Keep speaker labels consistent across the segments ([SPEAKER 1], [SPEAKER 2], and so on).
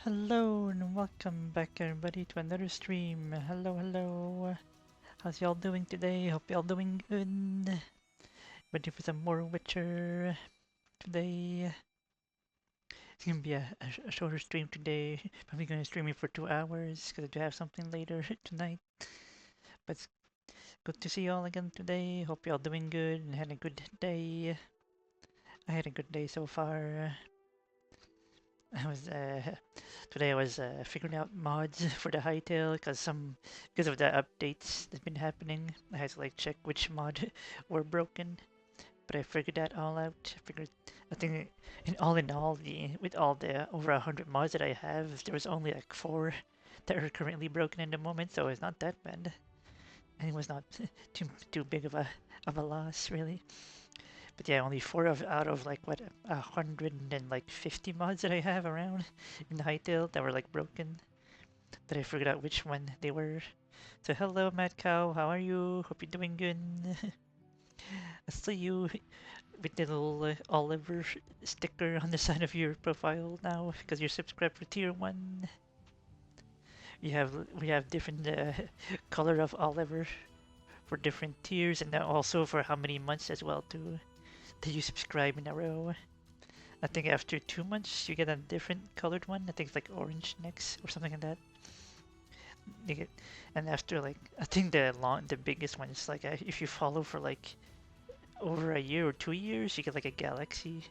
[SPEAKER 1] Hello and welcome back everybody to another stream. Hello. How's y'all doing today? Hope y'all doing good. Ready for some more Witcher today. It's gonna be a shorter stream today. Probably gonna stream it for 2 hours because I do have something later tonight. But it's good to see y'all again today. Hope y'all doing good and had a good day. I had a good day so far. I was today I was figuring out mods for the hightail because of the updates that's been happening. I had to like check which mod were broken, but I figured that all out. I think in all the with all the over 100 mods that I have, there was only like 4 that are currently broken in the moment, so it's not that bad, and it was not too big of a loss really. But yeah, only out of like what 150 mods that I have around in the Hytale that were like broken. That I figured out which one they were. So hello, Mad Cow. How are you? Hope you're doing good. I see you with the little Oliver sticker on the side of your profile now because you're subscribed for tier 1. We have different color of Oliver for different tiers and also for how many months as well too. That you subscribe in a row. I think after 2 months you get a different colored one. I think it's like orange next or something like that. You get, and after like I think the biggest one is like if you follow for like over a year or 2 years, you get like a galaxy.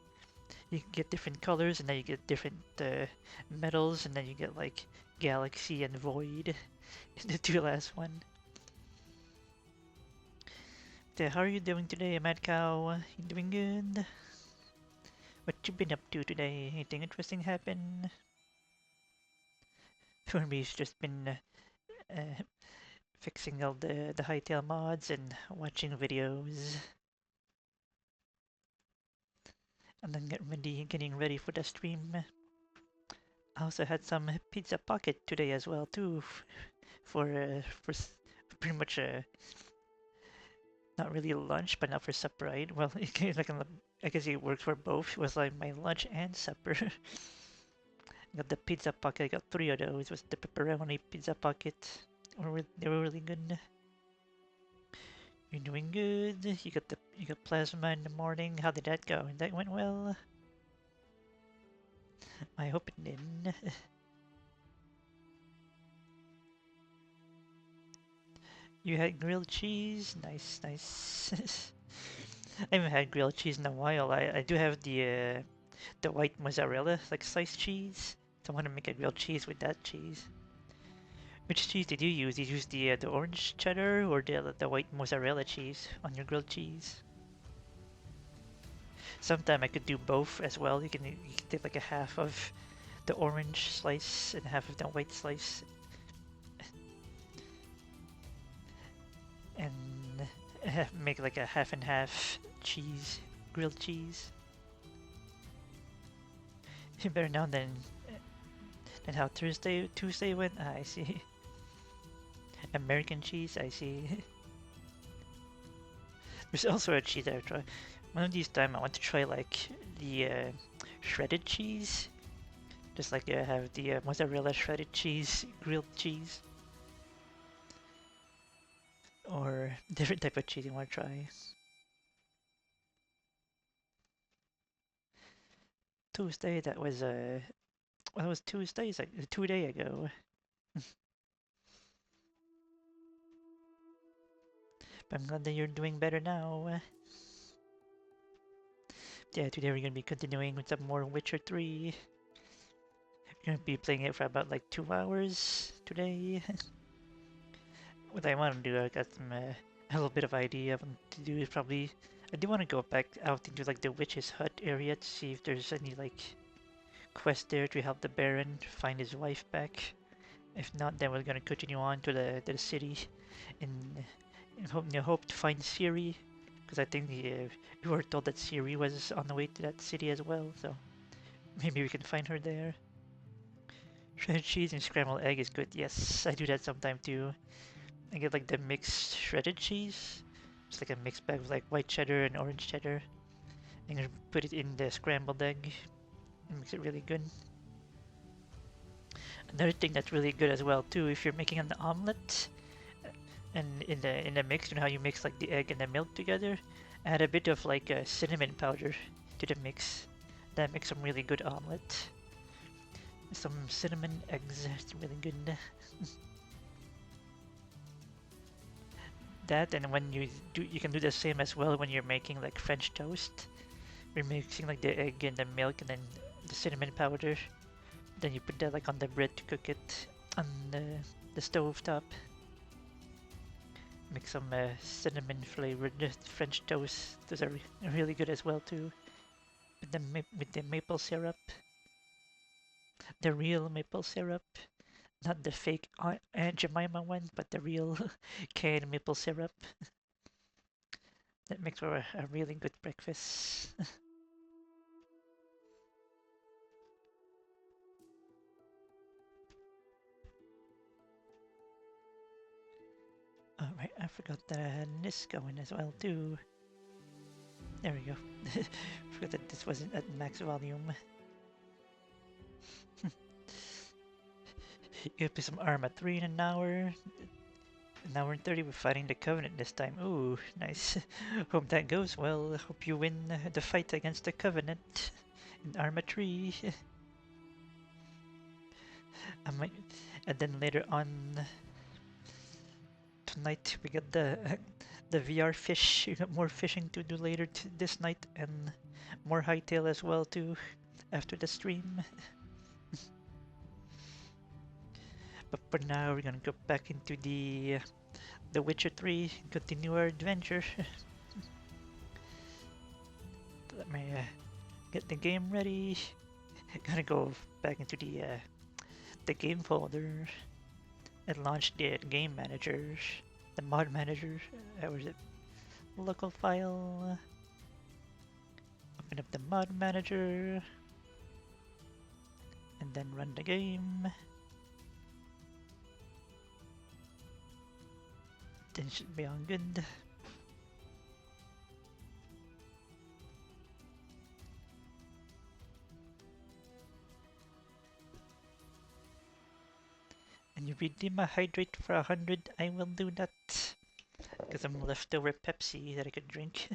[SPEAKER 1] You can get different colors, and then you get different metals, and then you get like galaxy and void in the 2 last one. So how are you doing today, Mad Cow? You doing good? What you been up to today? Anything interesting happen? For me, it's just been uh, fixing all the hightail mods and watching videos, and then getting ready for the stream. I also had some pizza pocket today as well too, for pretty much not really lunch, but not for supper, right? Well, like I guess it works for both. It was like my lunch and supper. I got the pizza pocket. I got 3 of those. It was the pepperoni pizza pocket. They were really good. You're doing good. You got plasma in the morning. How did that go? That went well. I hope it did. You had grilled cheese. Nice. I haven't had grilled cheese in a while. I do have the white mozzarella, like sliced cheese. So I want to make a grilled cheese with that cheese. Which cheese did you use? Did you use the orange cheddar or the white mozzarella cheese on your grilled cheese? Sometime I could do both as well. You can take like a half of the orange slice and half of the white slice, and make like a half and half cheese, grilled cheese. Better now than how Tuesday went. I see. American cheese. I see. There's also a cheese I try. One of these times I want to try like the shredded cheese. Just like have the mozzarella shredded cheese, grilled cheese, or different type of cheese you want to try. Tuesday, that was well, it was Tuesdays like 2 days ago. But I'm glad that you're doing better now. Yeah, today we're gonna be continuing with some more Witcher 3. We're gonna be playing it for about like 2 hours today. What I want to do, I got a little bit of idea of what to do is probably I do want to go back out into like the witch's hut area to see if there's any like quest there to help the Baron find his wife back. If not, then we're gonna continue on to the city and hope to find Ciri, because I think we were told that Ciri was on the way to that city as well, so maybe we can find her there. Shredded cheese and scrambled egg is good. Yes, I do that sometime too. I get like the mixed shredded cheese. It's like a mixed bag with like white cheddar and orange cheddar. And you put it in the scrambled egg. It makes it really good. Another thing that's really good as well too, if you're making an omelet, and in the mix, you know how you mix like the egg and the milk together, add a bit of like cinnamon powder to the mix. That makes some really good omelet. Some cinnamon eggs, it's really good. That, and when you can do the same as well when you're making like French toast. You're mixing like the egg and the milk and then the cinnamon powder. Then you put that like on the bread to cook it on the stove top. Make some cinnamon flavored French toast. Those are really good as well too. With the maple syrup, the real maple syrup, not the fake Aunt Jemima one, but the real canned maple syrup. That makes for a really good breakfast. Alright, I forgot that I had this going as well too. There we go. Forgot that this wasn't at max volume. You'll play some Arma 3 in an hour. An hour and 30, we're fighting the Covenant this time. Ooh, nice. Hope that goes well. Hope you win the fight against the Covenant in Arma 3. I might, and then later on tonight we get the VR fish. You got more fishing to do later this night, and more hightail as well too after the stream. But for now, we're gonna go back into the Witcher 3, continue our adventure. Let me get the game ready. Gonna go back into the game folder and launch the game manager, the mod manager. Where is it? Local file. Open up the mod manager, and then run the game. Then should be all good. And you redeem a hydrate for 100. I will do that because I'm leftover Pepsi that I could drink.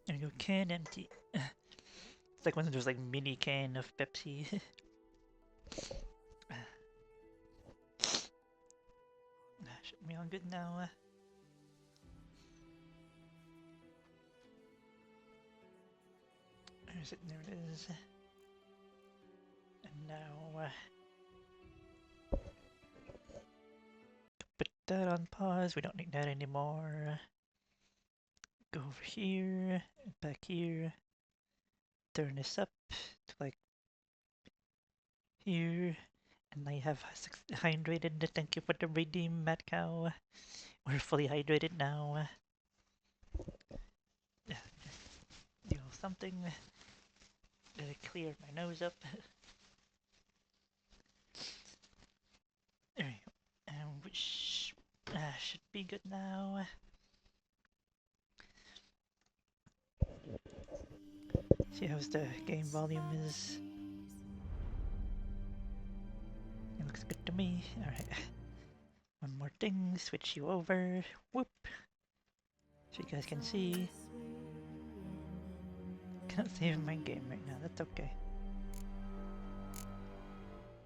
[SPEAKER 1] There we go, can empty. It's like one of those like mini can of Pepsi. Should be all good now. Where is it? There it is. And now put that on pause. We don't need that anymore. Go over here, back here. Turn this up to like here, and I have hydrated. Thank you for the redeem, Mad Cow. We're fully hydrated now. Do something to clear my nose up. There we go. And which should be good now. See how the game volume is. It looks good to me. Alright. One more thing, switch you over. Whoop! So you guys can see. Can't save my game right now, that's okay.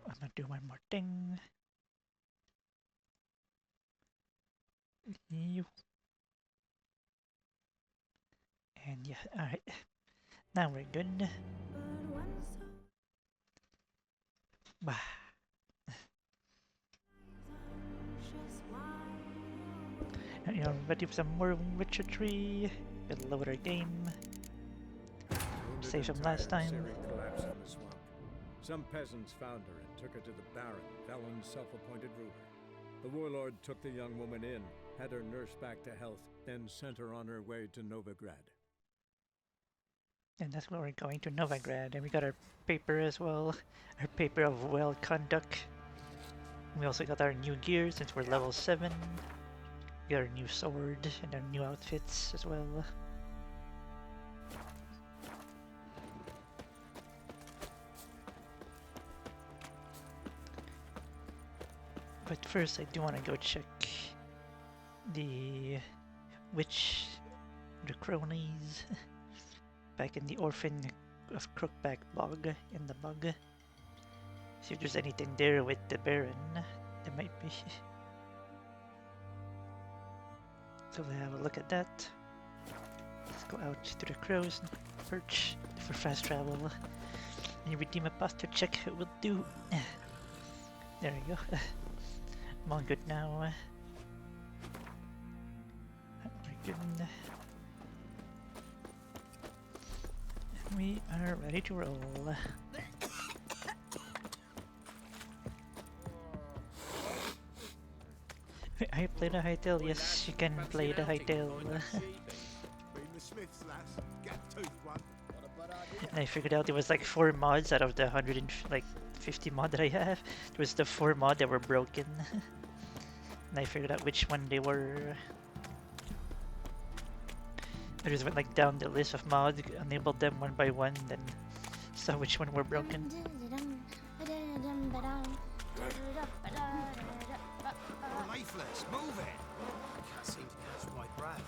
[SPEAKER 1] I'm gonna do one more thing. And yeah, alright. Now we're good. Bah. And you're ready for some more Witcher 3. We'll load our game. Save from last time.
[SPEAKER 2] Some peasants found her and took her to the Baron, Velen's self-appointed ruler. The warlord took the young woman in, had her nursed back to health, then sent her on her way to Novigrad.
[SPEAKER 1] And that's where we're going, to Novigrad. And we got our paper as well. Our paper of well conduct. We also got our new gear since we're level 7. Got our new sword and our new outfits as well. But first I do want to go check the witch, the cronies, back in the Orphan of Crookback Bog, in the bug. See if there's anything there with the Baron. There might be. So we'll have a look at that. Let's go out to the crows and perch for fast travel. And redeem a posture check, it will do. There we go. I'm all good now. We're good. And we are ready to roll. I play the hightail. Yes, you can play the hightail. And I figured out there was like 4 mods out of the 150 mod that I have. There was the 4 mod that were broken. And I figured out which one they were. I just went like down the list of mods, enabled them one by one, then saw which one were broken.
[SPEAKER 3] Lifeless, move it! Can't seem to catch my breath.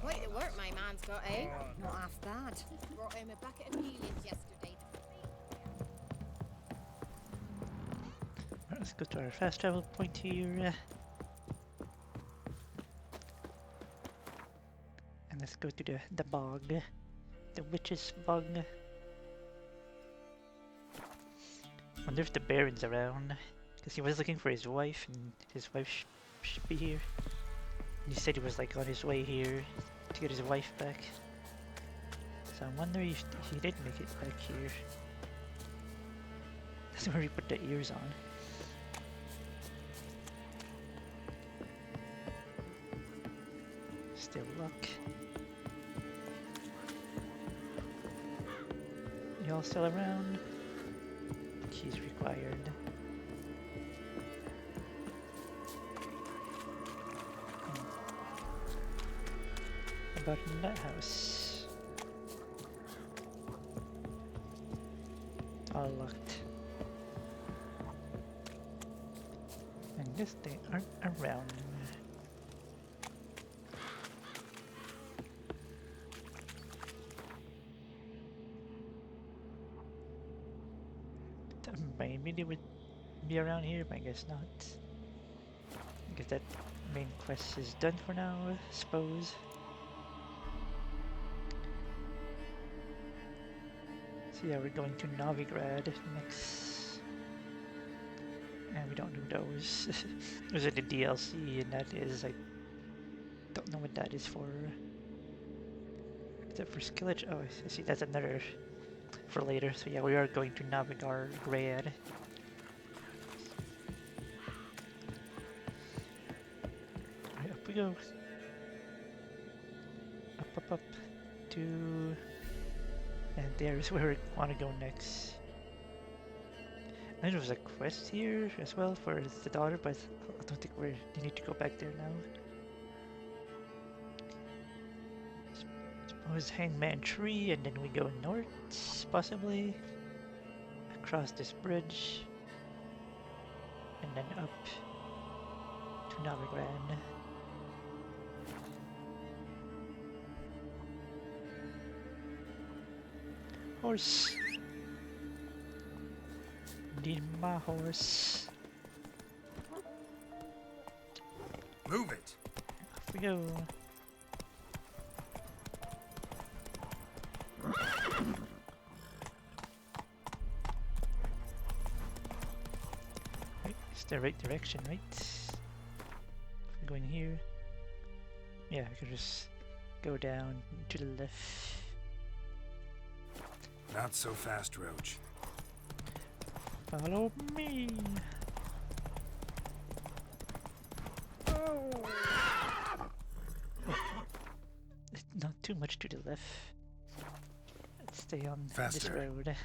[SPEAKER 4] Quite the work my man's got, eh? Not half bad. Brought him a bucket of peelings yesterday.
[SPEAKER 1] Right, let's go to our fast travel point here. And let's go to the bog. The witch's bog. Wonder if the Baron's around. Because he was looking for his wife, and his wife should be here. And he said he was like on his way here to get his wife back. So I'm wondering if he did make it back here. That's where he put the ears on. Still luck. Y'all still around? Keys required. About in that house. All locked. And guess they aren't around. Maybe they would be around here, but I guess not. I guess that main quest is done for now, I suppose. So yeah, we're going to Novigrad next. And we don't do those. Those are the DLC, and that is, I don't know what that is for. Is that for Skillage? Oh, I see, that's another for later. So yeah, we are going to Novigrad. Alright, up we go. Up to... And there's where we want to go next. And there was a quest here as well for the daughter, but I don't think we need to go back there now. Suppose Hangman Tree, and then we go north, possibly. Across this bridge. And then up to Novigrad. Horse. Need my horse.
[SPEAKER 3] Move it!
[SPEAKER 1] Off we go. Right, it's the right direction, right? I'm going here. Yeah, I can just go down to the left.
[SPEAKER 3] Not so fast, Roach.
[SPEAKER 1] Follow me. Oh. Not too much to the left. Let's stay on this
[SPEAKER 3] Faster.
[SPEAKER 1] road.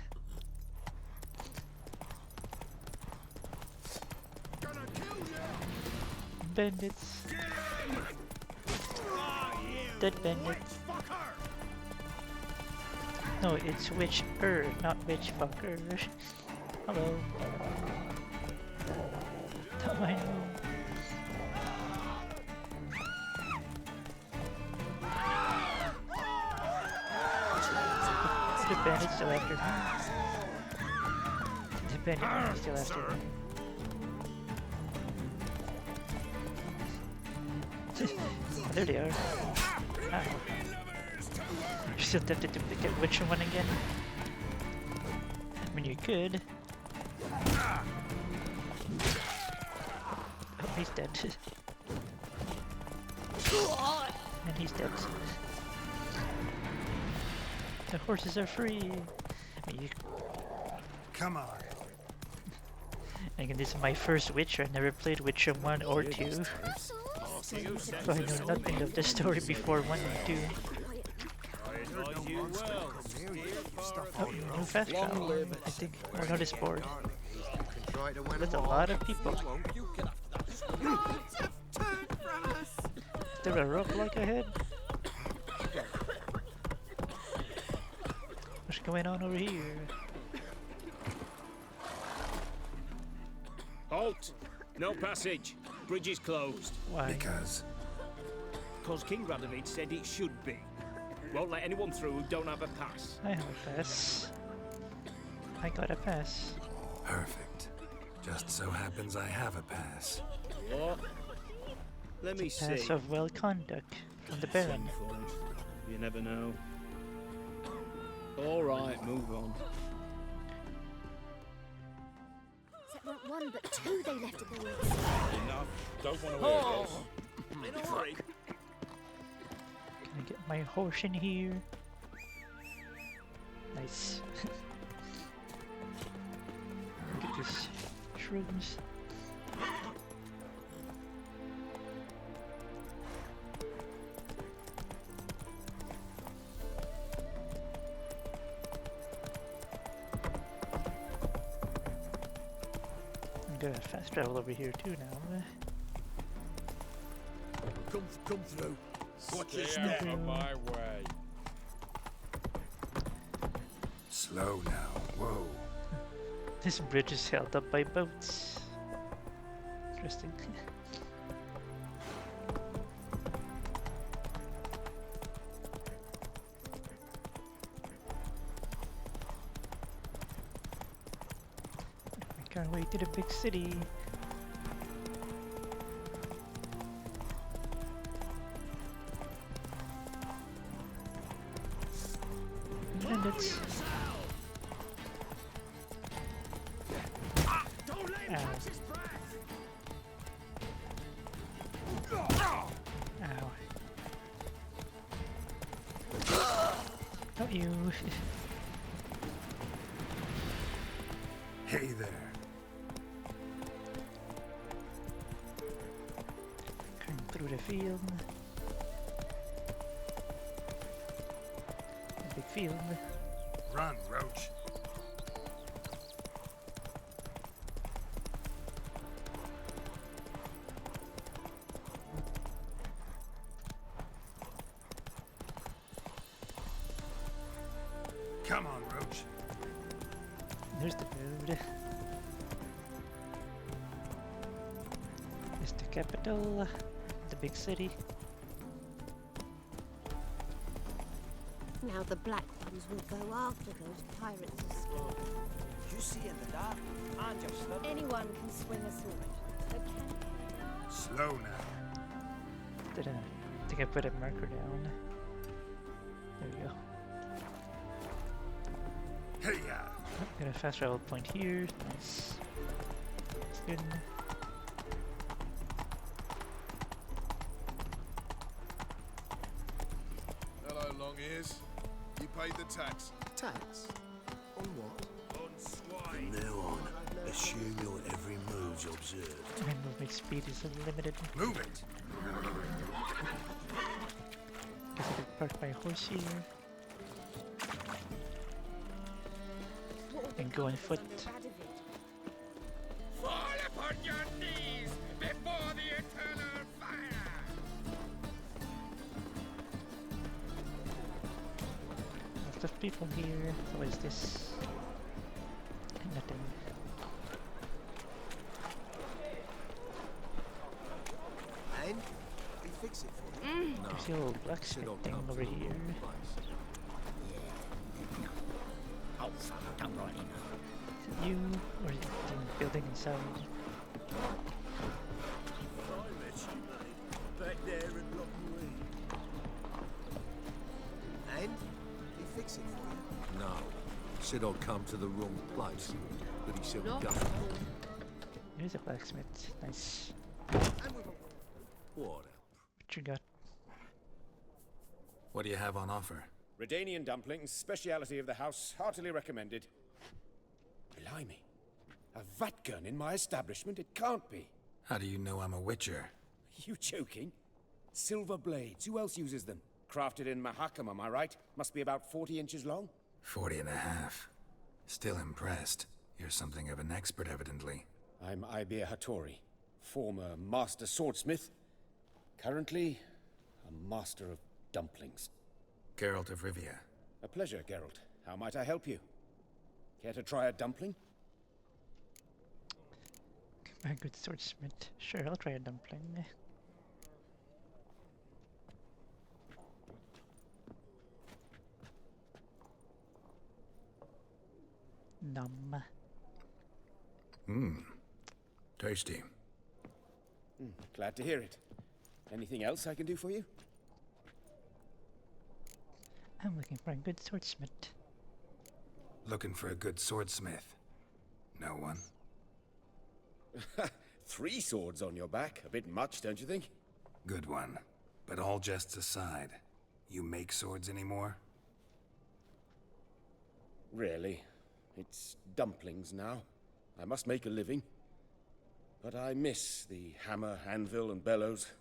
[SPEAKER 1] bandits. Dead bandits. No, it's witch-er, not witch-fucker. Hello. Don't mind me. The bandit's still after me. The bandit is still after me. Oh, there they are. Ow. You're still tempted to get Witcher one again? I mean, you could. Oh, he's dead. And he's dead. The horses are free! I mean, you...
[SPEAKER 3] Come on.
[SPEAKER 1] Again, this is my first Witcher. I never played Witcher 1 or 2. So I know nothing of the story before 1 and 2. Oh, new fast travel, I think. Or notice board. That's a lot of people. Is there a roadblock ahead? What's going on over here?
[SPEAKER 5] Halt! No passage. Bridge is closed.
[SPEAKER 1] Why?
[SPEAKER 3] Because
[SPEAKER 5] Because King Radovid said it should be. Won't let anyone through who don't have a pass.
[SPEAKER 1] I have a pass. I got a pass.
[SPEAKER 3] perfect. Just so happens I have a pass.
[SPEAKER 5] What? Let me see.
[SPEAKER 1] Pass of well conduct from the Baron.
[SPEAKER 5] You never know. Alright, move on.
[SPEAKER 4] Except not one, but two they left in the woods.
[SPEAKER 6] Enough. Don't want to hear this.
[SPEAKER 5] In a hurry.
[SPEAKER 1] Can I get my horse in here? Nice. Look at this shrooms. I'm gonna fast travel over here too now.
[SPEAKER 6] Come through. Watch your
[SPEAKER 1] Stay
[SPEAKER 6] step.
[SPEAKER 1] out of
[SPEAKER 6] my way.
[SPEAKER 3] Slow now. Whoa.
[SPEAKER 1] This bridge is held up by boats. Interesting. I can't wait to the big city. Bandits. Ow. Not you.
[SPEAKER 3] Hey there.
[SPEAKER 1] Going through the field. A big field.
[SPEAKER 3] Run, Roach. Come on, Roach.
[SPEAKER 1] There's the road. There's the capital, the big city.
[SPEAKER 4] Now the black ones will go after those pirates escaped.
[SPEAKER 3] You see in the dark? I just love
[SPEAKER 4] Anyone can swing a sword. So can
[SPEAKER 3] Slow now.
[SPEAKER 1] I think I put a marker down. There we go.
[SPEAKER 3] Hey ya.
[SPEAKER 1] Oh, got a fast travel point here. Nice. That's good.
[SPEAKER 6] Hello, long ears. You paid the tax.
[SPEAKER 7] Tax? On what?
[SPEAKER 6] On swine.
[SPEAKER 7] From now on, assume your every move's observed.
[SPEAKER 1] My movement speed is unlimited.
[SPEAKER 3] Move it.
[SPEAKER 1] Guess I could park my horse here. And go on foot.
[SPEAKER 4] Radovid.
[SPEAKER 5] Fall upon your knees before the eternal
[SPEAKER 1] people here. What is this? Nothing.
[SPEAKER 3] And we fix it for you.
[SPEAKER 1] There's the old blacksmith thing over here.
[SPEAKER 5] Oh, fuck, don't write in.
[SPEAKER 1] Is it you? Or is it the building inside?
[SPEAKER 7] Back there and lock away.
[SPEAKER 3] And we fix it for you.
[SPEAKER 7] No. Said I'd come to the wrong place. But he said
[SPEAKER 4] No.
[SPEAKER 7] we go.
[SPEAKER 1] Here's a blacksmith. Nice.
[SPEAKER 7] What?
[SPEAKER 1] What you got?
[SPEAKER 8] What do you have on offer?
[SPEAKER 5] Redanian dumplings, speciality of the house, heartily recommended. Blimey. A vatgun in my establishment? It can't be.
[SPEAKER 8] How do you know I'm a witcher?
[SPEAKER 5] You joking? Silver blades, who else uses them? Crafted in Mahakam, am I right? Must be about 40 inches long?
[SPEAKER 8] 40 and a half. Still impressed. You're something of an expert, evidently.
[SPEAKER 5] I'm Ibir Hattori, former master swordsmith. Currently, a master of dumplings.
[SPEAKER 8] Geralt of Rivia.
[SPEAKER 5] A pleasure, Geralt. How might I help you? Care to try a dumpling?
[SPEAKER 1] A good swordsmith. Sure, I'll try a dumpling. Numb.
[SPEAKER 8] Tasty.
[SPEAKER 5] Glad to hear it. Anything else I can do for you?
[SPEAKER 1] I'm looking for a good swordsmith.
[SPEAKER 8] Looking for a good swordsmith. No one?
[SPEAKER 5] 3 swords on your back. A bit much, don't you think?
[SPEAKER 8] Good one. But all jests aside, you make swords anymore?
[SPEAKER 5] Really. It's dumplings now. I must make a living. But I miss the hammer, anvil, and bellows.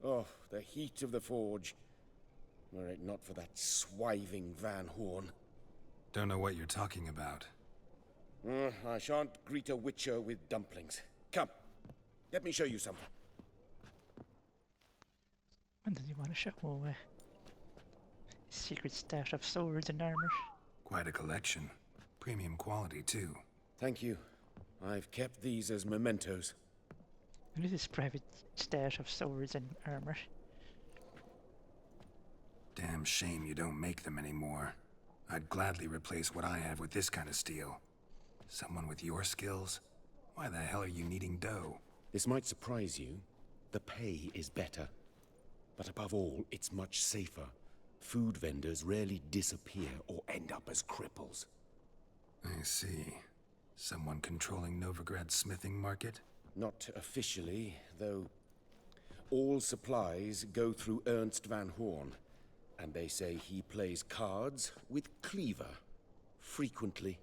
[SPEAKER 5] Oh, the heat of the forge. Were it not for that swiving Van Horn.
[SPEAKER 8] Don't know what you're talking about.
[SPEAKER 5] I shan't greet a witcher with dumplings. Come, let me show you something.
[SPEAKER 1] What does he want to show? Secret stash of swords and armor.
[SPEAKER 8] Quite a collection. Premium quality, too.
[SPEAKER 5] Thank you. I've kept these as mementos.
[SPEAKER 1] What is this private stash of swords and armor?
[SPEAKER 8] Damn shame you don't make them anymore. I'd gladly replace what I have with this kind of steel. Someone with your skills? Why the hell are you needing dough?
[SPEAKER 5] This might surprise you. The pay is better. But above all, it's much safer. Food vendors rarely disappear or end up as cripples.
[SPEAKER 8] I see. Someone controlling Novigrad's smithing market?
[SPEAKER 5] Not officially, though all supplies go through Ernst Van Horn. And they say he plays cards with Cleaver. Frequently.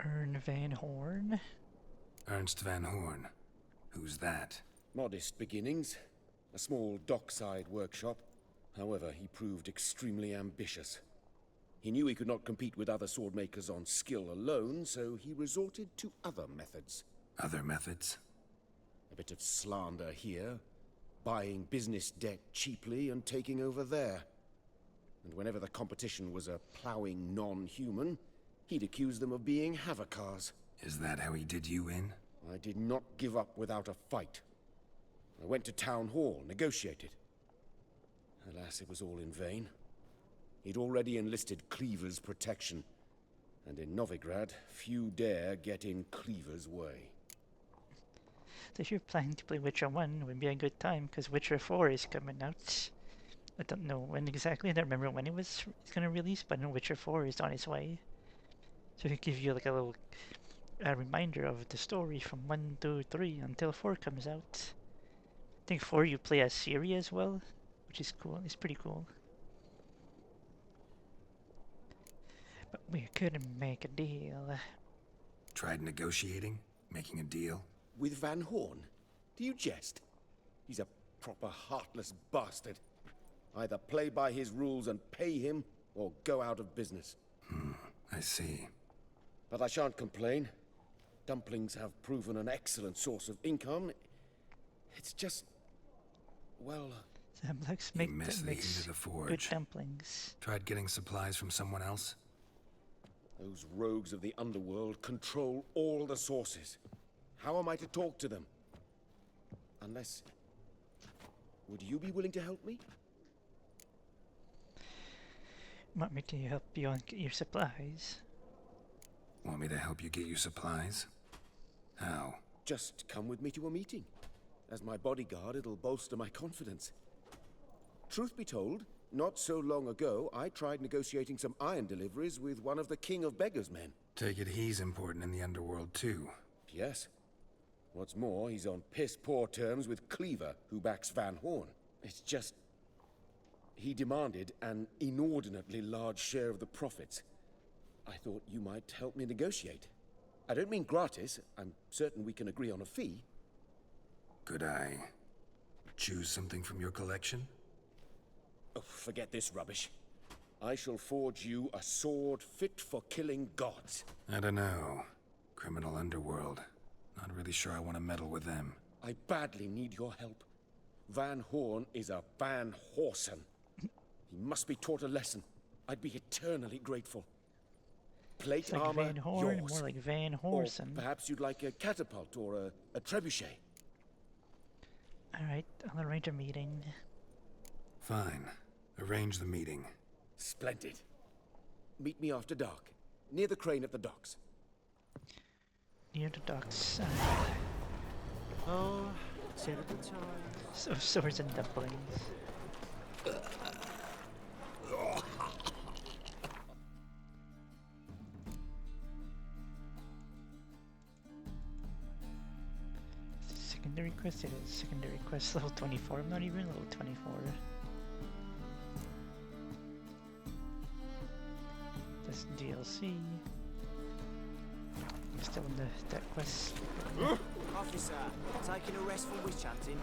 [SPEAKER 1] Ern Van Horn?
[SPEAKER 8] Ernst Van Horn. Who's that?
[SPEAKER 5] Modest beginnings. A small dockside workshop. However, he proved extremely ambitious. He knew he could not compete with other swordmakers on skill alone, so he resorted to other methods.
[SPEAKER 8] Other methods?
[SPEAKER 5] A bit of slander here, buying business debt cheaply and taking over there. And whenever the competition was a ploughing non-human, he'd accuse them of being Havocars.
[SPEAKER 8] Is that how he did you in?
[SPEAKER 5] I did not give up without a fight. I went to town hall, negotiated. Alas, it was all in vain. He'd already enlisted Cleaver's protection, and in Novigrad, few dare get in Cleaver's way.
[SPEAKER 1] So if you're planning to play Witcher 1, it would be a good time, because Witcher 4 is coming out. I don't know when exactly, I don't remember when it's gonna release, but I know Witcher 4 is on its way. So it gives you like a little reminder of the story from 1 to 3 until 4 comes out. I think 4 you play as Ciri as well, which is cool, it's pretty cool. But we couldn't make a deal.
[SPEAKER 8] Tried negotiating? Making a deal?
[SPEAKER 5] With Van Horn? Do you jest? He's a proper heartless bastard. Either play by his rules and pay him, or go out of business.
[SPEAKER 8] I see.
[SPEAKER 5] But I shan't complain. Dumplings have proven an excellent source of income. It's just... well...
[SPEAKER 1] Some blacks
[SPEAKER 8] You
[SPEAKER 1] make
[SPEAKER 8] missed the
[SPEAKER 1] makes
[SPEAKER 8] heat of the
[SPEAKER 1] good
[SPEAKER 8] forge.
[SPEAKER 1] dumplings.
[SPEAKER 8] Tried getting supplies from someone else?
[SPEAKER 5] Those rogues of the underworld control all the sources. How am I to talk to them? Unless... Would you be willing to help me?
[SPEAKER 1] Want me to help you on get your supplies?
[SPEAKER 8] Want me to help you get your supplies? How?
[SPEAKER 5] Just come with me to a meeting. As my bodyguard, it'll bolster my confidence. Truth be told, not so long ago, I tried negotiating some iron deliveries with one of the King of Beggars' men.
[SPEAKER 8] Take it he's important in the underworld too.
[SPEAKER 5] Yes. What's more, he's on piss-poor terms with Cleaver, who backs Van Horn. It's just... He demanded an inordinately large share of the profits. I thought you might help me negotiate. I don't mean gratis. I'm certain we can agree on a fee.
[SPEAKER 8] Could I choose something from your collection?
[SPEAKER 5] Oh, forget this rubbish. I shall forge you a sword fit for killing gods.
[SPEAKER 8] I don't know. Criminal underworld. Not really sure I want to meddle with them.
[SPEAKER 5] I badly need your help. Van Horn is a Van Horsen. He must be taught a lesson. I'd be eternally grateful. Plate
[SPEAKER 1] It's like
[SPEAKER 5] armor,
[SPEAKER 1] Van Horn,
[SPEAKER 5] yours.
[SPEAKER 1] more like Van
[SPEAKER 5] Or
[SPEAKER 1] Horsen.
[SPEAKER 5] perhaps you'd like a catapult or a trebuchet.
[SPEAKER 1] Alright, I'll arrange a meeting.
[SPEAKER 8] Fine. Arrange the meeting.
[SPEAKER 5] Splendid. Meet me after dark, near the crane at the docks.
[SPEAKER 1] Near the docks.
[SPEAKER 3] Oh, typical time.
[SPEAKER 1] So swords and dumplings. Secondary quest, it is secondary quest level 24. I'm not even level 24. This DLC. I'm still in that quest.
[SPEAKER 3] Officer, taking a rest from witch hunting.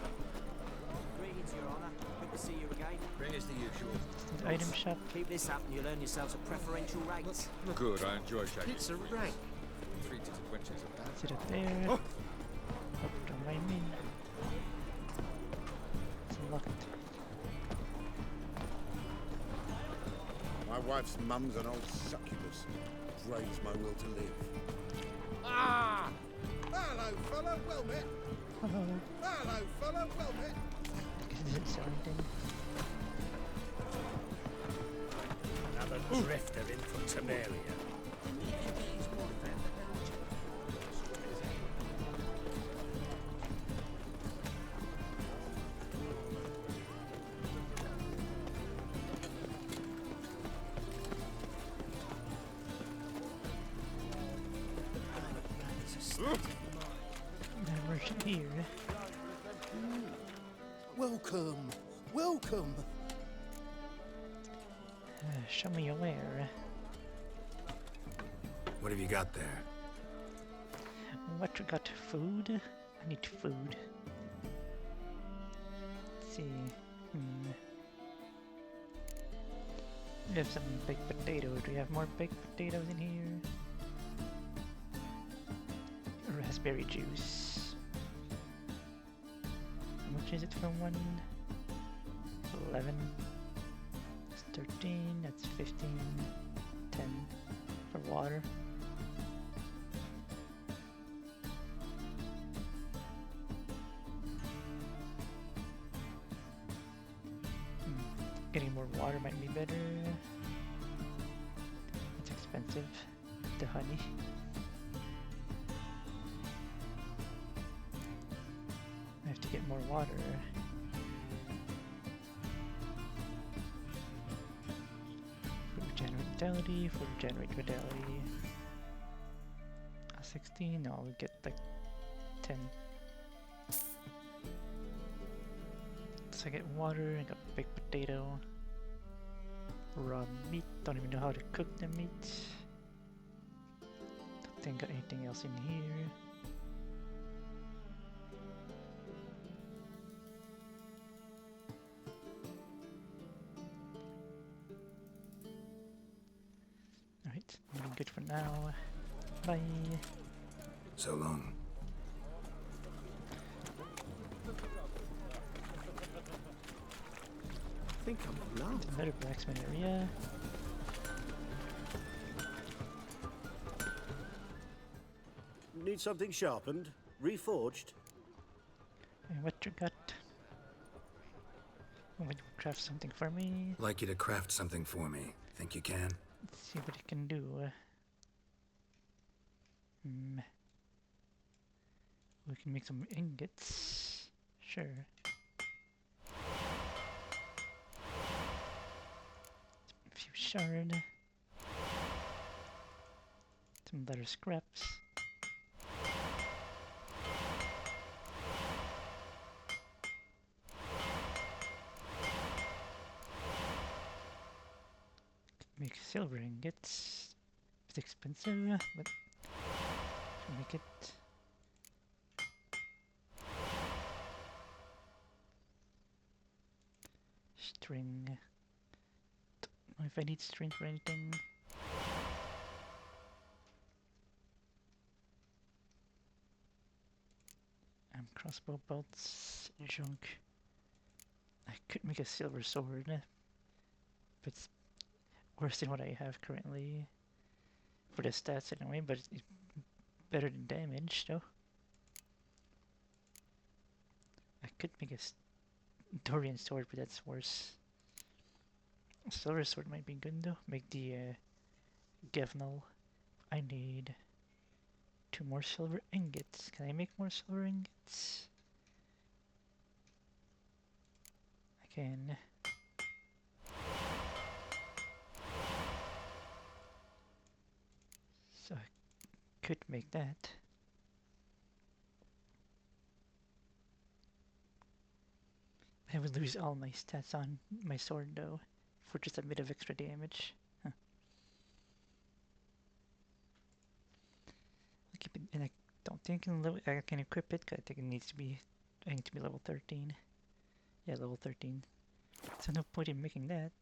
[SPEAKER 3] Greetings, Your Honor. Good to see you again.
[SPEAKER 9] Bring us the usual.
[SPEAKER 1] The item shop.
[SPEAKER 3] Keep this up and you'll earn yourselves a preferential rate.
[SPEAKER 9] Good, I enjoy checking.
[SPEAKER 3] It's a rank.
[SPEAKER 9] Treated as wenches of that.
[SPEAKER 1] Is it up there? Oh, don't mind me. It's locked.
[SPEAKER 7] My wife's mum's an old succubus. Drains my will to live.
[SPEAKER 6] Ah! Hello, fella. Well met.
[SPEAKER 1] Hello.
[SPEAKER 6] Hello, fella. Well met.
[SPEAKER 1] Is it sounding?
[SPEAKER 3] Another drifter in from Temeria.
[SPEAKER 1] Merchant here.
[SPEAKER 7] Welcome, welcome.
[SPEAKER 1] Show me your where.
[SPEAKER 8] What have you got there?
[SPEAKER 1] What you got? Food? I need food. Let's see. We have some baked potatoes. Do we have more baked potatoes in here? Raspberry juice. How much is it for one? 11. That's 13. That's 15. 10 for water. Getting more water might be better. It's expensive. The honey. I have to get more water. Food generate vitality, food generate vitality. 16, no, we get like 10. So I get water, I got baked potato, raw meat, don't even know how to cook the meat. Don't think I got anything else in here. Alright, I'm good for now. Bye.
[SPEAKER 8] So long.
[SPEAKER 3] think I'm in love.
[SPEAKER 1] Another blacksmith area.
[SPEAKER 10] Need something sharpened? Reforged?
[SPEAKER 1] And what you got? Oh, would you craft something for me?
[SPEAKER 8] Like you to craft something for me. Think you can?
[SPEAKER 1] Let's see what you can do. We can make some ingots. Sure. A few shard. Some leather scraps. Make silver ingots. It's expensive, but should make it. String. Don't know if I need string for anything. Crossbow bolts, junk. I could make a silver sword, but it's worse than what I have currently. For the stats anyway, but it's better than damage though. I could make a Dorian sword, but that's worse. A silver sword might be good though. Make the Gevnal. I need 2 more silver ingots. Can I make more silver ingots? I can. So I could make that. I would lose all my stats on my sword though, for just a bit of extra damage. Huh. I'll keep it, and I don't think I can equip it, 'cause I think it needs to be, I need to be level 13. Yeah, level 13. So no point in making that.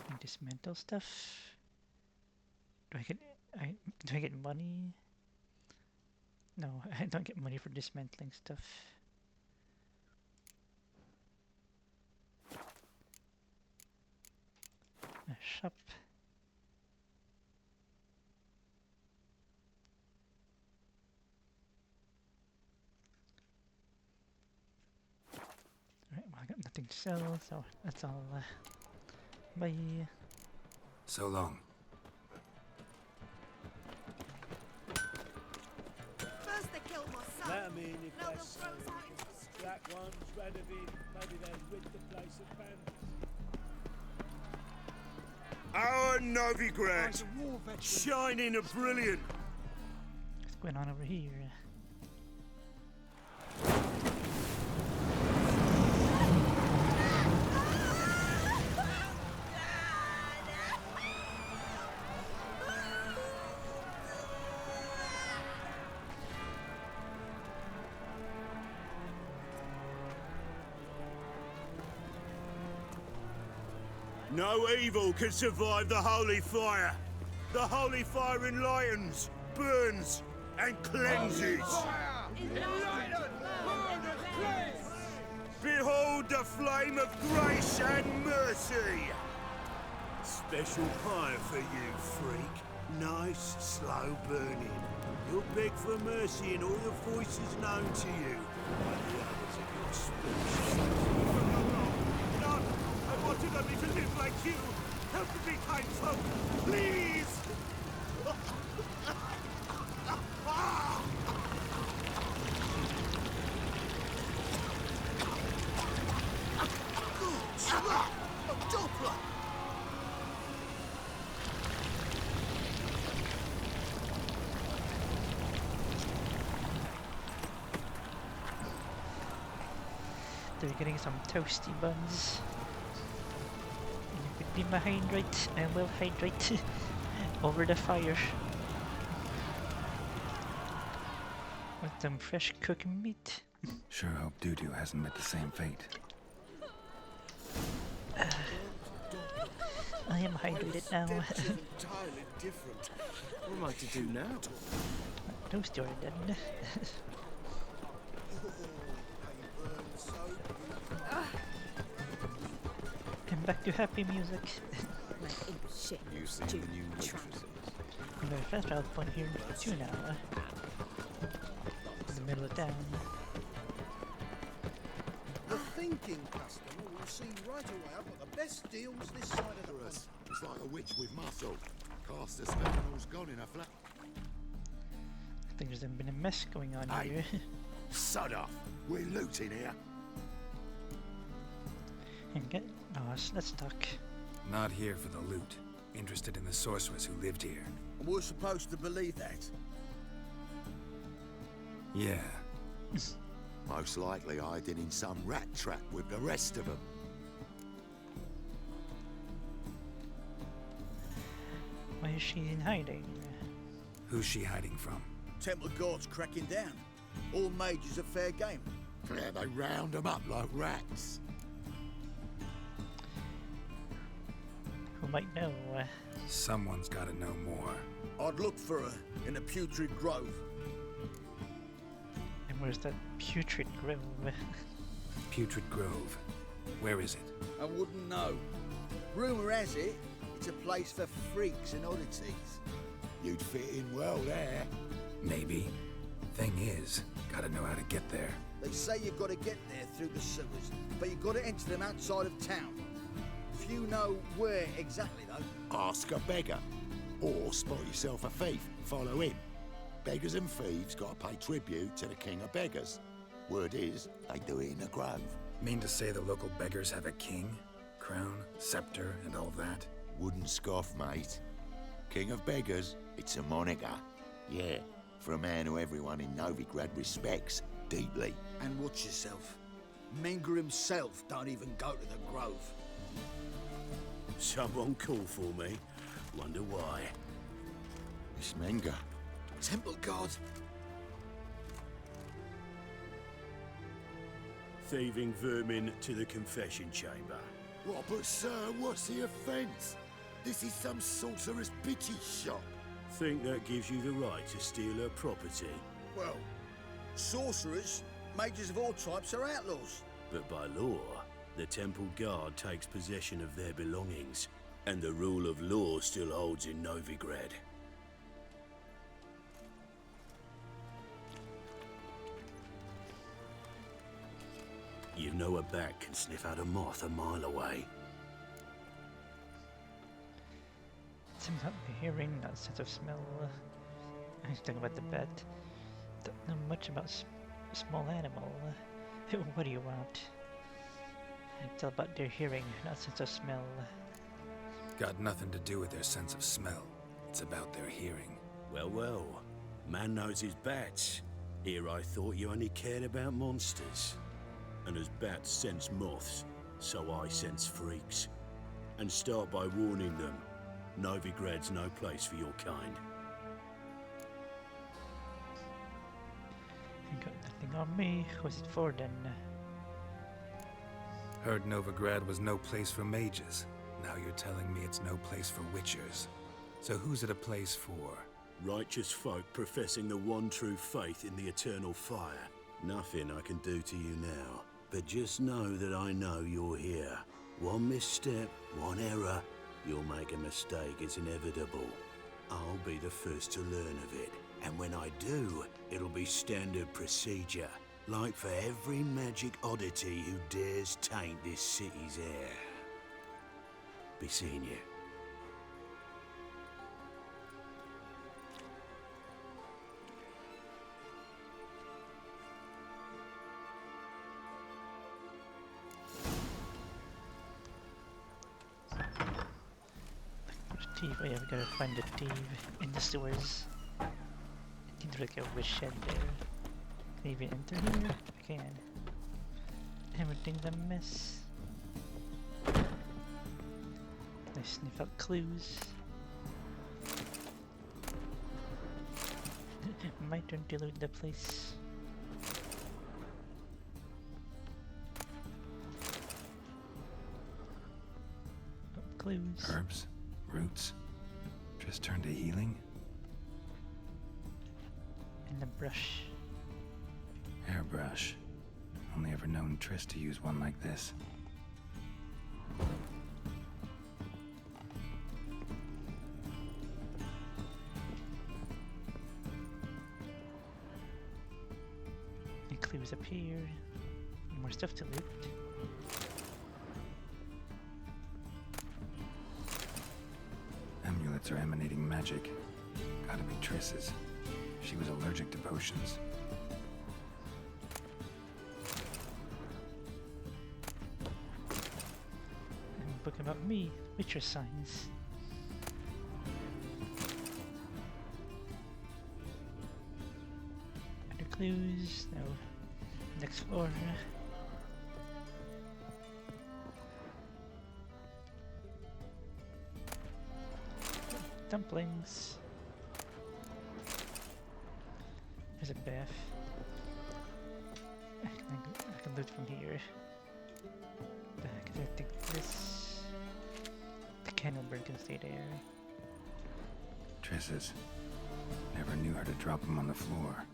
[SPEAKER 1] And dismantle stuff. Do I get money? No, I don't get money for dismantling stuff. A shop. Alright, well I got nothing to sell, so that's all. Bye.
[SPEAKER 8] So long.
[SPEAKER 4] First they kill my son.
[SPEAKER 10] Let 'em in if
[SPEAKER 4] Now
[SPEAKER 10] they
[SPEAKER 4] they'll throw us out into the street.
[SPEAKER 10] Black ones, red of it, maybe they'll rid the place of bandits.
[SPEAKER 5] Our Novigrad, shining a brilliant.
[SPEAKER 1] What's going on over here?
[SPEAKER 5] No evil can survive the holy fire. The holy fire enlightens, burns, and cleanses. Behold the flame of grace and mercy. Special fire for you, freak. Nice, slow burning. You'll beg for mercy in all the voices known to you. Like the others of your species. I wanted only to live like you. Help me, kind folk, please!
[SPEAKER 1] They're getting some toasty buns. Be my hydrate, I will hydrate over the fire. With some fresh cooked meat.
[SPEAKER 8] Sure hope Dudu hasn't met the same fate.
[SPEAKER 1] I am hydrated now.
[SPEAKER 3] Entirely different. What am I to do now?
[SPEAKER 1] Toasty are dead. Welcome back to happy music.
[SPEAKER 4] Shit.
[SPEAKER 7] You seen the new waitresses?
[SPEAKER 1] Very fast travel point here too now. In the middle of town.
[SPEAKER 7] The thinking customer will see right away I've got the best deals this side of the pond.
[SPEAKER 11] It's like a witch with muscle. Cast the spell and all's gone in a flash.
[SPEAKER 1] I think there's been a mess going on
[SPEAKER 11] Hey.
[SPEAKER 1] here.
[SPEAKER 11] Sod off. We're looting here.
[SPEAKER 1] And get let's talk.
[SPEAKER 8] Not here for the loot. Interested in the sorceress who lived here.
[SPEAKER 7] And we're supposed to believe that.
[SPEAKER 8] Yeah.
[SPEAKER 11] Most likely hiding in some rat trap with the rest of them.
[SPEAKER 1] Why is she in hiding?
[SPEAKER 8] Who's she hiding from?
[SPEAKER 7] Temple Guard's cracking down. All mages are fair game.
[SPEAKER 11] Yeah, they round them up like rats.
[SPEAKER 1] Who might know?
[SPEAKER 8] Someone's gotta know more.
[SPEAKER 7] I'd look for her in the Putrid Grove.
[SPEAKER 1] And where's that putrid grove?
[SPEAKER 8] Putrid Grove. Where is it?
[SPEAKER 7] I wouldn't know. Rumour has it, it's a place for freaks and oddities.
[SPEAKER 11] You'd fit in well there.
[SPEAKER 8] Maybe. Thing is, gotta know how to get there.
[SPEAKER 7] They say you've got to get there through the sewers, but you've got to enter them outside of town. Few know where exactly, though.
[SPEAKER 11] Ask a beggar. Or spot yourself a thief and follow him. Beggars and thieves gotta pay tribute to the king of beggars. Word is, they do it in the grove.
[SPEAKER 8] Mean to say the local beggars have a king, crown, scepter, and all that?
[SPEAKER 11] Wouldn't scoff, mate. King of beggars, it's a moniker. Yeah, for a man who everyone in Novigrad respects deeply.
[SPEAKER 7] And watch yourself. Menger himself don't even go to the grove.
[SPEAKER 12] Someone call for me. Wonder why.
[SPEAKER 11] It's Menger.
[SPEAKER 7] Temple Guard.
[SPEAKER 12] Thieving vermin to the confession chamber.
[SPEAKER 11] What, but sir, what's the offence? This is some sorcerer's bitty shop.
[SPEAKER 12] Think that gives you the right to steal her property?
[SPEAKER 7] Well, sorcerers, mages of all types are outlaws.
[SPEAKER 12] But by law, the Temple Guard takes possession of their belongings, and the rule of law still holds in Novigrad. You know a bat can sniff out a moth a mile away.
[SPEAKER 1] Seems not the hearing, not sense of smell. I was talking about the bat. Don't know much about small animal. What do you want? It's all about their hearing, not sense of smell.
[SPEAKER 8] Got nothing to do with their sense of smell. It's about their hearing.
[SPEAKER 12] Well, well. Man knows his bats. Here I thought you only cared about monsters. And as bats sense moths, so I sense freaks. And start by warning them. Novigrad's no place for your kind.
[SPEAKER 1] You got nothing on me. Who's it for then?
[SPEAKER 8] Heard Novigrad was no place for mages. Now you're telling me it's no place for witchers. So who's it a place for?
[SPEAKER 12] Righteous folk professing the one true faith in the eternal fire. Nothing I can do to you now. But just know that I know you're here. One misstep, one error, you'll make a mistake, it's inevitable. I'll be the first to learn of it. And when I do, it'll be standard procedure. Like for every magic oddity who dares taint this city's air. Be seeing you.
[SPEAKER 1] Thief. Oh yeah, we gotta find the thief in the sewers. It seems like a wish shed there. Can I even enter here? I can. Everything's a mess. I sniff out clues. My turn to loot the place. Oh, clues.
[SPEAKER 8] Herbs? Roots? Just turned to healing?
[SPEAKER 1] And the brush.
[SPEAKER 8] Hairbrush. Only ever known Triss to use one like this.
[SPEAKER 1] clues up here. More stuff to loot.
[SPEAKER 8] Amulets are emanating magic. Gotta be Triss's. She was allergic to potions.
[SPEAKER 1] And a book about me, Witcher signs. Other clues? No. Next floor. Dumplings. There's a bath. I can loot from here. I think this... The candleburn can stay there.
[SPEAKER 8] Triss's. Never knew how to drop them on the floor.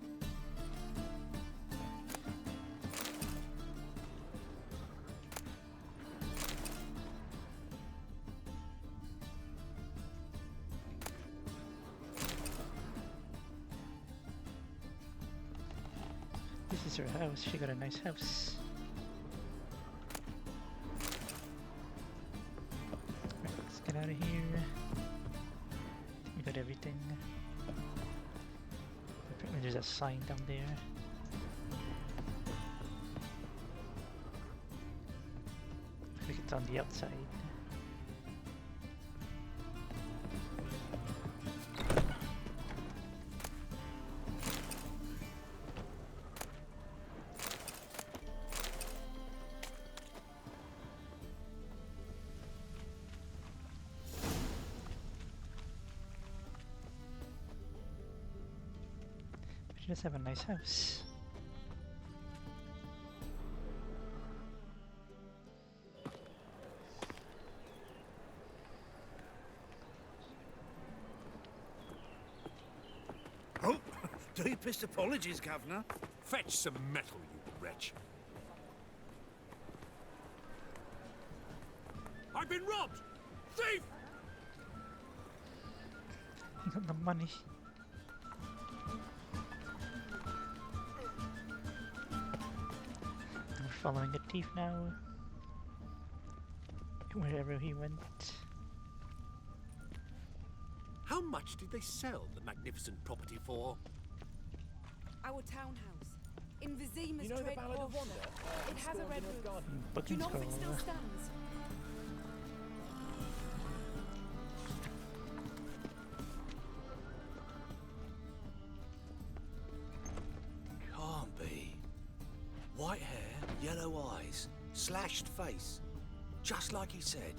[SPEAKER 1] This is her house. She got a nice house. Right, let's get out of here. We got everything. Apparently there's a sign down there. I think it's on the outside. She does have a nice house.
[SPEAKER 12] Oh, deepest apologies, Governor. Fetch some metal, you wretch. I've been robbed! Thief!
[SPEAKER 1] You got the money. We're following the thief now. Wherever he went.
[SPEAKER 12] How much did they sell the magnificent property for?
[SPEAKER 13] Our townhouse. In Vizima's
[SPEAKER 10] You know the
[SPEAKER 13] trade
[SPEAKER 10] Ballad of
[SPEAKER 13] quarter.
[SPEAKER 10] Wanda?
[SPEAKER 13] It has a red roof.
[SPEAKER 1] Book
[SPEAKER 13] Do you
[SPEAKER 1] and
[SPEAKER 13] know if it still
[SPEAKER 1] scroll.
[SPEAKER 13] stands?
[SPEAKER 7] Can't be. White hair, yellow eyes, slashed face. Just like he said.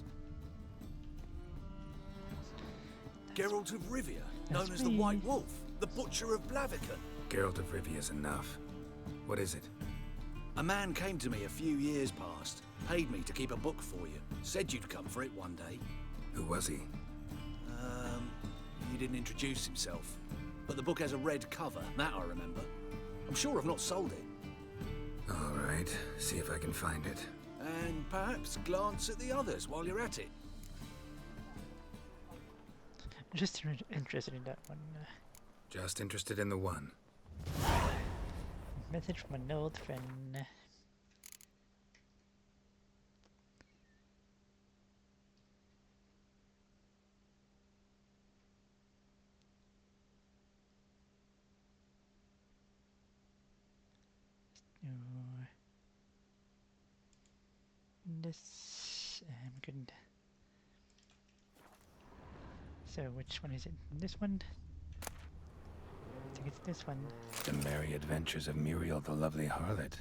[SPEAKER 7] Geralt of Rivia, known
[SPEAKER 1] That's
[SPEAKER 7] as the
[SPEAKER 1] me.
[SPEAKER 7] White Wolf, the Butcher of Blaviken.
[SPEAKER 8] Geralt of Rivia's enough. What is it?
[SPEAKER 7] A man came to me a few years past, paid me to keep a book for you. Said you'd come for it one day.
[SPEAKER 8] Who was he?
[SPEAKER 7] He didn't introduce himself. But the book has a red cover, that I remember. I'm sure I've not sold it.
[SPEAKER 8] All right, see if I can find it.
[SPEAKER 7] And perhaps glance at the others while you're at it.
[SPEAKER 1] Just interested in that one.
[SPEAKER 8] Just interested in the one.
[SPEAKER 1] Message from an old friend. This good. So which one is it? This one? I think it's this one.
[SPEAKER 8] The Merry Adventures of Muriel the Lovely Harlot,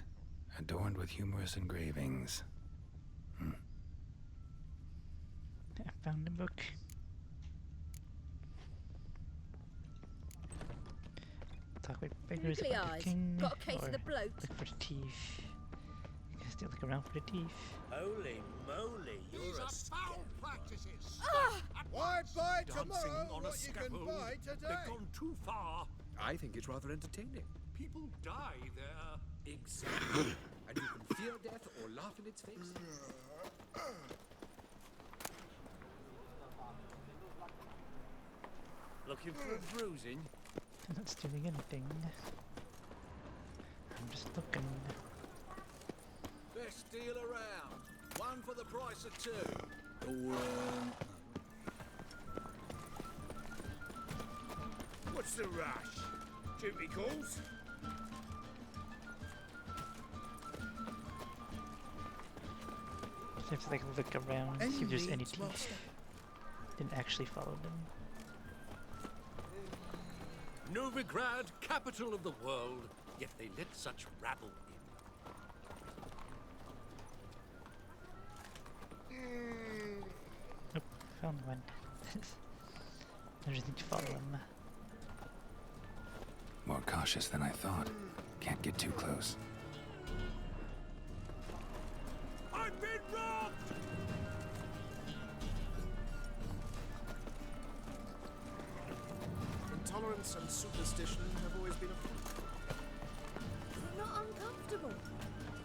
[SPEAKER 8] adorned with humorous engravings.
[SPEAKER 1] I found the book. Talk with beggars
[SPEAKER 4] Googly
[SPEAKER 1] about the
[SPEAKER 4] eyes.
[SPEAKER 1] king,
[SPEAKER 4] Got a case
[SPEAKER 1] or
[SPEAKER 4] of the bloat.
[SPEAKER 1] look for the thief. You can still look around for the thief.
[SPEAKER 12] Holy moly, you're a
[SPEAKER 6] foul practices.
[SPEAKER 2] Why buy
[SPEAKER 12] dancing
[SPEAKER 2] tomorrow
[SPEAKER 12] on a
[SPEAKER 2] what you can
[SPEAKER 12] scaffold.
[SPEAKER 2] buy today?
[SPEAKER 12] They've gone too far.
[SPEAKER 9] I think it's rather entertaining.
[SPEAKER 12] People die there.
[SPEAKER 9] Exactly. And you can fear death or laugh in its face.
[SPEAKER 12] Looking for a bruising?
[SPEAKER 1] I'm not stealing anything. I'm Just looking.
[SPEAKER 9] Best deal around. One for the price of two.
[SPEAKER 11] What's the rush? Duty calls?
[SPEAKER 1] Just have to like look around, see if there's any teeth. Didn't actually follow them.
[SPEAKER 9] Novigrad, capital of the world, yet they let such rabble in.
[SPEAKER 1] Nope, found one. I just need to follow him.
[SPEAKER 8] More cautious than I thought. Can't get too close.
[SPEAKER 9] I've been robbed!
[SPEAKER 3] Intolerance and superstition have always been a...
[SPEAKER 13] It's not uncomfortable.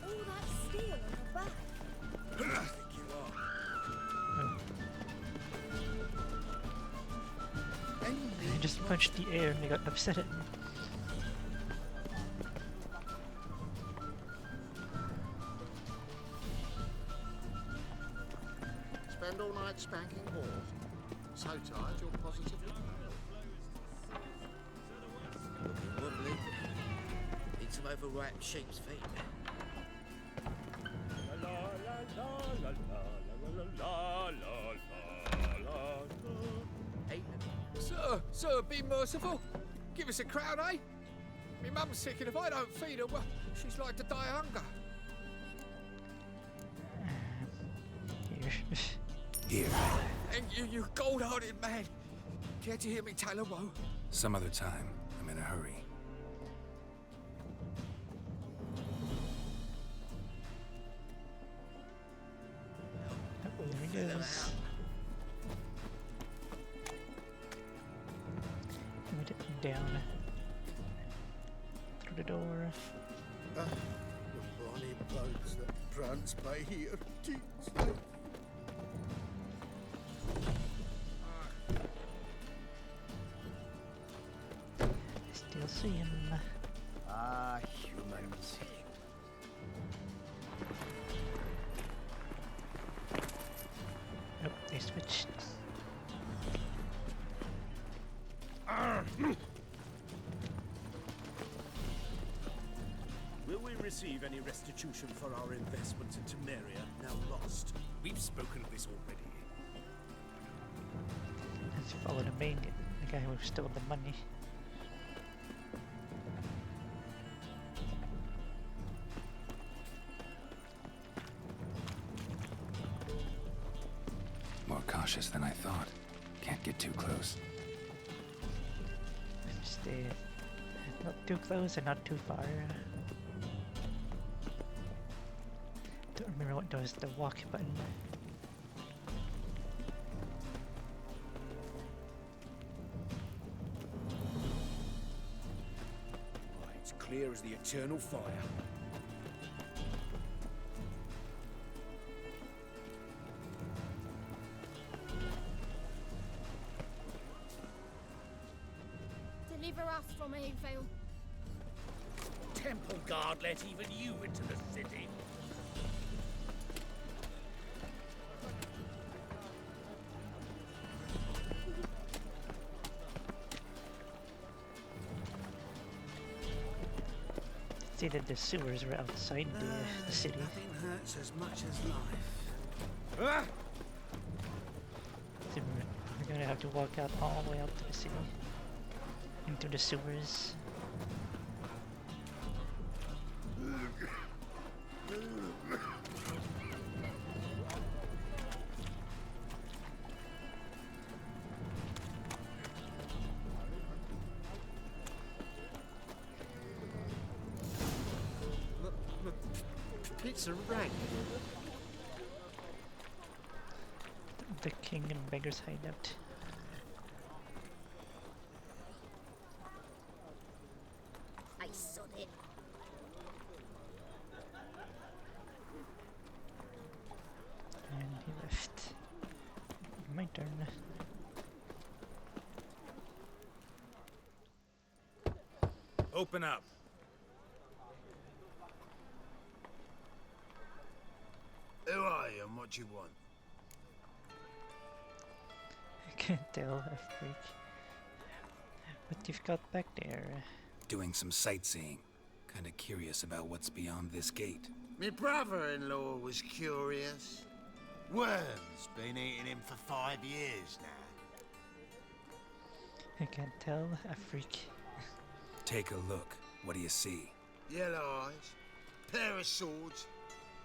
[SPEAKER 13] All that steel on the back.
[SPEAKER 11] I think you are.
[SPEAKER 1] I just punched the air and I got upset at me.
[SPEAKER 9] Spend all night spanking whores. So tired you're positively pale.
[SPEAKER 3] Looking wobbly. Need some overripe sheep's feet. Hey,
[SPEAKER 9] Sir, be merciful. Give us a crown, eh? Me mum's sick, and if I don't feed her, well, she's like to die of hunger.
[SPEAKER 8] Here.
[SPEAKER 9] And you gold-hearted man. Care to hear me tell a woe?
[SPEAKER 8] Some other time. I'm in a hurry.
[SPEAKER 1] There he goes. Down through the door.
[SPEAKER 11] The bonny boats that prance by here.
[SPEAKER 1] Still see him.
[SPEAKER 3] Ah, humans.
[SPEAKER 1] Oh, they switched.
[SPEAKER 10] Will we receive any restitution for our investments in Temeria, now lost?
[SPEAKER 9] We've spoken of this already.
[SPEAKER 1] Let's follow the main guy who stole the money.
[SPEAKER 8] More cautious than I thought. Can't get too close.
[SPEAKER 1] Stay not too close and not too far. Don't remember what does the walk button.
[SPEAKER 5] It's clear as the eternal fire.
[SPEAKER 4] Deliver us from evil.
[SPEAKER 11] Temple guard let even you into the city.
[SPEAKER 1] See that the sewers were outside the city.
[SPEAKER 3] Nothing hurts as much as life.
[SPEAKER 1] So we're gonna have to walk out all the way out to the city. Into the sewers.
[SPEAKER 3] Pizza rank.
[SPEAKER 1] The king and beggar's hideout.
[SPEAKER 4] I sod it.
[SPEAKER 1] And he left. My turn.
[SPEAKER 14] Open up.
[SPEAKER 7] do you want?
[SPEAKER 1] I can't tell, a freak. What you've got back there?
[SPEAKER 8] Doing some sightseeing. Kinda curious about what's beyond this gate.
[SPEAKER 7] My brother-in-law was curious. Worms been eating him for 5 years now.
[SPEAKER 1] I can't tell, a freak.
[SPEAKER 8] Take a look. What do you see?
[SPEAKER 7] Yellow eyes, pair of swords,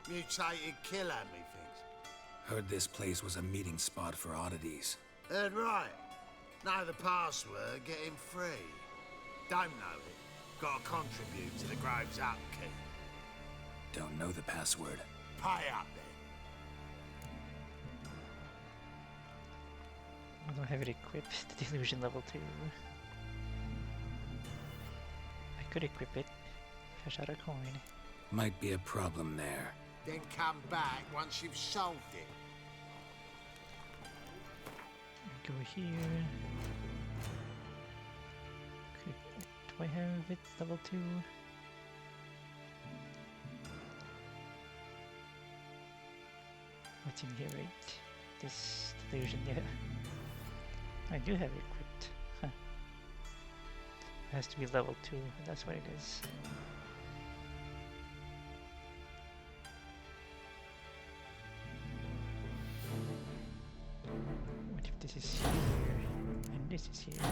[SPEAKER 7] mutated killer, methinks.
[SPEAKER 8] Heard this place was a meeting spot for oddities.
[SPEAKER 7] Heard right. Know the password, get him free. Don't know it. Gotta contribute to the Grove's upkeep.
[SPEAKER 8] Don't know the password.
[SPEAKER 7] Pay up then.
[SPEAKER 1] I don't have it equipped. The delusion level 2. I could equip it. Cash out a coin.
[SPEAKER 8] Might be a problem there.
[SPEAKER 7] Then come back once you've solved it.
[SPEAKER 1] Go here. Do I have it level 2? What's in here, right? This delusion, yeah. I do have it equipped. Huh. It has to be level 2, that's what it is. What if this is here, and this is here?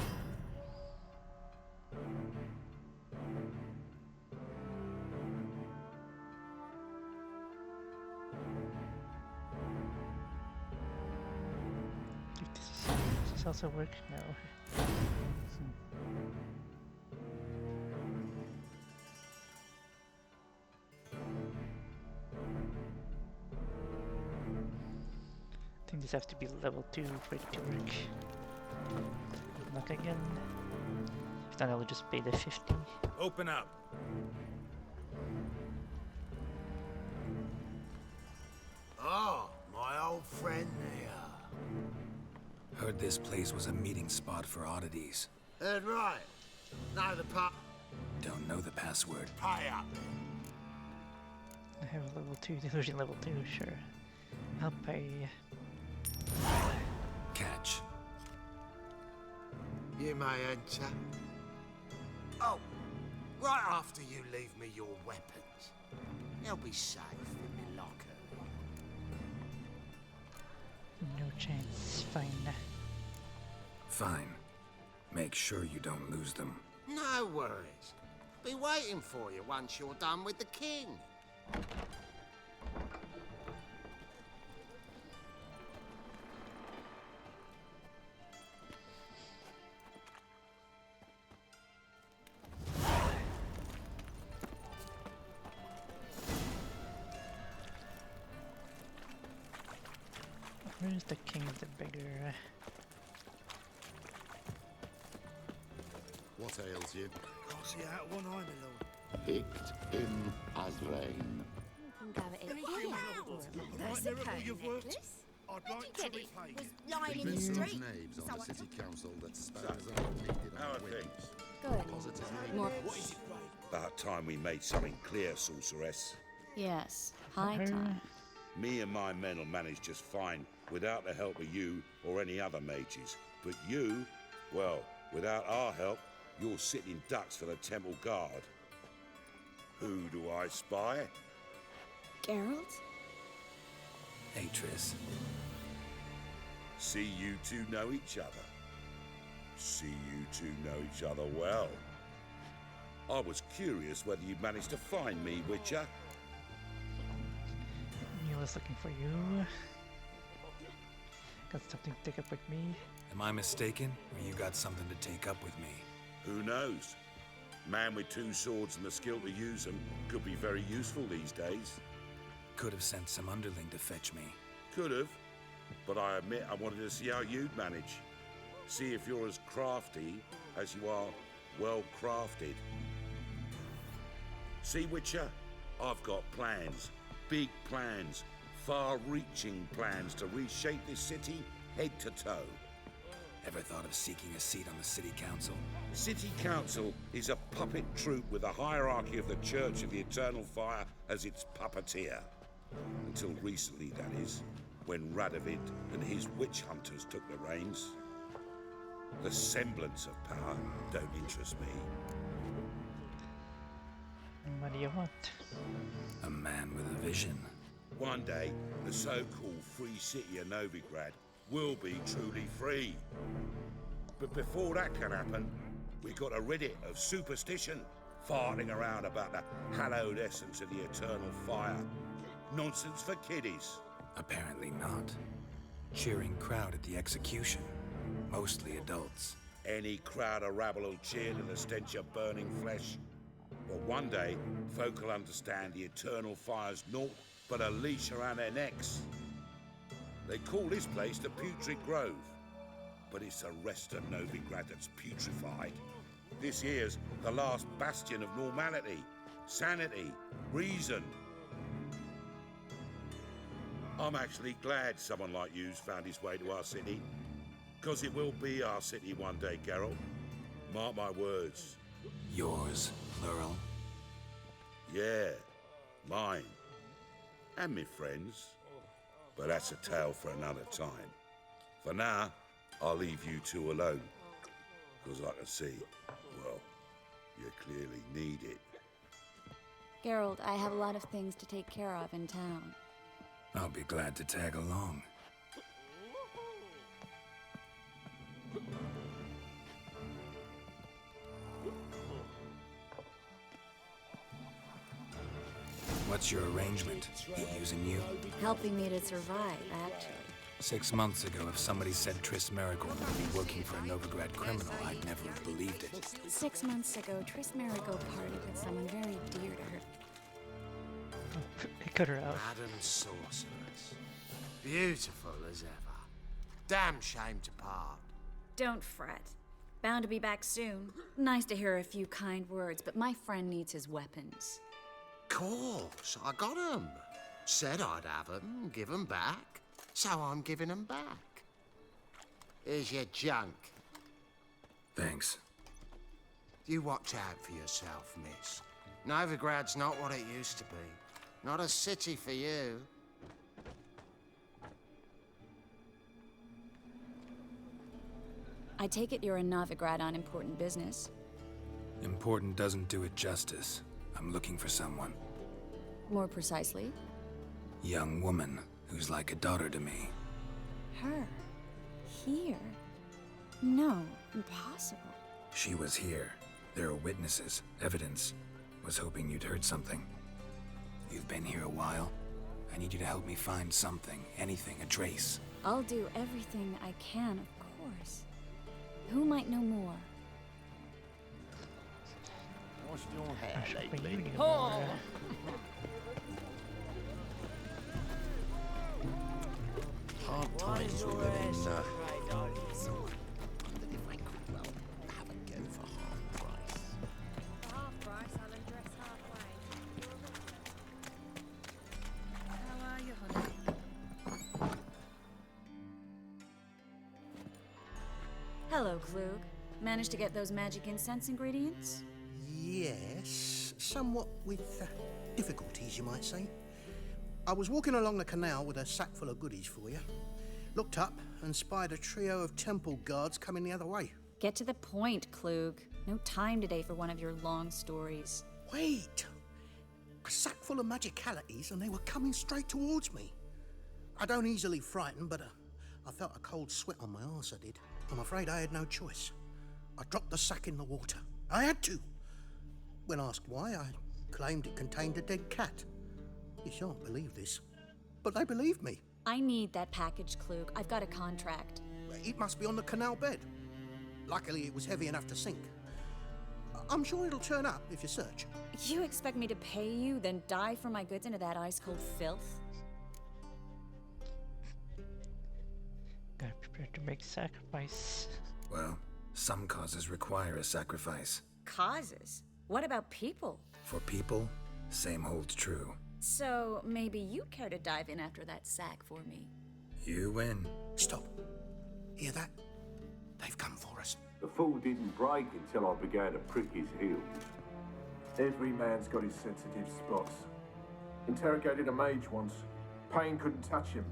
[SPEAKER 1] If this is here, does this also work? No. I think this has to be level 2 for it to work. Knock again. If not, I'll just pay the 50.
[SPEAKER 14] Open up.
[SPEAKER 7] Oh, my old friend there.
[SPEAKER 8] Heard this place was a meeting spot for oddities.
[SPEAKER 7] Heard right. Know the
[SPEAKER 8] Don't know the password.
[SPEAKER 7] Pay up then.
[SPEAKER 1] I have a level 2, delusion level 2, sure. I'll pay.
[SPEAKER 8] Catch.
[SPEAKER 7] You may enter. Oh, right after you leave me your weapons. They'll be safe in my locker.
[SPEAKER 1] No chance, fine.
[SPEAKER 8] Fine. Make sure you don't lose them.
[SPEAKER 7] No worries. Be waiting for you once you're done with the king.
[SPEAKER 1] Where's the king of the beggar?
[SPEAKER 11] What ails you?
[SPEAKER 10] Can't see out one eye, my lord.
[SPEAKER 11] Picked in as rain.
[SPEAKER 13] You can go it in. That's a pearl necklace.
[SPEAKER 10] I'd like to
[SPEAKER 4] Get it.
[SPEAKER 10] repay
[SPEAKER 4] Was
[SPEAKER 10] you.
[SPEAKER 4] lying in the
[SPEAKER 11] There's
[SPEAKER 4] street.
[SPEAKER 11] knaves on the city council that suppose
[SPEAKER 6] How are things?
[SPEAKER 11] Positively.
[SPEAKER 13] More.
[SPEAKER 10] What is it, Ray?
[SPEAKER 15] About time we made something clear, sorceress.
[SPEAKER 13] Yes, high time.
[SPEAKER 15] Me and my men will manage just fine without the help of you or any other mages. But you, well, without our help, you're sitting ducks for the temple guard. Who do I spy?
[SPEAKER 13] Geralt?
[SPEAKER 8] Atris.
[SPEAKER 15] See you two know each other. See you two know each other well. I was curious whether you'd managed to find me, Witcher.
[SPEAKER 1] I was looking for you. Got something to take up with me.
[SPEAKER 8] Am I mistaken, or you got something to take up with me?
[SPEAKER 15] Who knows? Man with 2 swords and the skill to use them could be very useful these days.
[SPEAKER 8] Could have sent some underling to fetch me.
[SPEAKER 15] Could have, but I admit I wanted to see how you'd manage. See if you're as crafty as you are well crafted. See, Witcher, I've got plans. Big plans. Far-reaching plans to reshape this city head to toe.
[SPEAKER 8] Ever thought of seeking a seat on the city council?
[SPEAKER 15] City Council is a puppet troupe with a hierarchy of the Church of the Eternal Fire as its puppeteer. Until recently, that is. when Radovid and his witch hunters took the reins. The semblance of power don't interest me.
[SPEAKER 1] What do you want?
[SPEAKER 8] A man with a vision.
[SPEAKER 15] One day, the so-called free city of Novigrad will be truly free. But before that can happen, we got to rid it of superstition, farting around about the hallowed essence of the eternal fire. Nonsense for kiddies.
[SPEAKER 8] Apparently not. Cheering crowd at the execution. Mostly adults.
[SPEAKER 15] Any crowd of rabble will cheer to the stench of burning flesh. But one day, folk will understand the eternal fire's naught but a leash around their necks. They call this place the Putrid Grove, but it's the rest of Novigrad that's putrefied. This here's the last bastion of normality, sanity, reason. I'm actually glad someone like you's found his way to our city, because it will be our city one day, Geralt. Mark my words.
[SPEAKER 8] Yours, plural?
[SPEAKER 15] Yeah, mine. And me friends. But that's a tale for another time. For now, I'll leave you two alone. Because I can see, well, you clearly need it.
[SPEAKER 13] Geralt, I have a lot of things to take care of in town.
[SPEAKER 8] I'll be glad to tag along. What's your arrangement? He using you?
[SPEAKER 13] Helping me to survive, actually.
[SPEAKER 8] 6 months ago, if somebody said Triss Merigold would be working for a Novigrad criminal, I'd never have believed it.
[SPEAKER 13] 6 months ago, Triss Merigold parted with someone very dear to her.
[SPEAKER 1] Cut her out.
[SPEAKER 7] Madam Sorceress. Beautiful as ever. Damn shame to part.
[SPEAKER 13] Don't fret. Bound to be back soon. Nice to hear a few kind words, but my friend needs his weapons.
[SPEAKER 7] Course, I got 'em. Said I'd have 'em, give 'em back. So I'm giving 'em back. Here's your junk.
[SPEAKER 8] Thanks.
[SPEAKER 7] You watch out for yourself, miss. Novigrad's not what it used to be. Not a city for you.
[SPEAKER 13] I take it you're in Novigrad on important business.
[SPEAKER 8] Important doesn't do it justice. I'm looking for someone.
[SPEAKER 13] More precisely?
[SPEAKER 8] Young woman who's like a daughter to me.
[SPEAKER 13] Her? Here? No, impossible.
[SPEAKER 8] She was here. There are witnesses, evidence. Was hoping you'd heard something. You've been here a while. I need you to help me find something, anything, a trace.
[SPEAKER 13] I'll do everything I can, of course. Who might know more?
[SPEAKER 11] What's your hair lately?
[SPEAKER 13] Oh!
[SPEAKER 11] Hard times with them in, wondered if I could, well, have a go for half price.
[SPEAKER 4] For half price, I'll undress halfway. How are you, honey?
[SPEAKER 13] Hello, Klug. Managed to get those magic incense ingredients?
[SPEAKER 10] Yes, somewhat with difficulties, you might say. I was walking along the canal with a sack full of goodies for you. Looked up and spied a trio of temple guards coming the other way.
[SPEAKER 13] Get to the point, Klug. No time today for one of your long stories.
[SPEAKER 10] Wait! A sack full of magicalities and they were coming straight towards me. I don't easily frighten, but I felt a cold sweat on my arse, I did. I'm afraid I had no choice. I dropped the sack in the water. I had to. When asked why, I claimed it contained a dead cat. You shan't believe this, but they believed me.
[SPEAKER 13] I need that package, Klug. I've got a contract.
[SPEAKER 10] It must be on the canal bed. Luckily, it was heavy enough to sink. I'm sure it'll turn up if you search.
[SPEAKER 13] You expect me to pay you, then dive for my goods into that ice-cold filth?
[SPEAKER 1] Gotta prepare to make sacrifice.
[SPEAKER 8] Well, some causes require a sacrifice.
[SPEAKER 13] Causes? What about people?
[SPEAKER 8] For people, same holds true.
[SPEAKER 13] So maybe you care to dive in after that sack for me.
[SPEAKER 8] You win.
[SPEAKER 10] Stop. Hear that? They've come for us.
[SPEAKER 14] The fool didn't break until I began to prick his heels. Every man's got his sensitive spots. Interrogated a mage once. Pain couldn't touch him.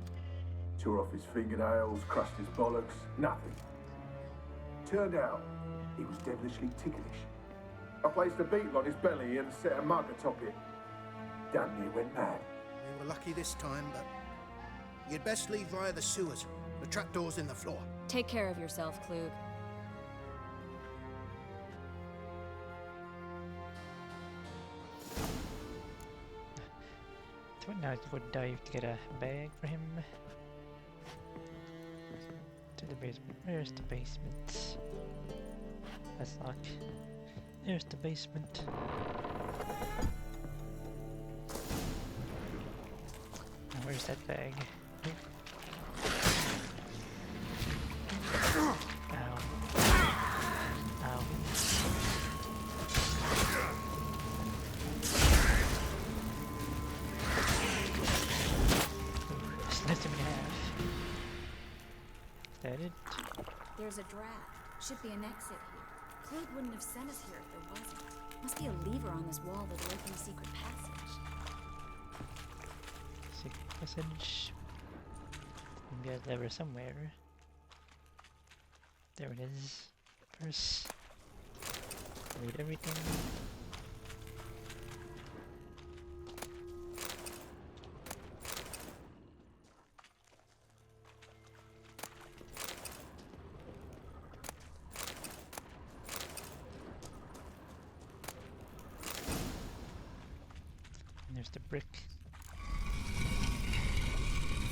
[SPEAKER 14] Tore off his fingernails, crushed his bollocks, nothing. Turned out, he was devilishly ticklish. I placed a beetle on his belly and set a mug atop it. Damn near went mad.
[SPEAKER 10] We were lucky this time, but you'd best leave via the sewers. The trapdoor's in the floor.
[SPEAKER 13] Take care of yourself, Klug.
[SPEAKER 1] So now to go dive to get a bag for him. To the basement. Where's the basement? That's locked. There's the basement. Now where's that bag? Ow. Ow. Slit him in half. Is that it?
[SPEAKER 13] There's a draft. Should be an exit here. Klug wouldn't have sent us here if there wasn't. Must be a lever on this wall that'll open a secret passage.
[SPEAKER 1] Secret passage. Maybe a lever somewhere. There it is. First, read everything. And there's the brick.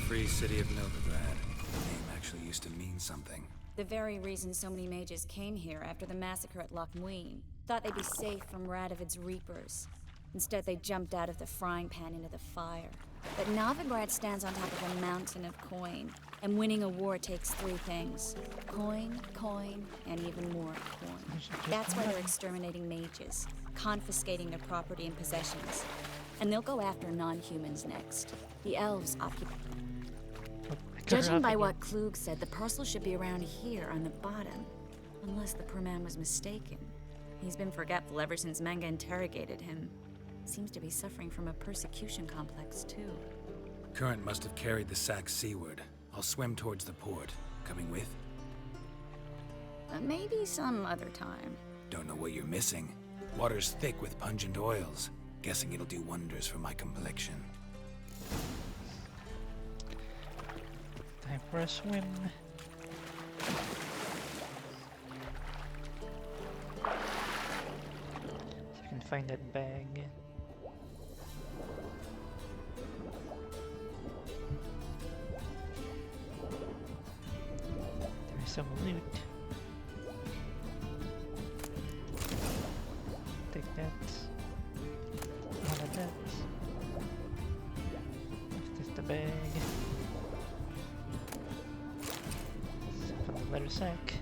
[SPEAKER 8] Free city of Novigrad. The name actually used to mean something.
[SPEAKER 13] The very reason so many mages came here after the massacre at Loch Muin. Thought they'd be safe from Radovid's reapers. Instead, they jumped out of the frying pan into the fire. But Novigrad stands on top of a mountain of coin, and winning a war takes three things. Coin, coin, and even more coin. That's why they're exterminating mages, confiscating their property and possessions. And they'll go after non-humans next. The elves occupy... Judging by what Klug said, the parcel should be around here on the bottom. Unless the poor man was mistaken. He's been forgetful ever since Manga interrogated him. Seems to be suffering from a persecution complex, too.
[SPEAKER 8] Current must have carried the sack seaward. I'll swim towards the port. Coming with?
[SPEAKER 13] Maybe some other time.
[SPEAKER 8] Don't know what you're missing. Water's thick with pungent oils. Guessing it'll do wonders for my complexion.
[SPEAKER 1] Time for a swim. So I can find that bag. There's some loot. Take that. All of that. Is this the bag? From the letter sack.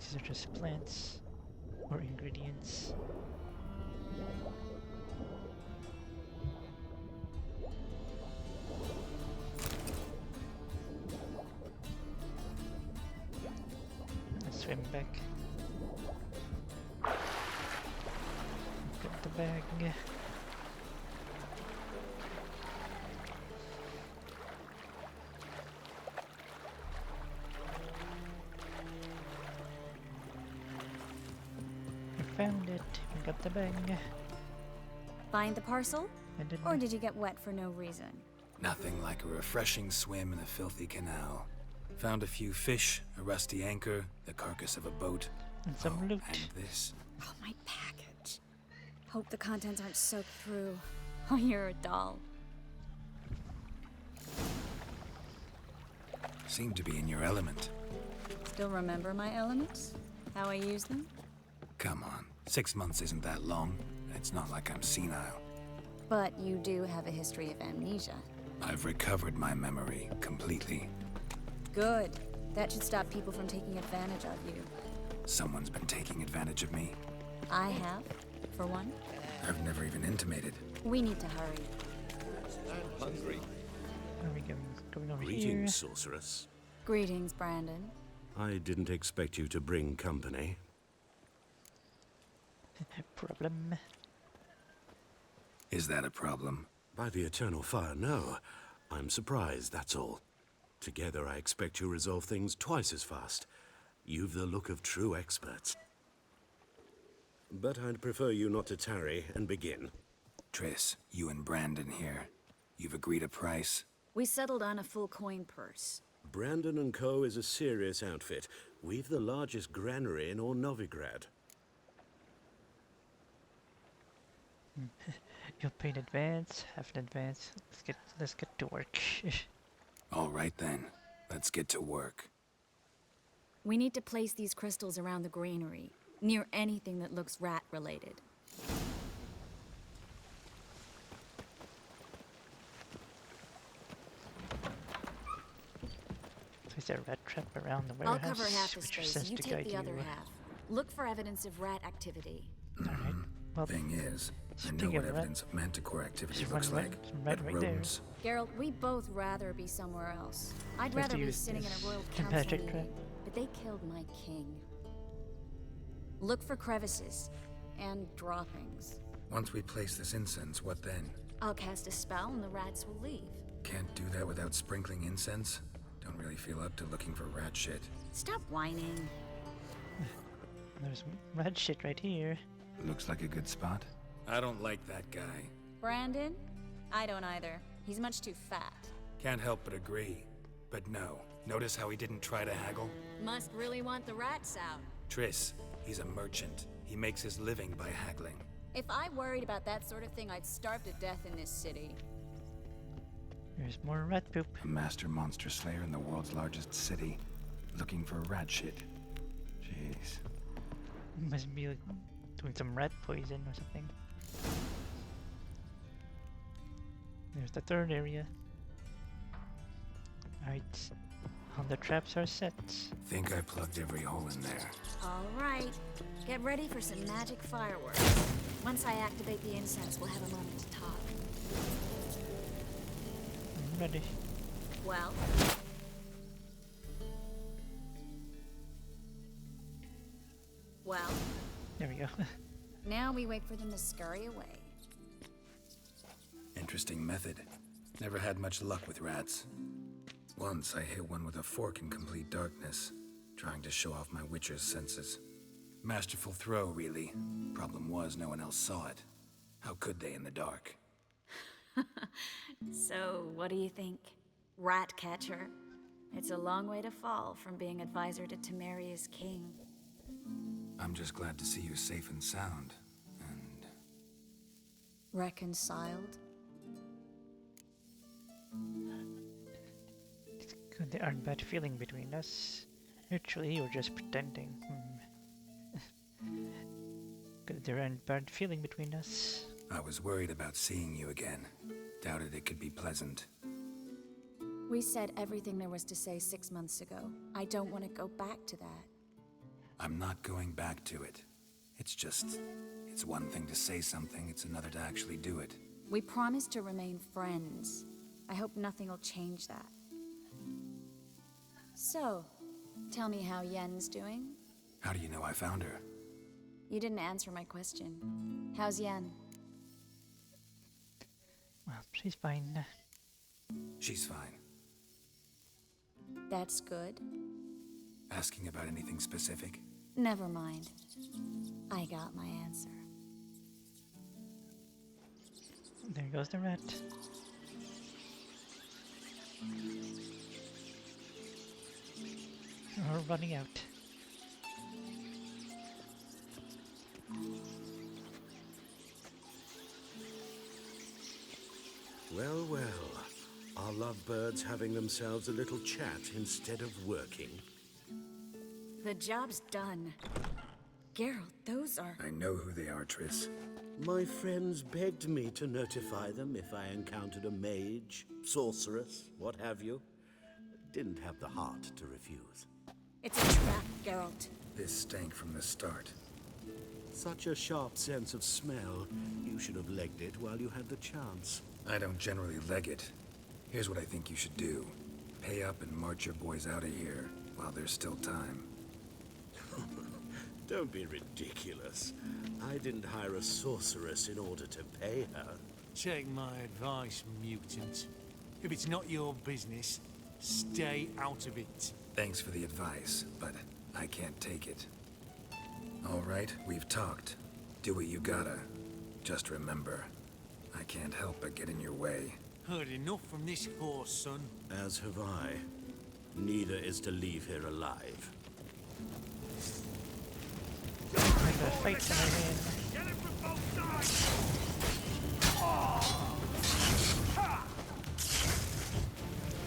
[SPEAKER 1] These are just plants or ingredients. Let's swim back. Get the bag. We found it. We got the bag.
[SPEAKER 13] Find the parcel?
[SPEAKER 1] I didn't.
[SPEAKER 13] Or did you get wet for no reason?
[SPEAKER 8] Nothing like a refreshing swim in a filthy canal. Found a few fish, a rusty anchor, the carcass of a boat.
[SPEAKER 1] And some loot.
[SPEAKER 8] And this.
[SPEAKER 13] Oh, my package. Hope the contents aren't soaked through. Oh, you're a doll.
[SPEAKER 8] Seem to be in your element.
[SPEAKER 13] Still remember my elements? How I use them?
[SPEAKER 8] Come on, 6 months isn't that long. It's not like I'm senile.
[SPEAKER 13] But you do have a history of amnesia.
[SPEAKER 8] I've recovered my memory completely.
[SPEAKER 13] Good. That should stop people from taking advantage of you.
[SPEAKER 8] Someone's been taking advantage of me.
[SPEAKER 13] I have, for one.
[SPEAKER 8] I've never even intimated.
[SPEAKER 13] We need to hurry.
[SPEAKER 11] I'm hungry.
[SPEAKER 1] Where are we going? Going over
[SPEAKER 12] Greetings,
[SPEAKER 1] here.
[SPEAKER 12] sorceress.
[SPEAKER 13] Greetings, Brandon.
[SPEAKER 12] I didn't expect you to bring company.
[SPEAKER 1] Problem.
[SPEAKER 8] Is that a problem?
[SPEAKER 12] By the eternal fire, no. I'm surprised, that's all. Together, I expect to resolve things twice as fast. You've the look of true experts. But I'd prefer you not to tarry and begin.
[SPEAKER 8] Triss, you and Brandon here. You've agreed a price?
[SPEAKER 13] We settled on a full coin purse.
[SPEAKER 12] Brandon & Co. is a serious outfit. We've the largest granary in all Novigrad.
[SPEAKER 1] You'll pay in advance, have an advance. Let's get to work.
[SPEAKER 8] All right then. Let's get to work.
[SPEAKER 13] We need to place these crystals around the granary, near anything that looks rat-related.
[SPEAKER 1] Is there a rat trap around the
[SPEAKER 13] I'll
[SPEAKER 1] warehouse?
[SPEAKER 13] cover half the
[SPEAKER 1] which
[SPEAKER 13] space,
[SPEAKER 1] says
[SPEAKER 13] you
[SPEAKER 1] to
[SPEAKER 13] take
[SPEAKER 1] guide
[SPEAKER 13] the other half. Look for evidence of rat activity.
[SPEAKER 1] Alright. Well,
[SPEAKER 8] Thing is, I know
[SPEAKER 1] speaking
[SPEAKER 8] what
[SPEAKER 1] of
[SPEAKER 8] evidence of manticore activity
[SPEAKER 1] there's
[SPEAKER 8] looks
[SPEAKER 1] one
[SPEAKER 8] like.
[SPEAKER 1] right there.
[SPEAKER 8] Rodents.
[SPEAKER 13] Geralt, we'd both rather be somewhere else. I'd
[SPEAKER 1] Let's
[SPEAKER 13] rather be
[SPEAKER 1] use
[SPEAKER 13] sitting in
[SPEAKER 1] this
[SPEAKER 13] a royal council
[SPEAKER 1] magic
[SPEAKER 13] meeting,
[SPEAKER 1] trap.
[SPEAKER 13] but they killed my king. Look for crevices and droppings.
[SPEAKER 8] Once we place this incense, what then?
[SPEAKER 13] I'll cast a spell and the rats will leave.
[SPEAKER 8] Can't do that without sprinkling incense? Don't really feel up to looking for rat shit.
[SPEAKER 13] Stop whining.
[SPEAKER 1] There's rat shit right here.
[SPEAKER 8] Looks like a good spot. I don't like that guy.
[SPEAKER 13] Brandon? I don't either. He's much too fat.
[SPEAKER 8] Can't help but agree. But no. Notice how he didn't try to haggle?
[SPEAKER 13] Must really want the rats out.
[SPEAKER 8] Triss, he's a merchant. He makes his living by haggling.
[SPEAKER 13] If I worried about that sort of thing, I'd starve to death in this city.
[SPEAKER 1] There's more rat poop.
[SPEAKER 8] A master monster slayer in the world's largest city. Looking for rat shit. Jeez.
[SPEAKER 1] Must be like doing some rat poison or something. There's the third area. Alright. All the traps are set.
[SPEAKER 8] Think I plugged every hole in there.
[SPEAKER 13] All right. Get ready for some magic fireworks. Once I activate the incense, we'll have a moment to talk.
[SPEAKER 1] I'm ready.
[SPEAKER 13] Well? Well?
[SPEAKER 1] There we go.
[SPEAKER 13] Now we wait for them to scurry away.
[SPEAKER 8] Interesting method. Never had much luck with rats. Once I hit one with a fork in complete darkness, trying to show off my witcher's senses. Masterful throw, really. Problem was, no one else saw it. How could they in the dark?
[SPEAKER 13] So, what do you think? Rat catcher? It's a long way to fall from being advisor to Temeria's king.
[SPEAKER 8] I'm just glad to see you safe and sound. And...
[SPEAKER 13] Reconciled?
[SPEAKER 1] It's good there aren't bad feeling between us. Actually, you're just pretending. Good there aren't bad feeling between us.
[SPEAKER 8] I was worried about seeing you again. Doubted it could be pleasant.
[SPEAKER 13] We said everything there was to say 6 months ago. I don't want to go back to that.
[SPEAKER 8] I'm not going back to it. It's just... It's one thing to say something, it's another to actually do it.
[SPEAKER 13] We promised to remain friends. I hope nothing will change that. So, tell me how Yen's doing?
[SPEAKER 8] How do you know I found her?
[SPEAKER 13] You didn't answer my question. How's Yen?
[SPEAKER 1] Well, she's fine.
[SPEAKER 8] She's fine.
[SPEAKER 13] That's good.
[SPEAKER 8] Asking about anything specific?
[SPEAKER 13] Never mind. I got my answer.
[SPEAKER 1] There goes the rat. We're running out.
[SPEAKER 12] Well, well. Are lovebirds having themselves a little chat instead of working?
[SPEAKER 13] The job's done. Geralt, those are...
[SPEAKER 8] I know who they are, Triss.
[SPEAKER 12] My friends begged me to notify them if I encountered a mage, sorceress, what have you. Didn't have the heart to refuse.
[SPEAKER 13] It's a trap, Geralt.
[SPEAKER 8] This stank from the start.
[SPEAKER 12] Such a sharp sense of smell. You should have legged it while you had the chance.
[SPEAKER 8] I don't generally leg it. Here's what I think you should do. Pay up and march your boys out of here while there's still time.
[SPEAKER 12] Don't be ridiculous. I didn't hire a sorceress in order to pay her.
[SPEAKER 16] Take my advice, mutant. If it's not your business, stay out of it.
[SPEAKER 8] Thanks for the advice, but I can't take it. All right, we've talked. Do what you gotta. Just remember, I can't help but get in your way.
[SPEAKER 16] Heard enough from this horse, son.
[SPEAKER 12] As have I. Neither is to leave here alive.
[SPEAKER 1] I got fights in my hand.
[SPEAKER 14] Get it from both sides!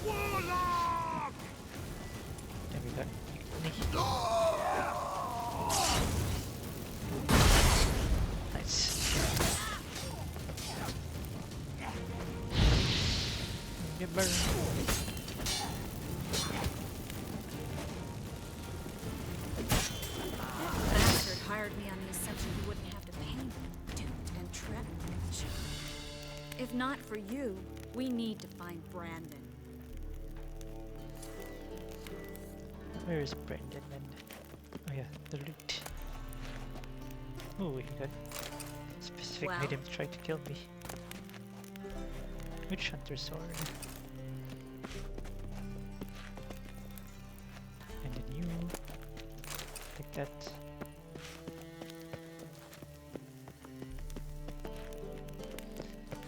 [SPEAKER 14] Warlock!
[SPEAKER 1] There we go. Nice. Get burned.
[SPEAKER 13] Bastard hired me on the assumption he wouldn't have to pay me. Duped and trapped. If not for you, we need to find Brandon.
[SPEAKER 1] Where is Brendan then? Oh yeah, the loot. Oh, he got specific
[SPEAKER 13] Wow.
[SPEAKER 1] made him try to kill me. Witch Hunter sword. And then you like that.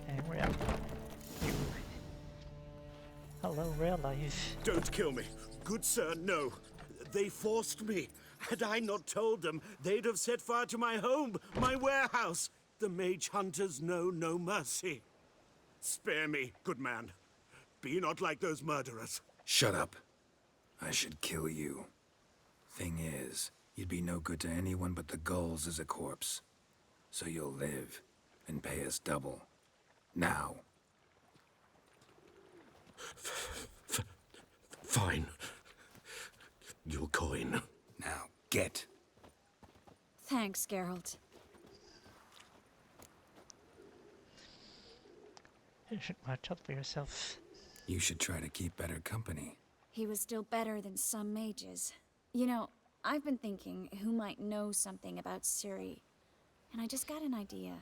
[SPEAKER 1] And we're out. You. Hello, real life.
[SPEAKER 12] Don't kill me. Good sir, no. They forced me. Had I not told them, they'd have set fire to my home, my warehouse. The mage hunters know no mercy. Spare me, good man. Be not like those murderers.
[SPEAKER 8] Shut up. I should kill you. Thing is, you'd be no good to anyone but the gulls as a corpse. So you'll live and pay us double. Now.
[SPEAKER 12] Fine. Your coin.
[SPEAKER 8] Now, get.
[SPEAKER 13] Thanks, Geralt.
[SPEAKER 1] You should watch out for yourself.
[SPEAKER 8] You should try to keep better company.
[SPEAKER 13] He was still better than some mages. You know, I've been thinking who might know something about Ciri. And I just got an idea.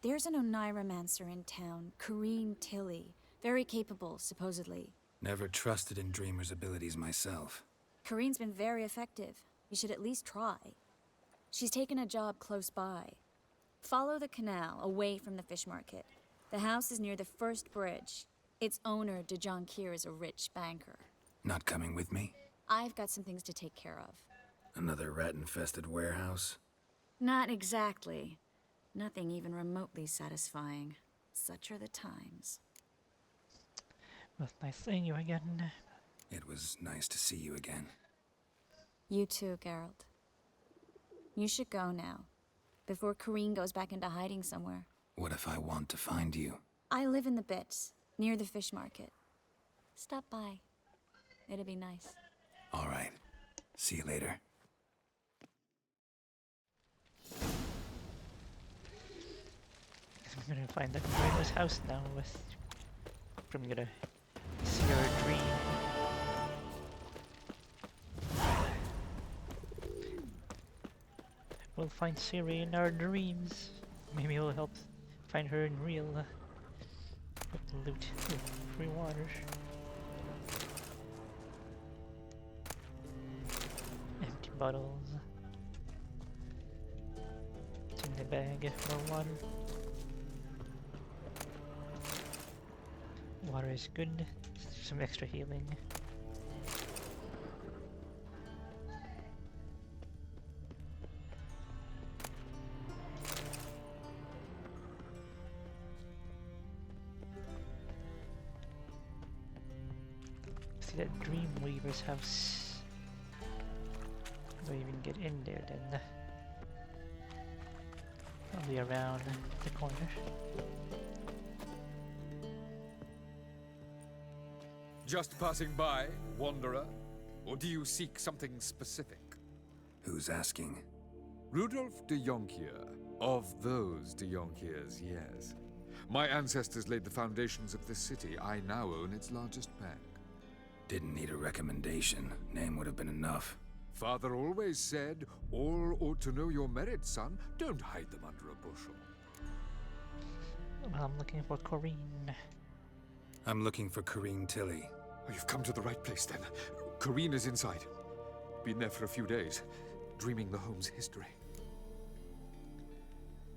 [SPEAKER 13] There's an Oneiromancer in town, Corrine Tilly. Very capable, supposedly.
[SPEAKER 8] Never trusted in Dreamer's abilities myself.
[SPEAKER 13] Corrine's been very effective. You should at least try. She's taken a job close by. Follow the canal, away from the fish market. The house is near the first bridge. Its owner, de Jonquier, is a rich banker.
[SPEAKER 8] Not coming with me?
[SPEAKER 13] I've got some things to take care of.
[SPEAKER 8] Another rat-infested warehouse?
[SPEAKER 13] Not exactly. Nothing even remotely satisfying. Such are the times.
[SPEAKER 1] Well, nice seeing you again.
[SPEAKER 8] It was nice to see you again.
[SPEAKER 13] You too, Geralt. You should go now, before Corrine goes back into hiding somewhere.
[SPEAKER 8] What if I want to find you?
[SPEAKER 13] I live in the Bits, near the fish market. Stop by. It'd be nice.
[SPEAKER 8] All right. See you later.
[SPEAKER 1] I'm gonna find that Marina's house now with... I'm gonna see our dream. We'll find Ciri in our dreams. Maybe we'll help find her in real loot. Ooh, free water. Empty bottles. It's in the bag, more water. Water is good. Some extra healing. See that Dreamweaver's house. Do I even get in there then? Probably around the corner.
[SPEAKER 9] Just passing by, wanderer? Or do you seek something specific?
[SPEAKER 8] Who's asking?
[SPEAKER 9] Rudolf de Jonquier. Of those de Jonquiers, yes. My ancestors laid the foundations of this city. I now own its largest bank.
[SPEAKER 8] Didn't need a recommendation. Name would have been enough.
[SPEAKER 17] Father always said, all ought to know your merit, son. Don't hide them under a bushel.
[SPEAKER 1] Well, I'm looking for Corinne.
[SPEAKER 8] I'm looking for Corinne Tilly.
[SPEAKER 17] Oh, you've come to the right place, then. Corinne is inside. Been there for a few days, dreaming the home's history.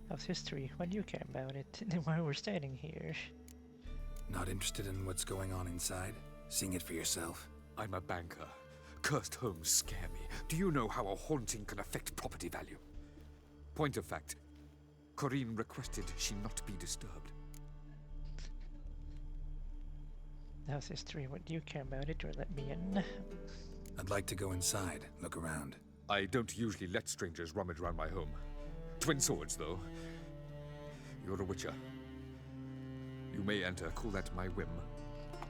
[SPEAKER 1] How's history? Why do you care about it? Why we're standing here?
[SPEAKER 8] Not interested in what's going on inside? Seeing it for yourself?
[SPEAKER 17] I'm a banker. Cursed homes scare me. Do you know how a haunting can affect property value? Point of fact, Corinne requested she not be disturbed.
[SPEAKER 1] How's history? What do you care about it, or let me in?
[SPEAKER 8] I'd like to go inside, look around.
[SPEAKER 17] I don't usually let strangers rummage around my home. Twin swords, though. You're a witcher. You may enter, call at my whim.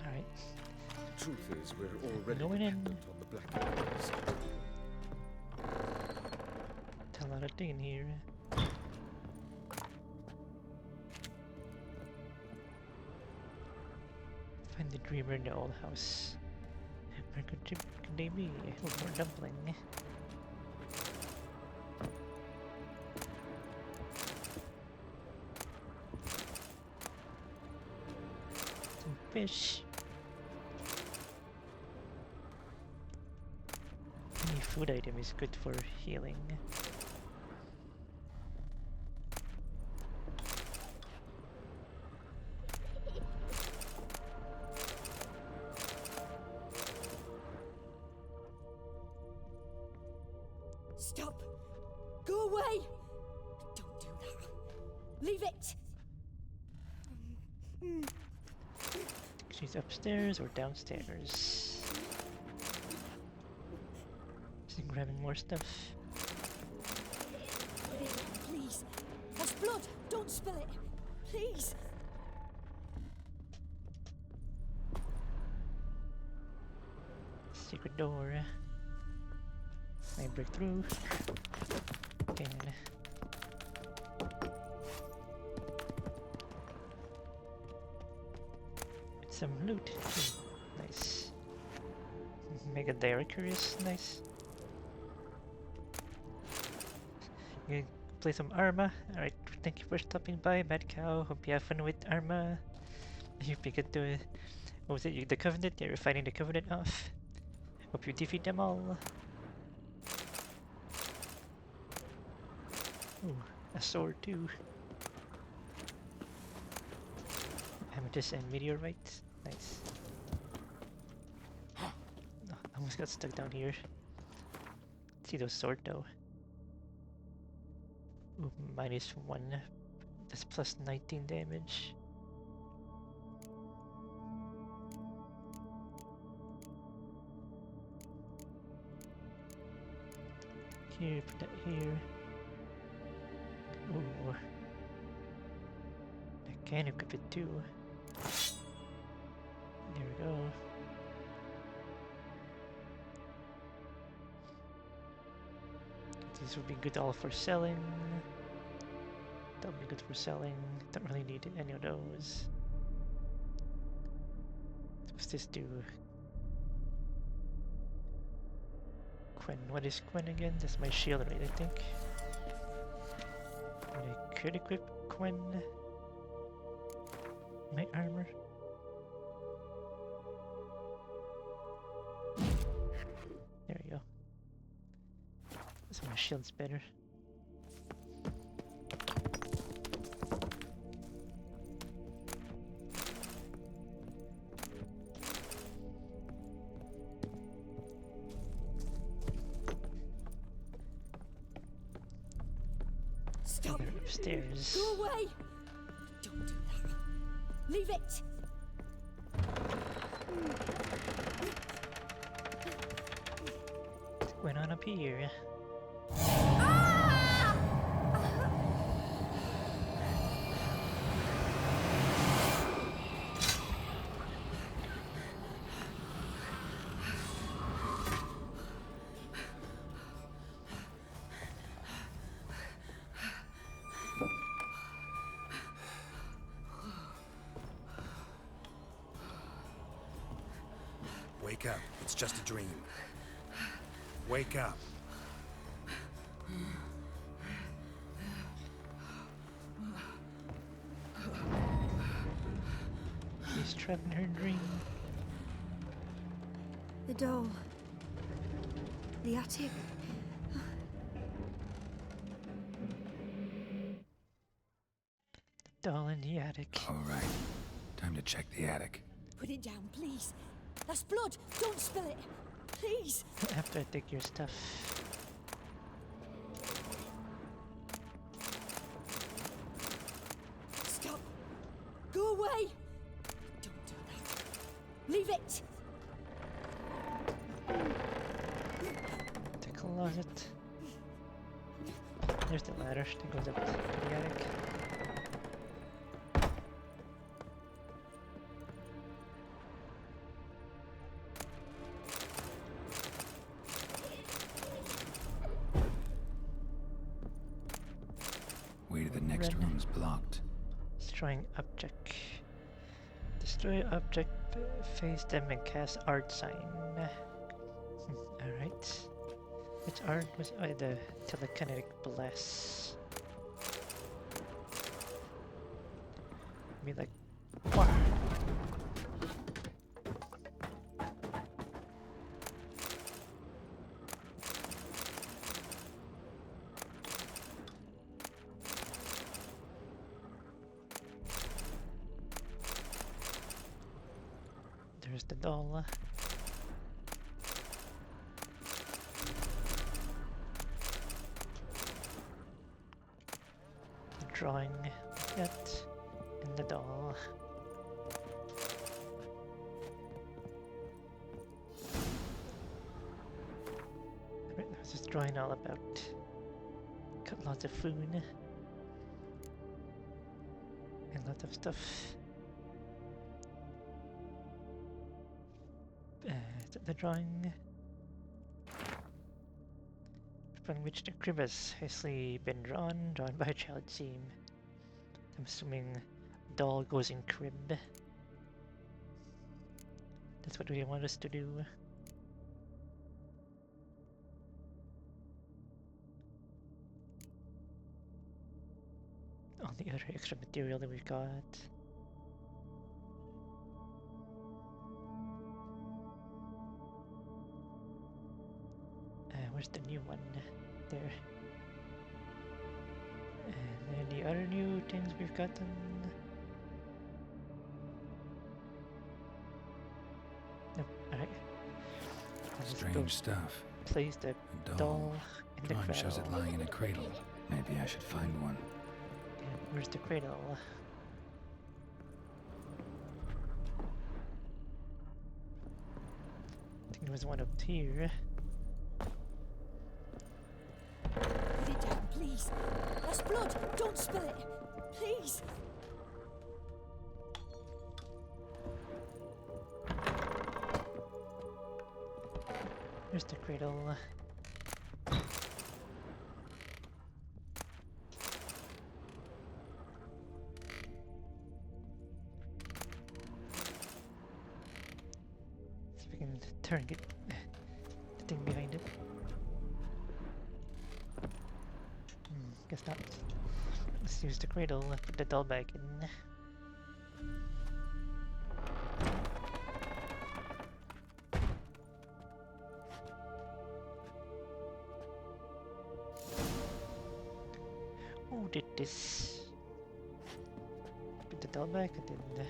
[SPEAKER 1] Alright.
[SPEAKER 17] Truth is, we're already
[SPEAKER 1] Going in.
[SPEAKER 17] dependent on the Black Markets.
[SPEAKER 1] A lot of digging here. Find the dreamer in the old house. Where could they be? Oh, more dumpling. Some fish. Any food item is good for healing.
[SPEAKER 18] Stop! Go away! Don't do that. Leave it!
[SPEAKER 1] She's upstairs or downstairs. She's grabbing more stuff.
[SPEAKER 18] Please. There's blood. Don't spill it. Please.
[SPEAKER 1] Secret door. I break through. Okay. Some loot. Nice. Mega Diarchus, nice. You play some Arma. Alright, thank you for stopping by, Mad Cow. Hope you have fun with Arma. Hope you get to... What was it? The Covenant? Yeah, you're fighting the Covenant off. Hope you defeat them all. Ooh, a sword too. Amethyst and meteorite. Nice. Oh, I almost got stuck down here. See those sword though. Ooh, -1. That's plus 19 damage. Here, put that here. Ooh. I can equip it too. There we go. These would be good all for selling. That would be good for selling. Don't really need any of those. What's this do? Quen. What is Quen again? That's my shield rate, I think. And I could equip Quen. My armor. There we go. So my shield's better.
[SPEAKER 18] Stop!
[SPEAKER 1] They're upstairs.
[SPEAKER 18] Go away! Don't do that. Leave it!
[SPEAKER 1] Went on up here.
[SPEAKER 8] Wake Wake up. It's just a dream. Wake up.
[SPEAKER 1] She's trapped in her dream.
[SPEAKER 18] The doll. The attic.
[SPEAKER 1] Doll in the attic.
[SPEAKER 8] All right. Time to check the attic.
[SPEAKER 18] Put it down, please. That's blood. Don't spill it. Please.
[SPEAKER 1] After I take your stuff.
[SPEAKER 18] Stop. Go away. Don't do that. Leave it.
[SPEAKER 1] The closet. There's the ladder that goes up to the attic.
[SPEAKER 8] Way to the next
[SPEAKER 1] Red.
[SPEAKER 8] room's blocked.
[SPEAKER 1] Destroying object. Destroy object, face them and cast art sign. Alright. Which art was the telekinetic blast? Be like, wow. There's the doll. The drawing yet in the doll. I was just drawing all about. Got lots of food and lots of stuff. The drawing from which the crib has hastily been drawn by a child seam. I'm assuming doll goes in crib. That's what we want us to do. All the other extra material that we've got. Where's the new one? There. And then the other new things we've gotten. Nope. Alright.
[SPEAKER 8] Strange stuff.
[SPEAKER 1] Place the doll in the
[SPEAKER 8] Drawing
[SPEAKER 1] cradle.
[SPEAKER 8] shows it lying in a cradle. Maybe I should find one.
[SPEAKER 1] Yeah, where's the cradle? I think there was one up here.
[SPEAKER 18] Put it down, please. That's blood. Don't spill it. Please.
[SPEAKER 1] Here's the cradle. See if we can turn it. The thing behind it. Guess not. Let's use the cradle, put the doll back in. Who did this? Put the doll back and then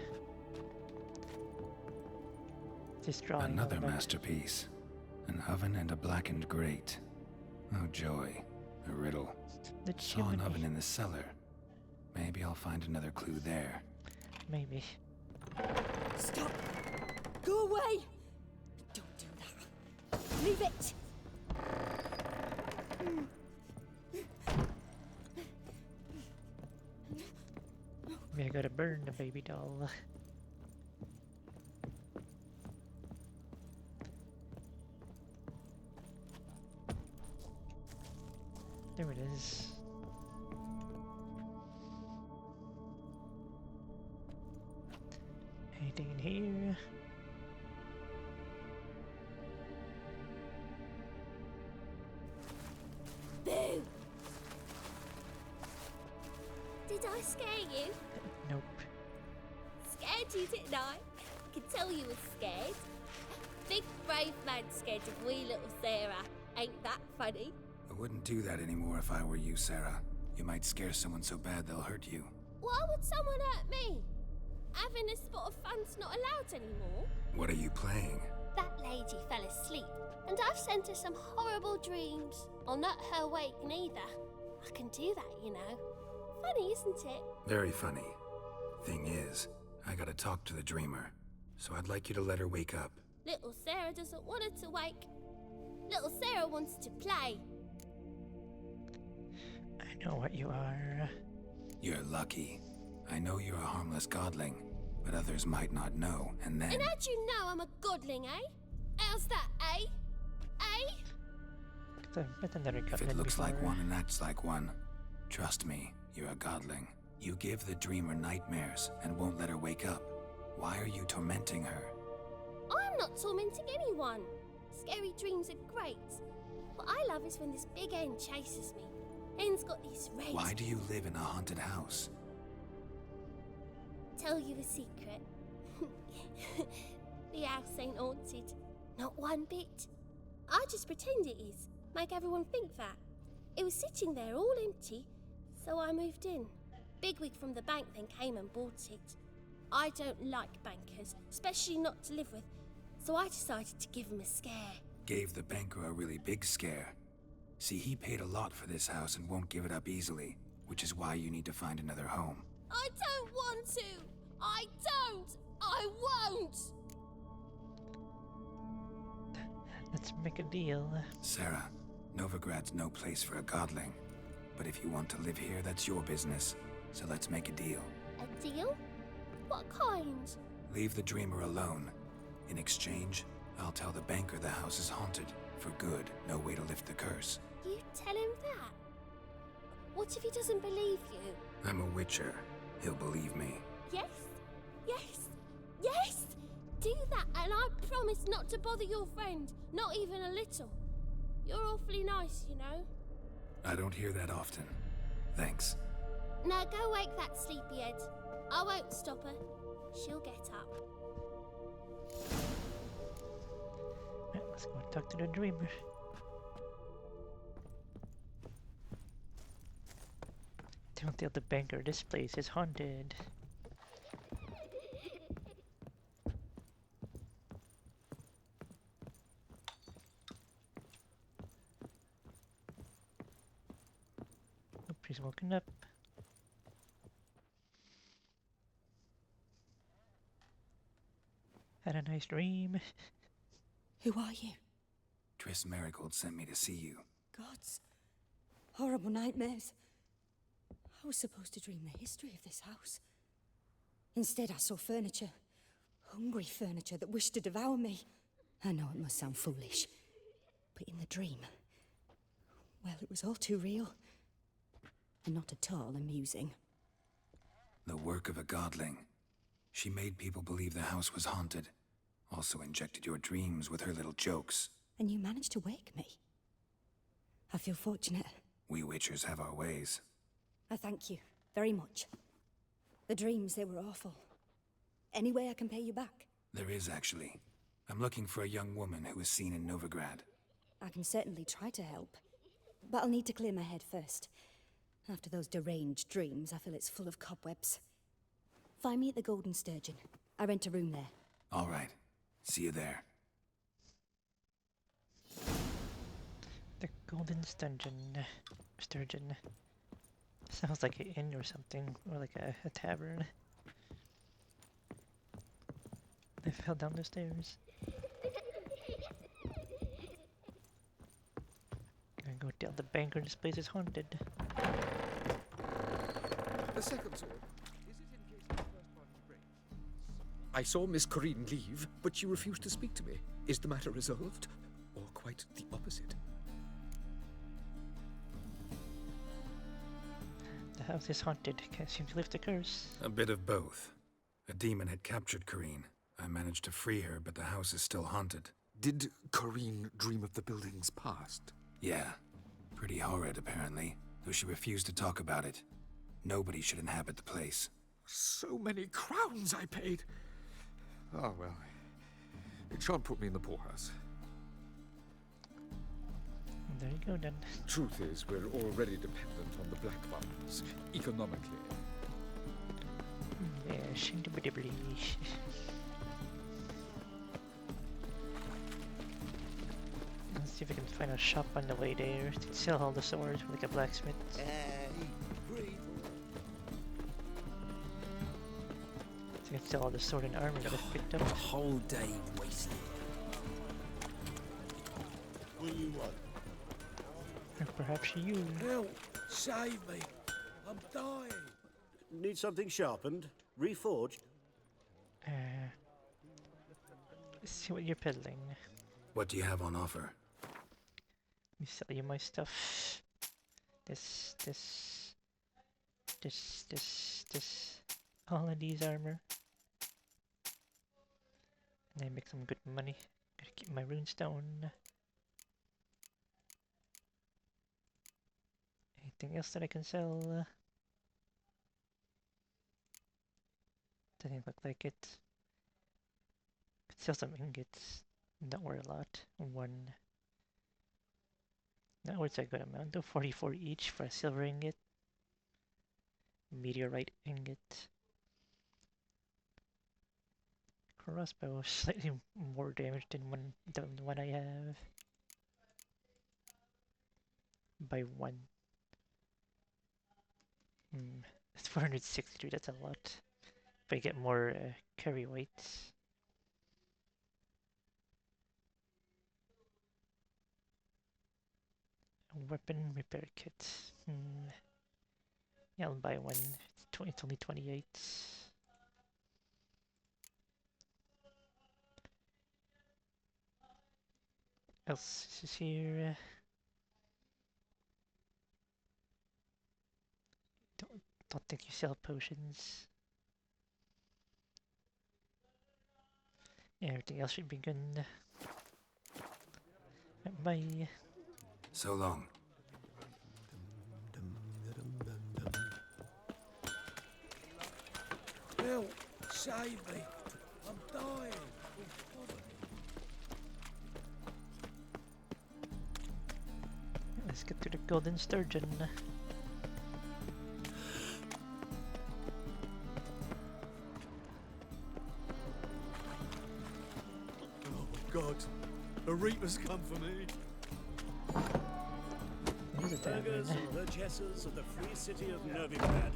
[SPEAKER 1] this drawing.
[SPEAKER 8] Another masterpiece. An oven and a blackened grate. Oh joy. A riddle.
[SPEAKER 1] The
[SPEAKER 8] Saw an
[SPEAKER 1] chimney.
[SPEAKER 8] oven in the cellar. Maybe I'll find another clue there.
[SPEAKER 1] Maybe.
[SPEAKER 18] Stop. Go away. Don't do that. Leave it.
[SPEAKER 1] Maybe I gotta burn the baby doll. There it is. Anything in here?
[SPEAKER 19] Boo! Did I scare you?
[SPEAKER 1] Nope.
[SPEAKER 19] Scared you, didn't I? I could tell you were scared. Big brave man scared of wee little Sarah. Ain't that funny?
[SPEAKER 8] I wouldn't do that anymore if I were you, Sarah. You might scare someone so bad they'll hurt you.
[SPEAKER 19] Why would someone hurt me? Having a spot of fun's not allowed anymore.
[SPEAKER 8] What are you playing?
[SPEAKER 19] That lady fell asleep, and I've sent her some horrible dreams. I'll not her wake neither. I can do that, you know. Funny, isn't it?
[SPEAKER 8] Very funny. Thing is, I gotta talk to the dreamer, so I'd like you to let her wake up.
[SPEAKER 19] Little Sarah doesn't want her to wake. Little Sarah wants to play.
[SPEAKER 1] I know what you are.
[SPEAKER 8] You're lucky. I know you're a harmless godling, but others might not know, and then...
[SPEAKER 19] And how'd you know I'm a godling, eh? How's that, eh? Eh?
[SPEAKER 8] If it looks like one and acts like one, trust me, you're a godling. You give the dreamer nightmares and won't let her wake up. Why are you tormenting her?
[SPEAKER 19] I'm not tormenting anyone. Scary dreams are great. What I love is when this big hen chases me. Hen's got these red...
[SPEAKER 8] Why do you live in a haunted house?
[SPEAKER 19] Tell you a secret. The house ain't haunted. Not one bit. I just pretend it is. Make everyone think that. It was sitting there all empty, so I moved in. Bigwig from the bank then came and bought it. I don't like bankers, especially not to live with, so I decided to give him a scare.
[SPEAKER 8] Gave the banker a really big scare. See, he paid a lot for this house and won't give it up easily, which is why you need to find another home.
[SPEAKER 19] I don't want to! I don't! I won't!
[SPEAKER 1] Let's make a deal.
[SPEAKER 8] Sarah, Novigrad's no place for a godling. But if you want to live here, that's your business. So let's make a deal.
[SPEAKER 19] A deal? What kind?
[SPEAKER 8] Leave the dreamer alone. In exchange, I'll tell the banker the house is haunted. For good, no way to lift the curse.
[SPEAKER 19] You tell him that? What if he doesn't believe you?
[SPEAKER 8] I'm a witcher. He'll believe me.
[SPEAKER 19] Yes? Yes? Yes! Do that and I promise not to bother your friend. Not even a little. You're awfully nice, you know.
[SPEAKER 8] I don't hear that often. Thanks.
[SPEAKER 19] Now go wake that sleepyhead. I won't stop her. She'll get up.
[SPEAKER 1] Right, let's go talk to the dreamer. Don't tell the banker this place is haunted. Hope he's woken up. Had a nice dream.
[SPEAKER 18] Who are you?
[SPEAKER 8] Triss Marigold sent me to see you.
[SPEAKER 18] Gods. Horrible nightmares. I was supposed to dream the history of this house. Instead, I saw furniture. Hungry furniture that wished to devour me. I know it must sound foolish, but in the dream, well, it was all too real. And not at all amusing.
[SPEAKER 8] The work of a godling. She made people believe the house was haunted. Also injected your dreams with her little jokes.
[SPEAKER 18] And you managed to wake me. I feel fortunate.
[SPEAKER 8] We witchers have our ways.
[SPEAKER 18] I thank you very much. The dreams, they were awful. Any way I can pay you back?
[SPEAKER 8] There is, actually. I'm looking for a young woman who was seen in Novigrad.
[SPEAKER 18] I can certainly try to help. But I'll need to clear my head first. After those deranged dreams, I feel it's full of cobwebs. Find me at the Golden Sturgeon. I rent a room there.
[SPEAKER 8] All right. See you there.
[SPEAKER 1] The Golden Sturgeon. Sturgeon. Sounds like an inn or something, or like a tavern. They fell down the stairs. Gonna go tell the banker this place is haunted.
[SPEAKER 17] The second sword. Is it in case the first one breaks? I saw Miss Corinne leave, but she refused to speak to me. Is the matter resolved? Or quite the opposite?
[SPEAKER 1] The house is haunted. Can't seem to lift the curse.
[SPEAKER 8] A bit of both. A demon had captured Corinne. I managed to free her, but the house is still haunted.
[SPEAKER 17] Did Corinne dream of the building's past?
[SPEAKER 8] Yeah. Pretty horrid, apparently, though she refused to talk about it. Nobody should inhabit the place.
[SPEAKER 17] So many crowns I paid. Oh, well. It shan't put me in the poorhouse.
[SPEAKER 1] There you go, then.
[SPEAKER 17] Truth is, we're already dependent on the black funds, economically.
[SPEAKER 1] Yes, indubitably. Let's see if we can find a shop on the way there to sell all the swords, like a blacksmith. So we can sell all the sword and armor that I've picked up.
[SPEAKER 12] A whole day wasted.
[SPEAKER 11] What do you want?
[SPEAKER 1] Or perhaps you.
[SPEAKER 12] Help! Save me! I'm dying!
[SPEAKER 20] Need something sharpened? Reforged?
[SPEAKER 1] Let's see what you're peddling.
[SPEAKER 8] What do you have on offer?
[SPEAKER 1] Let me sell you my stuff. This. All of these armor. And I make some good money. Gotta keep my runestone. Anything else that I can sell? Doesn't look like it. Could sell some ingots. Not worth a lot. One. That was a good amount though. 44 each for a silver ingot. Meteorite ingot. Crossbow, slightly more damage than the one I have. By one. It's 463, that's a lot. If I get more carry weights. A weapon repair kit. Yeah, I'll buy one. It's only 28. Else is here. Don't think you sell potions. Yeah, everything else should be good. Bye.
[SPEAKER 8] So long.
[SPEAKER 12] Help! Save me! I'm dying!
[SPEAKER 1] Let's get to the Golden Sturgeon.
[SPEAKER 12] Oh my god! A reaper's come for me!
[SPEAKER 21] Burghers and burgesses of the free city of Novigrad.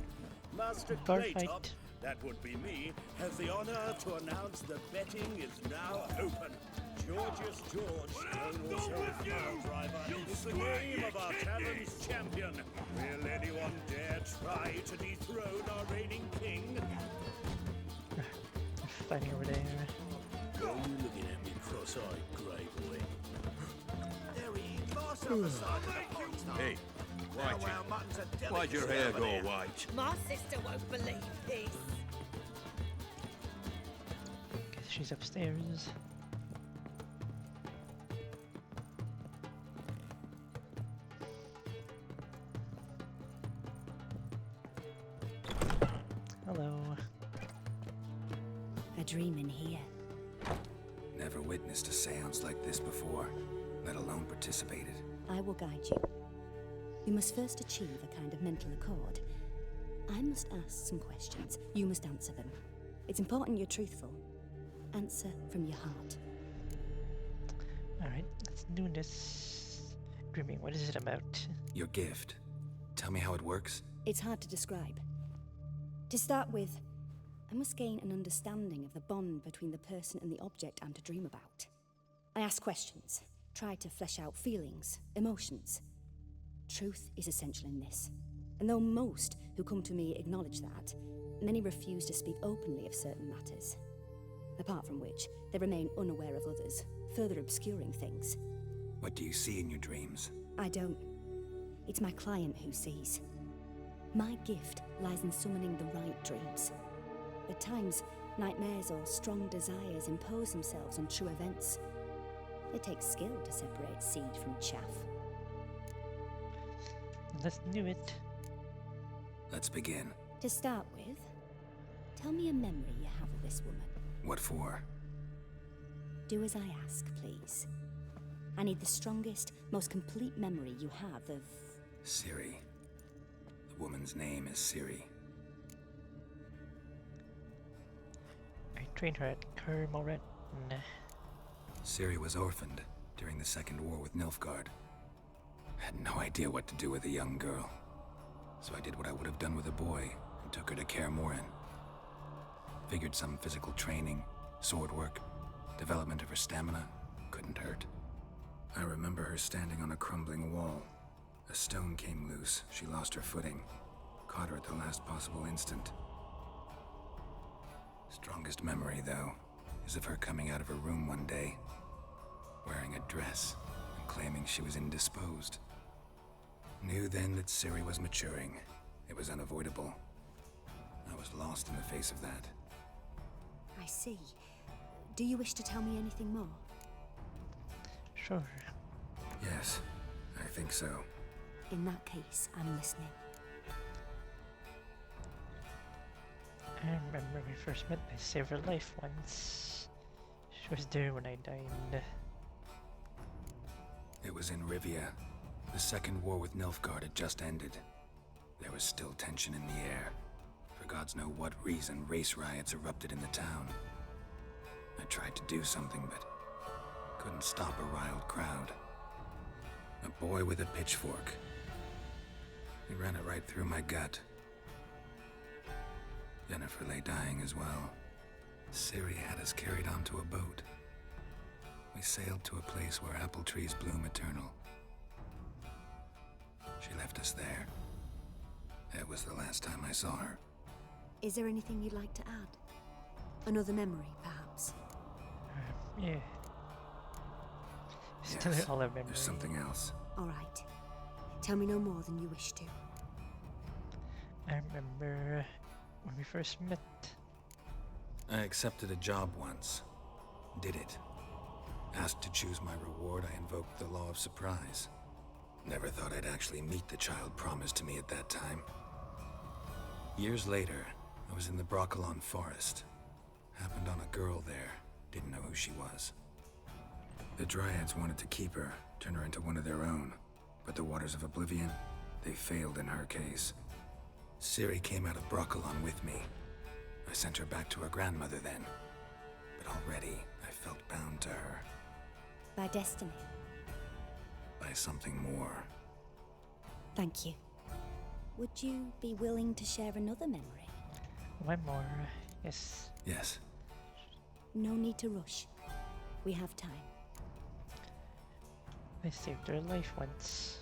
[SPEAKER 21] Master Claytop, that would be me, has the honor to announce the betting is now open. Georgius George, known also as Power Driver, is the name of our tavern's champion. Will anyone dare try to dethrone our reigning king?
[SPEAKER 1] Fighting over there.
[SPEAKER 12] What are you looking at me cross-eyed, grey boy?
[SPEAKER 3] There he is, boss of the side of the pond.
[SPEAKER 15] Hey, why'd your hair go white?
[SPEAKER 4] My sister won't believe this.
[SPEAKER 1] Guess she's upstairs. Hello.
[SPEAKER 18] A dream in here.
[SPEAKER 8] Never witnessed a seance like this before, let alone participated.
[SPEAKER 18] I will guide you. You must first achieve a kind of mental accord. I must ask some questions. You must answer them. It's important you're truthful. Answer from your heart.
[SPEAKER 1] Alright, let's do this. Dreaming, what is it about?
[SPEAKER 8] Your gift. Tell me how it works.
[SPEAKER 18] It's hard to describe. To start with, I must gain an understanding of the bond between the person and the object I'm to dream about. I ask questions, try to flesh out feelings, emotions. Truth is essential in this. And though most who come to me acknowledge that, many refuse to speak openly of certain matters. Apart from which, they remain unaware of others, further obscuring things.
[SPEAKER 8] What do you see in your dreams?
[SPEAKER 18] I don't. It's my client who sees. My gift lies in summoning the right dreams. At times, nightmares or strong desires impose themselves on true events. It takes skill to separate seed from chaff.
[SPEAKER 1] Let's do it.
[SPEAKER 8] Let's begin.
[SPEAKER 18] To start with, tell me a memory you have of this woman.
[SPEAKER 8] What for?
[SPEAKER 18] Do as I ask, please. I need the strongest, most complete memory you have of...
[SPEAKER 8] Ciri. The woman's name is Ciri.
[SPEAKER 1] I trained her at Kermoren.
[SPEAKER 8] Ciri was orphaned during the Second War with Nilfgaard. Had no idea what to do with a young girl. So I did what I would have done with a boy and took her to Kermoren. Figured some physical training, sword work, development of her stamina couldn't hurt. I remember her standing on a crumbling wall. A stone came loose, she lost her footing. Caught her at the last possible instant. Strongest memory, though, is of her coming out of her room one day, wearing a dress and claiming she was indisposed. Knew then that Ciri was maturing. It was unavoidable. I was lost in the face of that.
[SPEAKER 18] I see. Do you wish to tell me anything more?
[SPEAKER 1] Sure.
[SPEAKER 8] Yes, I think so.
[SPEAKER 18] In that case, I'm listening.
[SPEAKER 1] I remember we first met. I saved her life once. She was there when I died.
[SPEAKER 8] It was in Rivia. The Second War with Nilfgaard had just ended. There was still tension in the air. For gods know what reason, race riots erupted in the town. I tried to do something, but couldn't stop a riled crowd. A boy with a pitchfork. He ran it right through my gut. Yennefer lay dying as well. Ciri had us carried onto a boat. We sailed to a place where apple trees bloom eternal. She left us there. That was the last time I saw her.
[SPEAKER 18] Is there anything you'd like to add? Another memory, perhaps?
[SPEAKER 1] Yeah. Still
[SPEAKER 8] Yes,
[SPEAKER 1] all of memory.
[SPEAKER 8] there's something else.
[SPEAKER 18] All right. Tell me no more than you wish to.
[SPEAKER 1] I remember when we first met.
[SPEAKER 8] I accepted a job once. Did it. Asked to choose my reward, I invoked the law of surprise. Never thought I'd actually meet the child promised to me at that time. Years later, I was in the Broccolon forest. Happened on a girl there. Didn't know who she was. The Dryads wanted to keep her, turn her into one of their own. But the Waters of Oblivion, they failed in her case. Ciri came out of Broccolon with me. I sent her back to her grandmother then. But already, I felt bound to her.
[SPEAKER 18] By destiny.
[SPEAKER 8] By something more.
[SPEAKER 18] Thank you. Would you be willing to share another memory?
[SPEAKER 1] One more. Yes.
[SPEAKER 8] Yes.
[SPEAKER 18] No need to rush. We have time.
[SPEAKER 1] I saved her life once.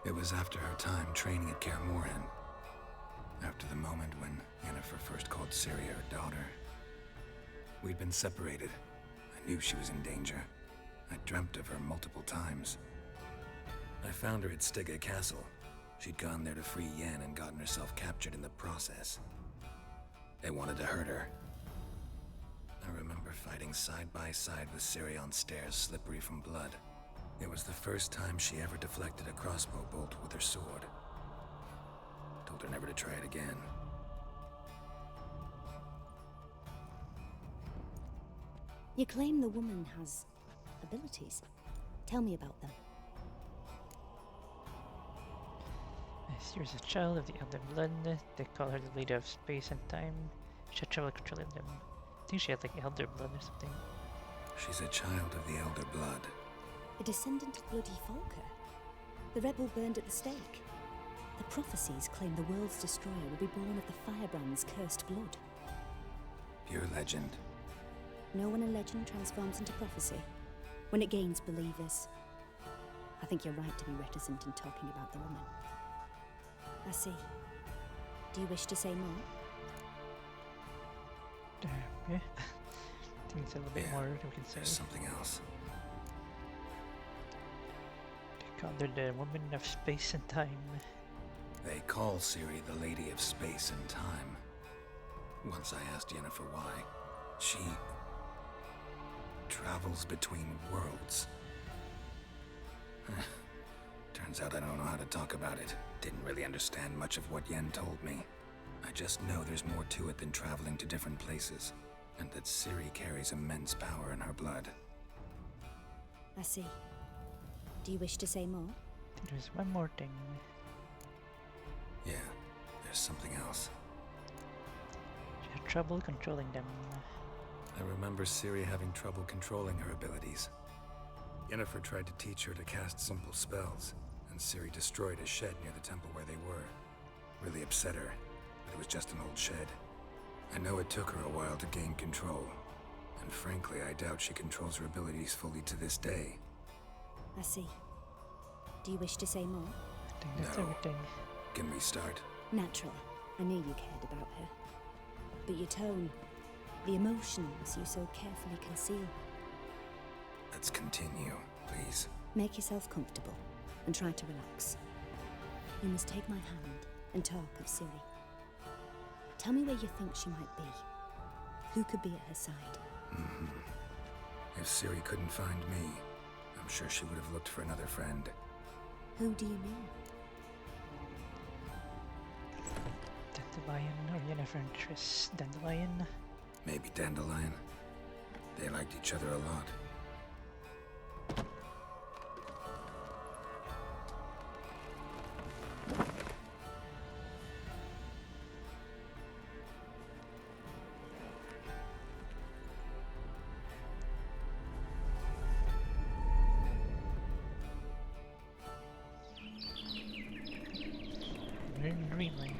[SPEAKER 8] It was after her time training at Kaer Morhen. After the moment when Yennefer first called Ciri her daughter. We'd been separated. I knew she was in danger. I dreamt of her multiple times. I found her at Stygga Castle. She'd gone there to free Yen and gotten herself captured in the process. They wanted to hurt her. I remember fighting side by side with Ciri on stairs slippery from blood. It was the first time she ever deflected a crossbow bolt with her sword. Told her never to try it again.
[SPEAKER 18] You claim the woman has abilities. Tell me about them.
[SPEAKER 1] She was a child of the Elder Blood. They call her the leader of space and time. She had trouble controlling them. I think she had like Elder Blood or something.
[SPEAKER 8] She's a child of the Elder Blood.
[SPEAKER 18] A descendant of bloody Volker. The rebel burned at the stake. The prophecies claim the world's destroyer will be born of the Firebrand's cursed blood.
[SPEAKER 8] Pure legend.
[SPEAKER 18] Know when a legend transforms into prophecy? When it gains believers. I think you're right to be reticent in talking about the woman. I see. Do you wish to say more?
[SPEAKER 1] Yeah. I think it's a little bit more we can say.
[SPEAKER 8] There's something else.
[SPEAKER 1] They called her the woman of space and time.
[SPEAKER 8] They call Ciri the Lady of Space and Time. Once I asked Yennefer why. She travels between worlds. Turns Turns out I don't know how to talk about it. Didn't really understand much of what Yen told me. I just know there's more to it than traveling to different places, and that Ciri carries immense power in her blood.
[SPEAKER 13] I see. Do you wish to say more?
[SPEAKER 1] There's one more thing.
[SPEAKER 8] Yeah, there's something else.
[SPEAKER 1] She had trouble controlling them.
[SPEAKER 8] I remember Ciri having trouble controlling her abilities. Yennefer tried to teach her to cast simple spells, and Ciri destroyed a shed near the temple where they were. Really upset her, but it was just an old shed. I know it took her a while to gain control, and frankly, I doubt she controls her abilities fully to this day.
[SPEAKER 13] I see. Do you wish to say more?
[SPEAKER 1] I think that's everything.
[SPEAKER 8] Can we start?
[SPEAKER 13] Naturally. I knew you cared about her. But your tone, the emotions you so carefully conceal.
[SPEAKER 8] Let's continue, please.
[SPEAKER 13] Make yourself comfortable and try to relax. You must take my hand and talk of Ciri. Tell me where you think she might be. Who could be at her side?
[SPEAKER 8] If Ciri couldn't find me, I'm sure she would have looked for another friend.
[SPEAKER 13] Who do you mean?
[SPEAKER 1] Dandelion or Yennefer and Triss. Dandelion?
[SPEAKER 8] Maybe Dandelion. They liked each other a lot.
[SPEAKER 1] We're in Greenland.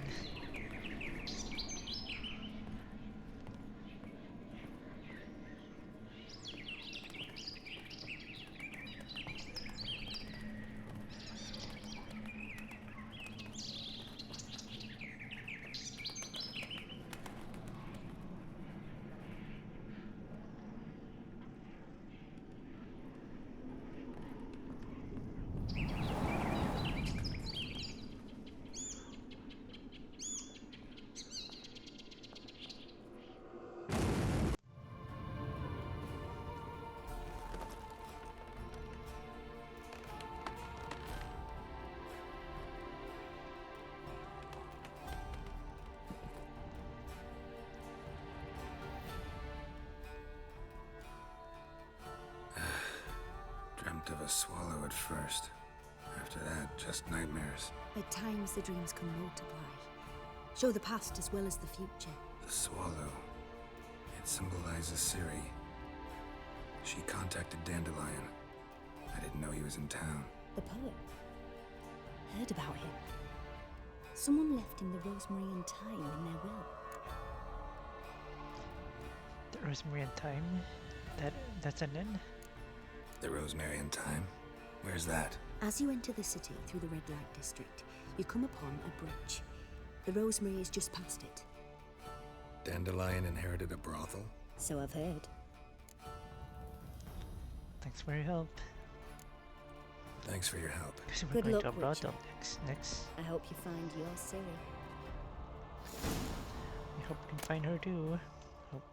[SPEAKER 8] Dreamt of a swallow at first. After that, just nightmares.
[SPEAKER 13] At times the dreams can multiply. Show the past as well as the future.
[SPEAKER 8] The swallow. It symbolizes Ciri. She contacted Dandelion. I didn't know he was in town.
[SPEAKER 13] The poet. Heard about him. Someone left him the rosemary and thyme in their will.
[SPEAKER 1] The rosemary and thyme? That's an inn?
[SPEAKER 8] The rosemary and thyme? Where's that?
[SPEAKER 13] As you enter the city through the red light district, you come upon a bridge. The rosemary is just past it.
[SPEAKER 8] Dandelion inherited a brothel?
[SPEAKER 13] So I've heard.
[SPEAKER 1] Thanks for your help.
[SPEAKER 8] Thanks for your help.
[SPEAKER 1] We're
[SPEAKER 13] Good
[SPEAKER 1] going
[SPEAKER 13] luck,
[SPEAKER 1] to a brothel
[SPEAKER 13] Witcher.
[SPEAKER 1] next.
[SPEAKER 13] I hope you find your Ciri.
[SPEAKER 1] I hope we can find her too. Hope.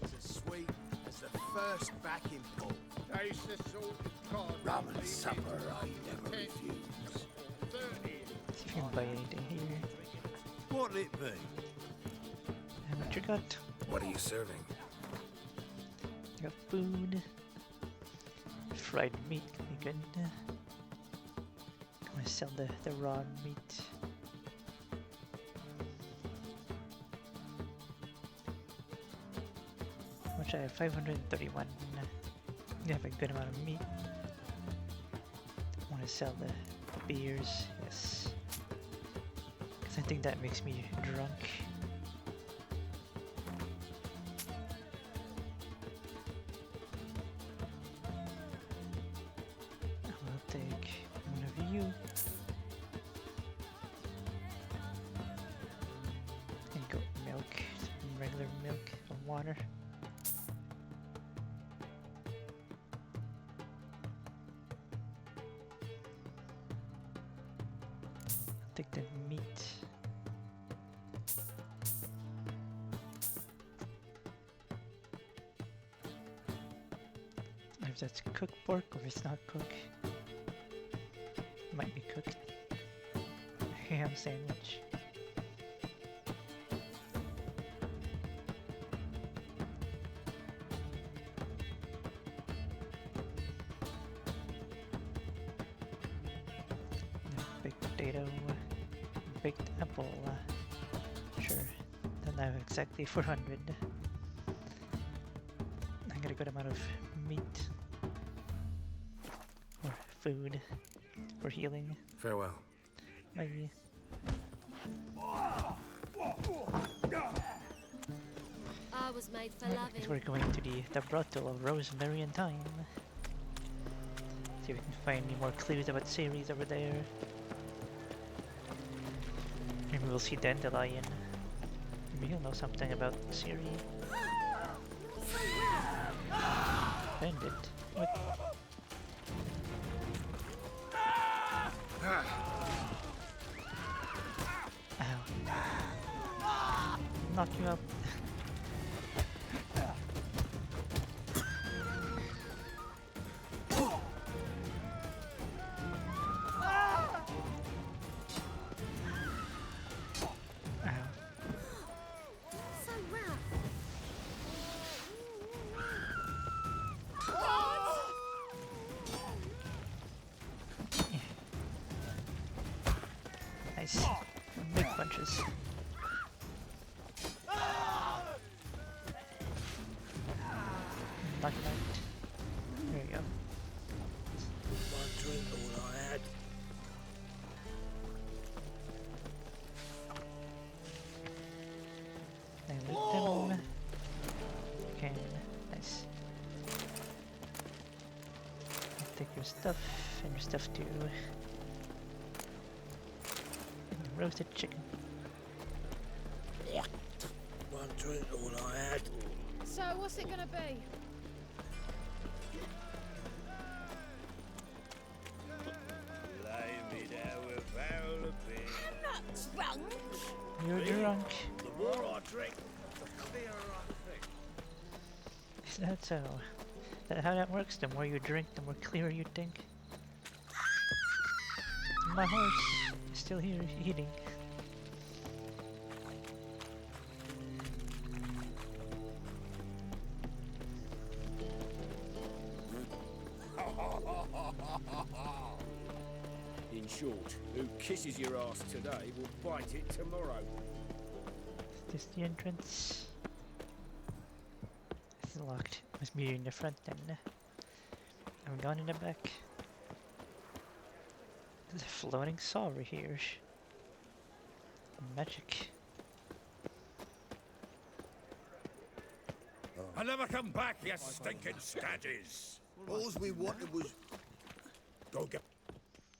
[SPEAKER 3] It's as sweet as the first backing pull.
[SPEAKER 11] Taste the salted cod. Rum and supper I never refuse.
[SPEAKER 1] See if you can buy anything here.
[SPEAKER 12] What'll it be?
[SPEAKER 1] And what you got?
[SPEAKER 8] What are you serving?
[SPEAKER 1] You got food. Fried meat can be good. I'm gonna sell the raw meat. Which I have 531. You have a good amount of meat. I want to sell the beers, yes. Because I think that makes me drunk. I'll take one of you. And goat milk, some regular milk, some water. Take the meat. If that's cooked pork or if it's not cooked. Might be cooked. Ham sandwich. Baked potato. Baked apple. Sure. Don't have exactly 400. I got a good amount of meat. Or food. For healing.
[SPEAKER 8] Farewell.
[SPEAKER 1] Bye.
[SPEAKER 19] I was made for
[SPEAKER 1] Alright,
[SPEAKER 19] loving.
[SPEAKER 1] we're going to the brothel of Rosemary and Thyme. See if we can find any more clues about Ciri's over there. Maybe we'll see Dandelion. Maybe he'll know something about Ciri. Bandit. What? Ow. Knock you up. Nice. Big punches. Knock him out. There you go.
[SPEAKER 21] One drink, all I had.
[SPEAKER 1] I loot them. Okay, nice. I'll take your stuff and your stuff too. And roasted chicken.
[SPEAKER 21] One drink, all I had.
[SPEAKER 4] So, what's it gonna be?
[SPEAKER 21] Lay me down without a bit.
[SPEAKER 4] I'm not drunk.
[SPEAKER 1] You're drunk.
[SPEAKER 21] The more I drink, the clearer I think.
[SPEAKER 1] Is that so? Is that how that works? The more you drink, the more clearer you think. My horse is still here eating.
[SPEAKER 5] In short, who kisses your ass today will bite it tomorrow.
[SPEAKER 1] Is this the entrance? It's locked. Must be in the front then. I'm gone in the back. There's a floating saw over here. Magic.
[SPEAKER 6] I'll never come back, you stinking staddies.
[SPEAKER 11] All we wanted was...
[SPEAKER 6] Go get...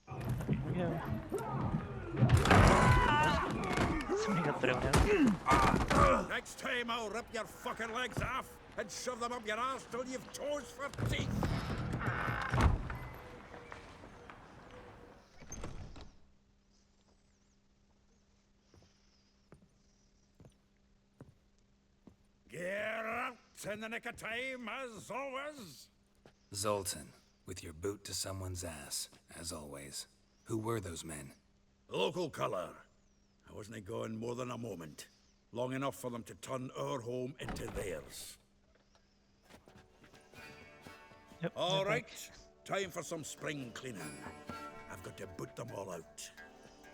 [SPEAKER 1] Here we go. Somebody got thrown out.
[SPEAKER 6] Next time I'll rip your fucking legs off and shove them up your ass till you've toes for teeth. Get out in the nick of time, as always.
[SPEAKER 8] Zoltan, with your boot to someone's ass, as always. Who were those men?
[SPEAKER 6] Local colour. I wasn't going more than a moment. Long enough for them to turn our home into theirs.
[SPEAKER 1] Yep,
[SPEAKER 6] All right, time for some spring cleaning. I've got to boot them all out.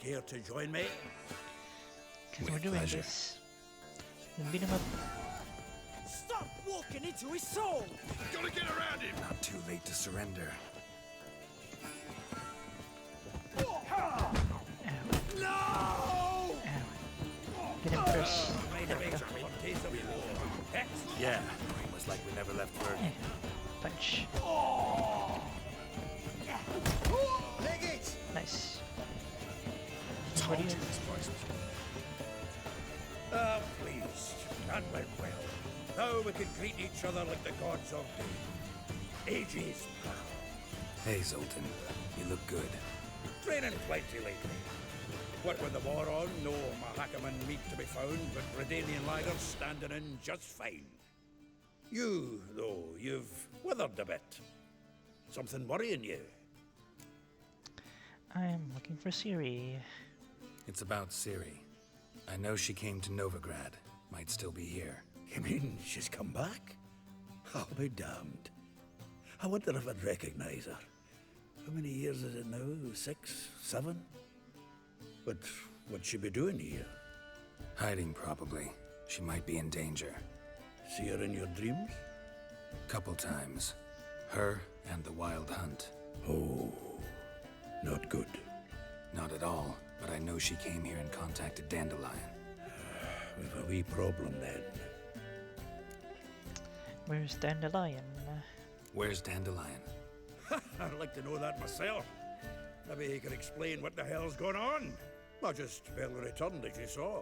[SPEAKER 6] Care to join me?
[SPEAKER 1] Because we're doing this. We'll beat him up.
[SPEAKER 3] Stop walking into his soul!
[SPEAKER 6] Gotta get around him!
[SPEAKER 8] Not too late to surrender.
[SPEAKER 3] No!
[SPEAKER 1] Ow. Get him first. There we go.
[SPEAKER 8] Yeah, almost like we never left Verdun.
[SPEAKER 1] Punch.
[SPEAKER 3] Leg it!
[SPEAKER 1] Nice.
[SPEAKER 6] Told you this place was... Ah, please. That went well. Now we can greet each other like the gods of day. Ages, pal.
[SPEAKER 8] Hey, Zoltan. You look good.
[SPEAKER 6] Training plenty lately. What with the war on, no Mahakaman meat to be found, but Redanian lighters standing in just fine. You, though, you've withered a bit. Something worrying you?
[SPEAKER 1] I'm looking for Ciri.
[SPEAKER 8] It's about Ciri. I know she came to Novigrad. Might still be here.
[SPEAKER 6] You mean she's come back? I'll be damned. I wonder if I'd recognize her. How many years is it now? 6, 7? But what'd she be doing here?
[SPEAKER 8] Hiding, probably. She might be in danger.
[SPEAKER 6] See her in your dreams?
[SPEAKER 8] Couple times. Her and the Wild Hunt.
[SPEAKER 6] Oh, not good.
[SPEAKER 8] Not at all, but I know she came here and contacted Dandelion.
[SPEAKER 6] We've a wee problem then.
[SPEAKER 1] Where's Dandelion?
[SPEAKER 8] Where's Dandelion?
[SPEAKER 6] I'd like to know that myself. Maybe he could explain what the hell's going on. I just barely returned, as you saw.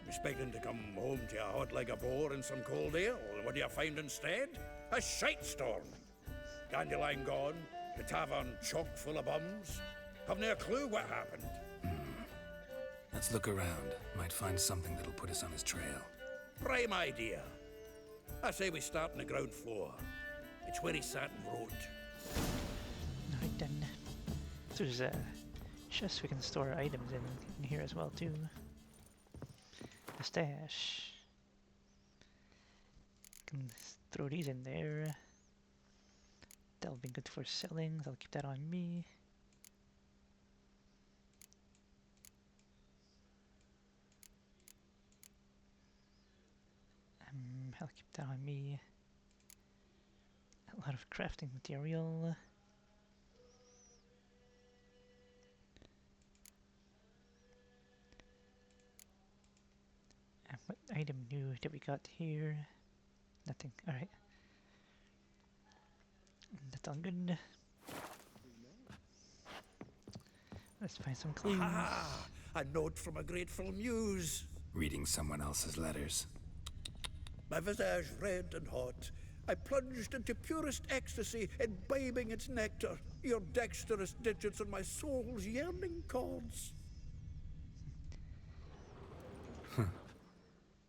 [SPEAKER 6] Expecting to come home to a hot like a boar and some cold ale, and what do you find instead? A shite storm. Dandelion gone, the tavern chock full of bums. Have no clue what happened.
[SPEAKER 8] Let's look around. Might find something that'll put us on his trail.
[SPEAKER 6] Prime idea. I say we start on the ground floor. It's where he sat and wrote.
[SPEAKER 1] Alright then. There's a chest we can store items in here as well too. A stash. Can throw these in there. That'll be good for selling, so I'll keep that on me. I'll keep that on me. A lot of crafting material. And what item new that we got here? Nothing. Alright. That's all good. Let's find some clues.
[SPEAKER 6] Ah, a note from a grateful muse.
[SPEAKER 8] Reading someone else's letters.
[SPEAKER 6] My visage red and hot, I plunged into purest ecstasy, imbibing its nectar, your dexterous digits on my soul's yearning chords.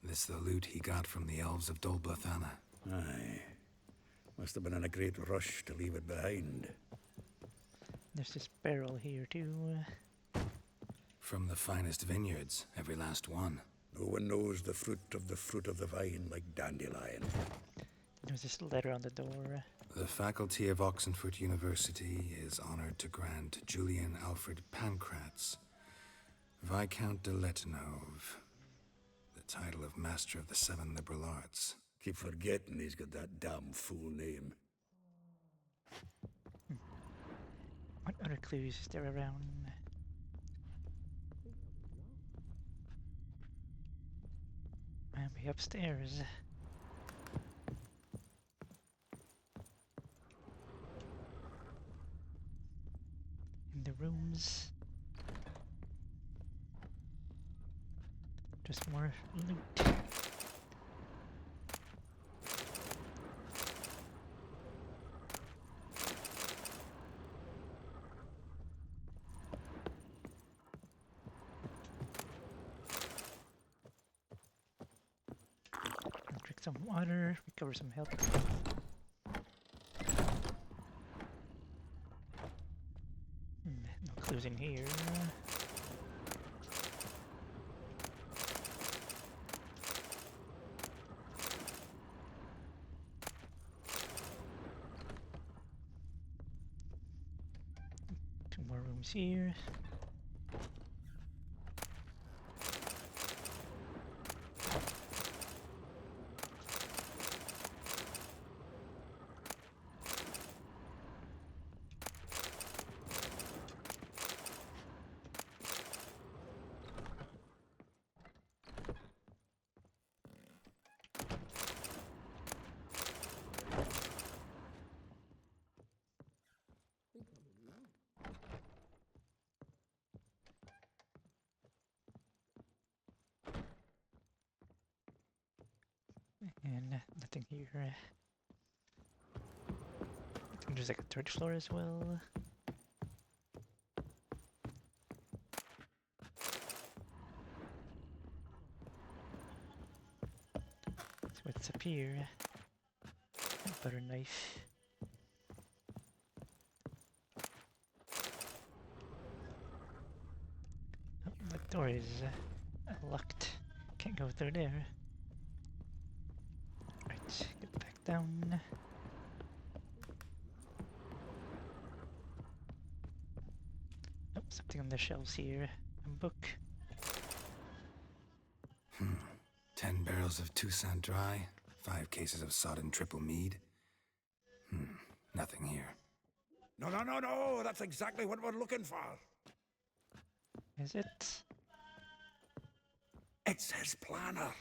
[SPEAKER 8] This the loot he got from the elves of Dol Blathanna.
[SPEAKER 6] Aye. Must have been in a great rush to leave it behind.
[SPEAKER 1] There's this barrel here too.
[SPEAKER 8] From the finest vineyards, every last one.
[SPEAKER 6] No one knows the fruit of the vine like Dandelion.
[SPEAKER 1] There's this letter on the door.
[SPEAKER 8] The faculty of Oxenfurt University is honored to grant Julian Alfred Pancratz, Viscount de Letenove, the title of Master of the Seven Liberal Arts.
[SPEAKER 6] Keep forgetting he's got that damn fool name.
[SPEAKER 1] What other clues is there around? I'll be upstairs. In the rooms. Just more loot. Drink some water, recover some health. No clues in here. Two more rooms here. And nothing here. I think there's like a third floor as well. What's up here? Butter knife. Oh, the door is locked. Can't go through there. Right, get back down. Oh, something on the shelves here. A book.
[SPEAKER 8] 10 barrels of Toussaint Dry, 5 cases of sodden triple mead. Nothing here.
[SPEAKER 6] No, no, no, no! That's exactly what we're looking for.
[SPEAKER 1] Is it?
[SPEAKER 6] It's his planner.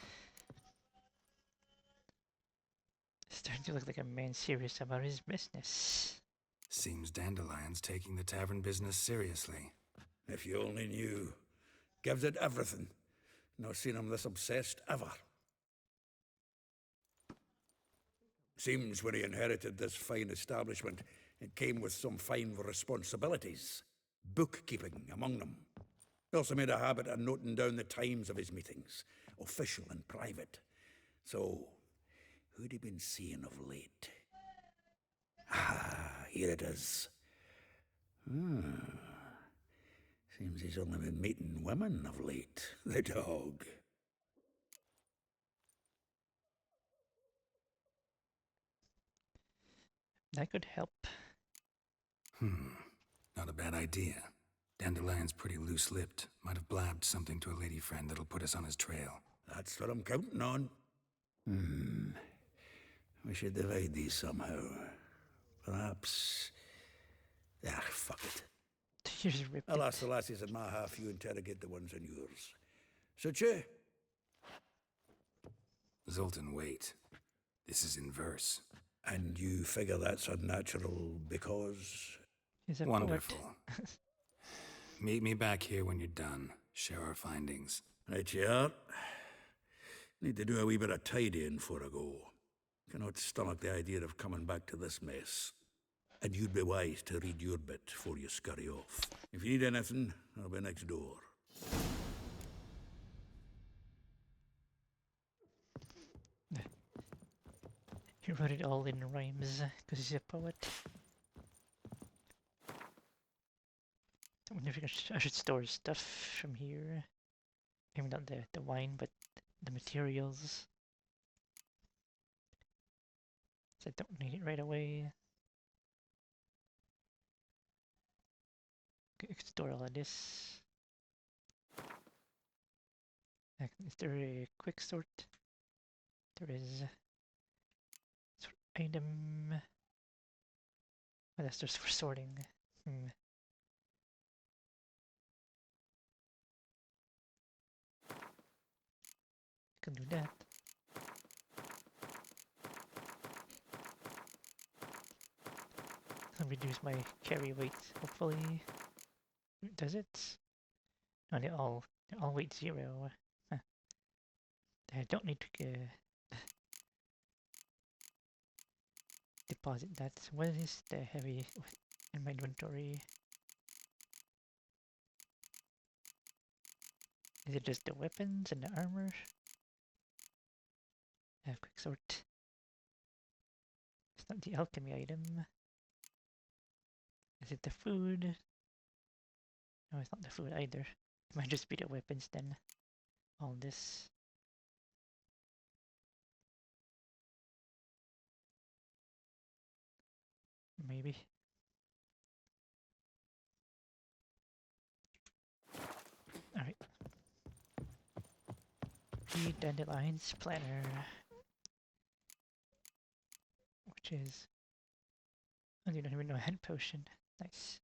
[SPEAKER 1] Starting to look like a man serious about his business.
[SPEAKER 8] Seems Dandelion's taking the tavern business seriously.
[SPEAKER 6] If you only knew. Gives it everything. Not seen him this obsessed ever. Seems when he inherited this fine establishment, it came with some fine responsibilities. Bookkeeping among them. He also made a habit of noting down the times of his meetings, official and private. So, who'd he been seeing of late? Ah, here it is. Seems he's only been meeting women of late, the dog.
[SPEAKER 1] That could help.
[SPEAKER 8] Not a bad idea. Dandelion's pretty loose-lipped. Might have blabbed something to a lady friend that'll put us on his trail.
[SPEAKER 6] That's what I'm counting on. We should divide these somehow. Perhaps... fuck it. I'll ask the lassies in my half, you interrogate the ones in yours. Suche?
[SPEAKER 8] Zoltan, wait. This is in verse.
[SPEAKER 6] And you figure that's unnatural because...
[SPEAKER 1] He's a
[SPEAKER 8] Wonderful. Meet me back here when you're done. Share our findings.
[SPEAKER 6] Right you are. Need to do a wee bit of tidying before I go. Cannot stomach the idea of coming back to this mess. And you'd be wise to read your bit before you scurry off. If you need anything, I'll be next door.
[SPEAKER 1] He wrote it all in rhymes because he's a poet. I wonder if I should store stuff from here. Maybe not the wine, but the materials. So I don't need it right away. I can store all of this. Is there a quick sort? There is. Sort item. Oh, that's just for sorting. Can do that. I'll reduce my carry weight, hopefully. Does it? No, they all weight 0. Huh. I don't need to deposit that. What is the heavy in my inventory? Is it just the weapons and the armor? Quick sort. It's not the alchemy item. Is it the food? No, it's not the food either. It might just be the weapons then. All this. Maybe. Alright. Read Dandelion's planner. Which is... Oh, you don't even know a head potion. Nice.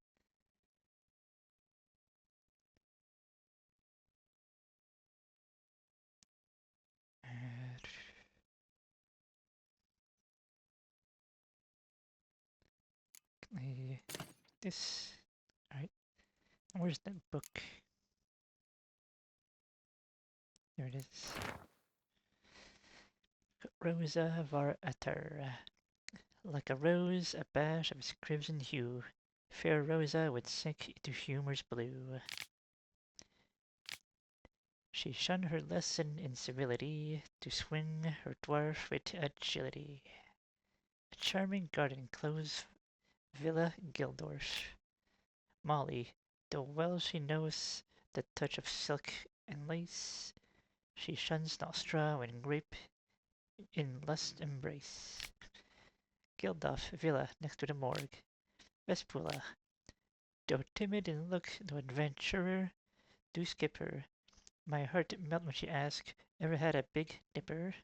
[SPEAKER 1] This. Alright. Where's that book? There it is. Rosa var Atter. Like a rose, a bash of its crimson hue. Fair Rosa would sink into humor's blue. She shunned her lesson in civility to swing her dwarf with agility. A charming garden-close Villa Gildorf. Molly, though well she knows the touch of silk and lace, she shuns not straw when grape in lust embrace. Gildorf Villa next to the morgue. Vespula, though timid in look, no adventurer, do skip her. My heart melt when she asks, ever had a big nipper?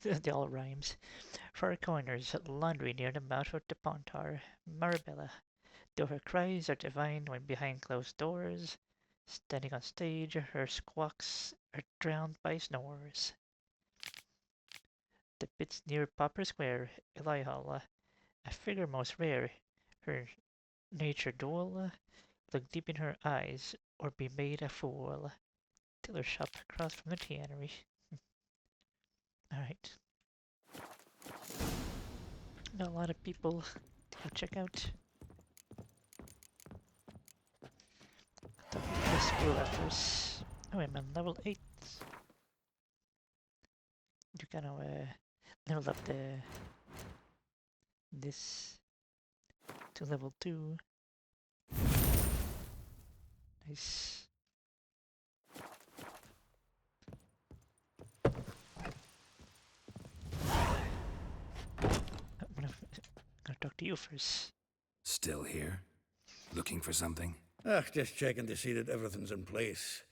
[SPEAKER 1] They all rhymes. Far corners, laundry near the mouth of the Pontar. Marabella, though her cries are divine when behind closed doors, standing on stage, her squawks are drowned by snores. The bits near Popper Square, Elihal, a figure most rare, her nature dull, look deep in her eyes, or be made a fool. Tailor shop across from the tannery. Alright. Got a lot of people to go check out. This school at first. Oh, I'm on level 8. You kind of level up this to level 2. Nice. I'm gonna talk to you first.
[SPEAKER 8] Still here? Looking for something?
[SPEAKER 6] Just checking to see that everything's in place.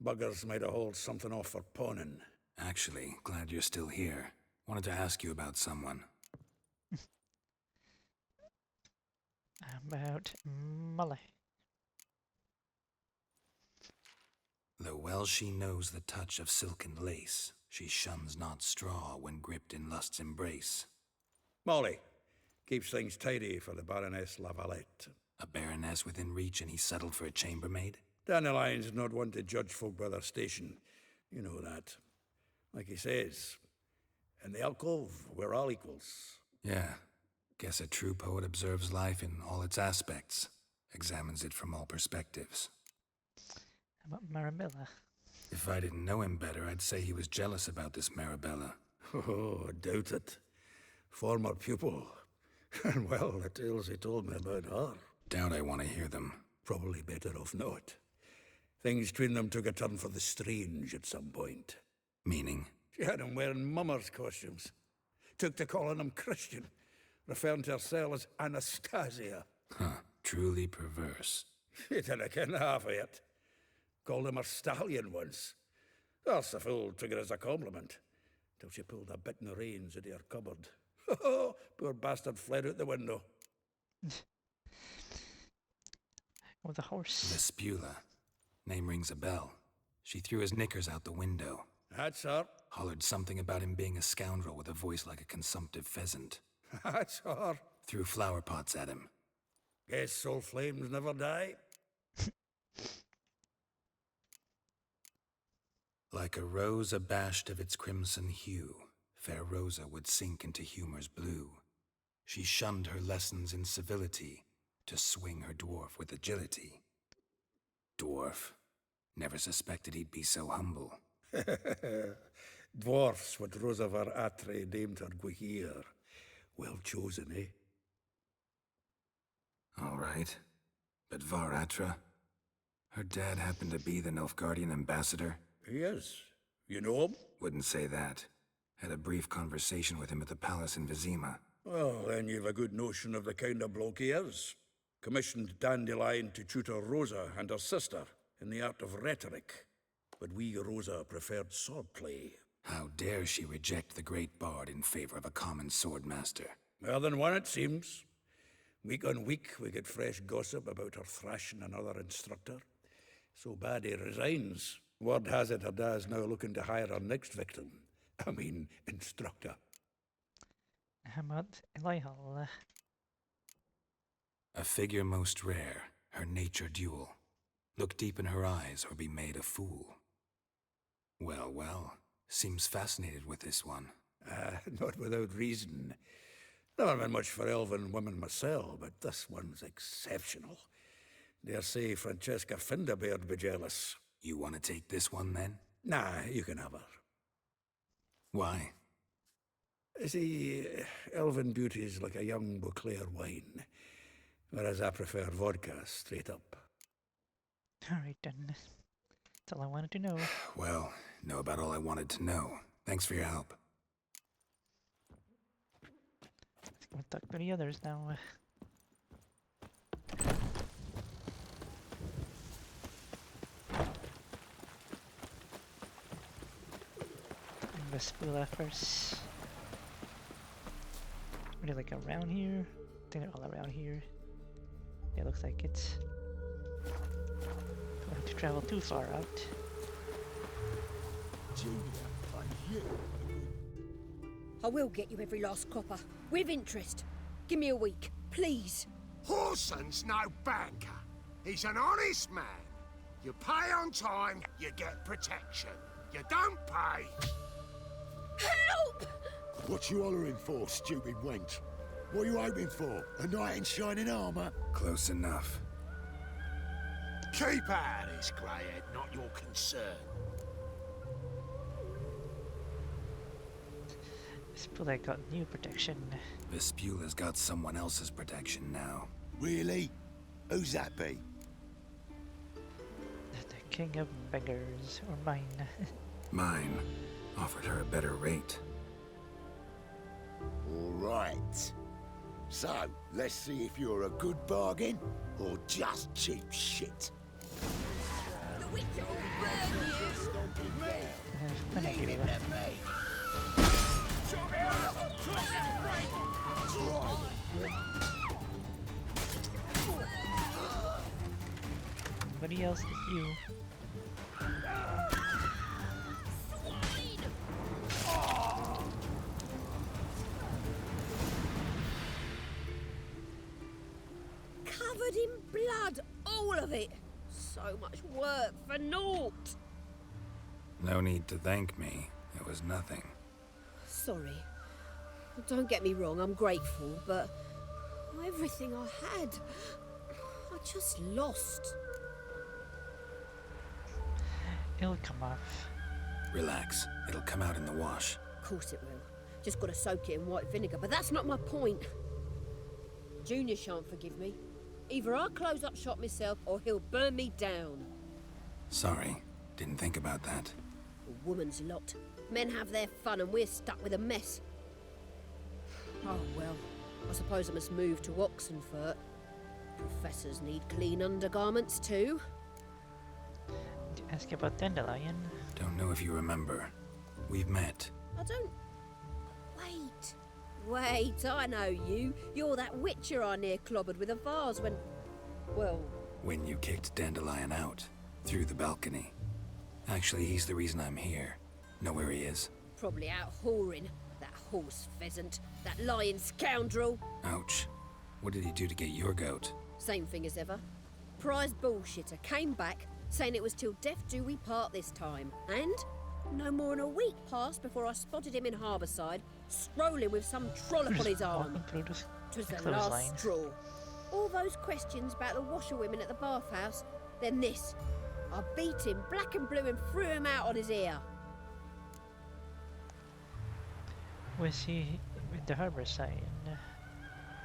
[SPEAKER 6] Buggers might have hauled something off for pawning.
[SPEAKER 8] Actually, glad you're still here. Wanted to ask you about someone.
[SPEAKER 1] About Molly.
[SPEAKER 8] Though well she knows the touch of silken lace, she shuns not straw when gripped in lust's embrace.
[SPEAKER 6] Molly keeps things tidy for the Baroness Lavalette.
[SPEAKER 8] A baroness within reach, and he settled for a chambermaid?
[SPEAKER 6] Dandelion's not one to judge folk by their station. You know that. Like he says, in the alcove, we're all equals.
[SPEAKER 8] Yeah. Guess a true poet observes life in all its aspects, examines it from all perspectives.
[SPEAKER 1] How about Marabella?
[SPEAKER 8] If I didn't know him better, I'd say he was jealous about this Marabella.
[SPEAKER 6] Oh, doubt it. Former pupil. And well, the tales he told me about her.
[SPEAKER 8] Doubt I want to hear them.
[SPEAKER 6] Probably better off not. Things between them took a turn for the strange at some point.
[SPEAKER 8] Meaning?
[SPEAKER 6] She had him wearing mummers' costumes. Took to calling him Christian, referring to herself as Anastasia.
[SPEAKER 8] Huh, truly perverse.
[SPEAKER 6] She didn't ken half of it. Called him a stallion once. That's the fool took it as a compliment, till she pulled a bit in the reins into her cupboard. Oh, poor bastard fled out the window.
[SPEAKER 1] With a horse.
[SPEAKER 8] Vespula. Name rings a bell. She threw his knickers out the window.
[SPEAKER 6] That's her.
[SPEAKER 8] Hollered something about him being a scoundrel with a voice like a consumptive pheasant.
[SPEAKER 6] That's her.
[SPEAKER 8] Threw flower pots at him.
[SPEAKER 6] Guess soul flames never die.
[SPEAKER 8] Like a rose abashed of its crimson hue, fair Rosa would sink into humor's blue. She shunned her lessons in civility to swing her dwarf with agility. Dwarf. Never suspected he'd be so humble.
[SPEAKER 6] Dwarfs what Rosa var Atre named her Guihir. Well chosen, eh?
[SPEAKER 8] All right. But Varatra? Her dad happened to be the Nilfgaardian ambassador?
[SPEAKER 6] Yes. You know him?
[SPEAKER 8] Wouldn't say that. Had a brief conversation with him at the palace in Vizima.
[SPEAKER 6] Well, then you've a good notion of the kind of bloke he is. Commissioned Dandelion to tutor Rosa and her sister in the art of rhetoric. But we, Rosa, preferred swordplay.
[SPEAKER 8] How dare she reject the great bard in favor of a common swordmaster?
[SPEAKER 6] More than one, it seems. Week on week, we get fresh gossip about her thrashing another instructor. So bad he resigns. Word has it her dad's now looking to hire her next victim. I mean, instructor.
[SPEAKER 1] How about Elihal?
[SPEAKER 8] A figure most rare, her nature dual. Look deep in her eyes or be made a fool. Well, well, seems fascinated with this one.
[SPEAKER 6] Not without reason. Never been much for elven women myself, but this one's exceptional. Dare say Francesca Finderbeard be jealous.
[SPEAKER 8] You want to take this one then?
[SPEAKER 6] Nah, you can have her.
[SPEAKER 8] Why?
[SPEAKER 6] See, elven beauty is like a young Beauclair wine, whereas I prefer vodka straight up.
[SPEAKER 1] Alright then. That's all I wanted to know.
[SPEAKER 8] Well, know about all I wanted to know. Thanks for your help.
[SPEAKER 1] Let's go talk to the others now. Vespula first. Are they like around here? I think they're all around here. Yeah, looks like it's. Don't have to travel too far out.
[SPEAKER 18] I will get you every last copper, with interest. Give me a week, please.
[SPEAKER 7] Horson's no banker. He's an honest man. You pay on time, you get protection. You don't pay.
[SPEAKER 18] Help!
[SPEAKER 11] What you hollering for, stupid wench? What are you hoping for? A knight in shining armour?
[SPEAKER 8] Close enough.
[SPEAKER 7] Keep out of this, greyhead, not your concern.
[SPEAKER 1] Vespula got new protection.
[SPEAKER 8] Vespula's got someone else's protection now.
[SPEAKER 11] Really? Who's that be?
[SPEAKER 1] The king of beggars, or mine.
[SPEAKER 8] Mine offered her a better rate.
[SPEAKER 11] All right. So, let's see if you're a good bargain or just cheap shit.
[SPEAKER 18] The witcher will burn you!
[SPEAKER 1] Anybody else but you?
[SPEAKER 18] Covered in blood, all of it. So much work for naught.
[SPEAKER 8] No need to thank me. It was nothing.
[SPEAKER 18] Sorry. Don't get me wrong, I'm grateful, but everything I had, I just lost.
[SPEAKER 1] It'll come off.
[SPEAKER 8] Relax. It'll come out in the wash.
[SPEAKER 18] Of course it will. Just gotta soak it in white vinegar, but that's not my point. Junior shan't forgive me. Either I'll close up shop myself or he'll burn me down.
[SPEAKER 8] Sorry. Didn't think about that.
[SPEAKER 18] A woman's lot. Men have their fun and we're stuck with a mess. Oh well, I suppose I must move to Oxenfurt. Professors need clean undergarments too.
[SPEAKER 1] Did you ask about Dandelion?
[SPEAKER 8] Don't know if you remember. We've met.
[SPEAKER 18] I don't... Wait, I know you. You're that witcher I near clobbered with a vase when... Well...
[SPEAKER 8] When you kicked Dandelion out. Through the balcony. Actually, he's the reason I'm here. Know where he is?
[SPEAKER 18] Probably out whoring. That horse pheasant. That lying scoundrel.
[SPEAKER 8] Ouch. What did he do to get your goat?
[SPEAKER 18] Same thing as ever. Prize bullshitter came back, saying it was till death do we part this time. And no more than a week passed before I spotted him in Harbourside, strolling with some trollop on his arm. Twas the last straw. All those questions about the washerwomen at the bathhouse, then this. I beat him black and blue and threw him out on his ear.
[SPEAKER 1] Was he with the harbour side?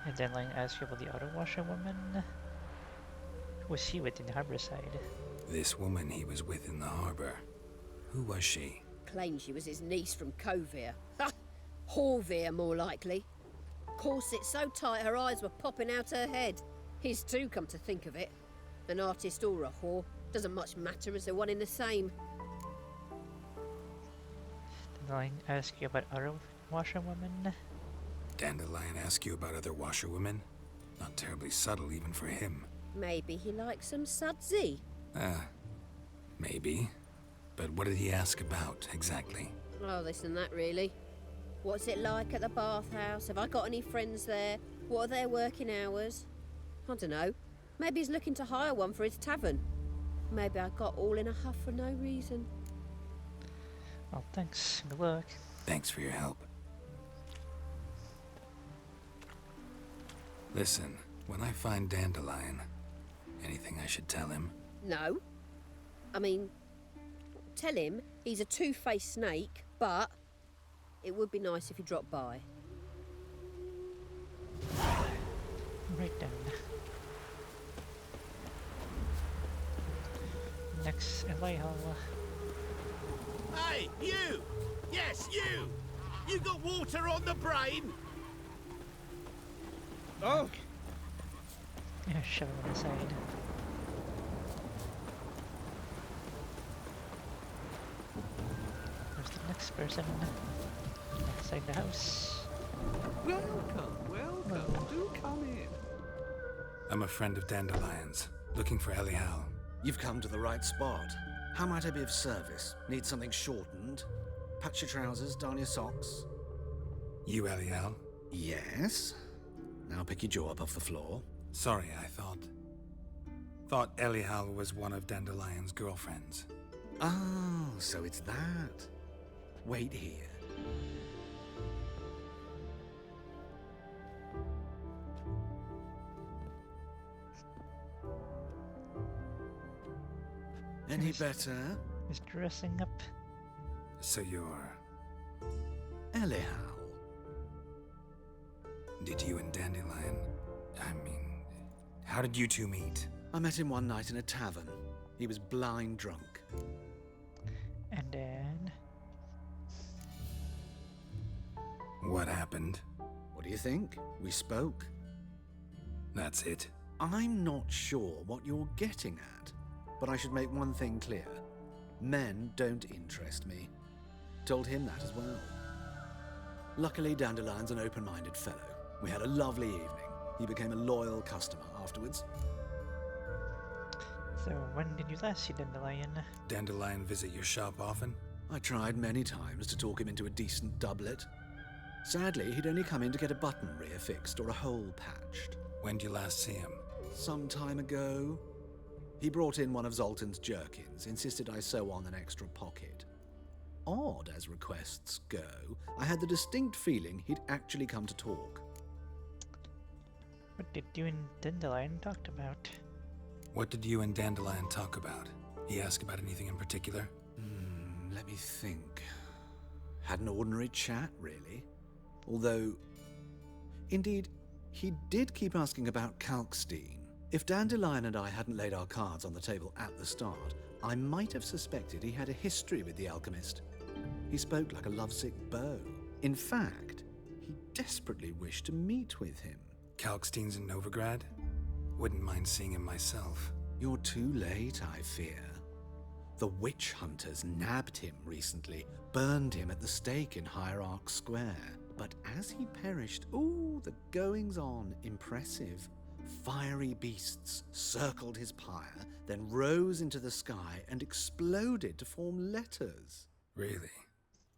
[SPEAKER 1] And then like asked you about the other washerwoman? Was he within the harbour side?
[SPEAKER 8] This woman he was with in the harbor. Who was she?
[SPEAKER 18] Claimed she was his niece from Kovir. Ha! Horvir, more likely. Corset so tight her eyes were popping out her head. His too, come to think of it. An artist or a whore. Doesn't much matter as they're one in the same.
[SPEAKER 1] Did I ask you about other washerwomen?
[SPEAKER 8] Dandelion ask you about other washerwomen? Not terribly subtle even for him.
[SPEAKER 18] Maybe he likes some sudsy.
[SPEAKER 8] Maybe. But what did he ask about, exactly?
[SPEAKER 18] Oh, this and that, really. What's it like at the bathhouse? Have I got any friends there? What are their working hours? I don't know. Maybe he's looking to hire one for his tavern. Maybe I got all in a huff for no reason.
[SPEAKER 1] Well, thanks. Good luck.
[SPEAKER 8] Thanks for your help. Listen, when I find Dandelion, anything I should tell him?
[SPEAKER 18] No. I mean,
[SPEAKER 2] Tell him he's a two-faced snake, but it would be nice if he dropped by.
[SPEAKER 1] Right down. Next, Eliel.
[SPEAKER 21] Hey, you! Yes, you! You got water on the brain? Oh!
[SPEAKER 1] Yeah, shove it on the side. Where's the next person? Inside the house.
[SPEAKER 22] Welcome, welcome. Do come in.
[SPEAKER 8] I'm a friend of Dandelion's, looking for Eliel.
[SPEAKER 23] You've come to the right spot. How might I be of service? Need something shortened? Patch your trousers, darn your socks.
[SPEAKER 8] You Eliel?
[SPEAKER 23] Yes. Now pick your jaw up off the floor.
[SPEAKER 8] Sorry, I thought Eliel was one of Dandelion's girlfriends.
[SPEAKER 23] Oh, so it's that. Wait here. Any better?
[SPEAKER 1] He's dressing up.
[SPEAKER 8] So you're...
[SPEAKER 23] Eliel.
[SPEAKER 8] Did you and Dandelion... how did you two meet?
[SPEAKER 23] I met him one night in a tavern. He was blind drunk.
[SPEAKER 1] And then...
[SPEAKER 8] What happened?
[SPEAKER 23] What do you think? We spoke.
[SPEAKER 8] That's it?
[SPEAKER 23] I'm not sure what you're getting at, but I should make one thing clear. Men don't interest me. Told him that as well. Luckily, Dandelion's an open-minded fellow. We had a lovely evening. He became a loyal customer afterwards.
[SPEAKER 1] So, when did you last see Dandelion?
[SPEAKER 8] Dandelion visit your shop often?
[SPEAKER 23] I tried many times to talk him into a decent doublet. Sadly, he'd only come in to get a button reaffixed or a hole patched.
[SPEAKER 8] When did you last see him?
[SPEAKER 23] Some time ago. He brought in one of Zoltan's jerkins, insisted I sew on an extra pocket. Odd as requests go, I had the distinct feeling he'd actually come to talk.
[SPEAKER 1] What did you and Dandelion talk about?
[SPEAKER 8] What did you and Dandelion talk about? He asked about anything in particular?
[SPEAKER 23] Let me think. Had an ordinary chat, really. Although, indeed, he did keep asking about Kalkstein. If Dandelion and I hadn't laid our cards on the table at the start, I might have suspected he had a history with the alchemist. He spoke like a lovesick beau. In fact, he desperately wished to meet with him.
[SPEAKER 8] Kalkstein's in Novigrad? Wouldn't mind seeing him myself.
[SPEAKER 23] You're too late, I fear. The witch hunters nabbed him recently, burned him at the stake in Hierarch Square. But as he perished, ooh, the goings-on, impressive. Fiery beasts circled his pyre, then rose into the sky and exploded to form letters.
[SPEAKER 8] Really?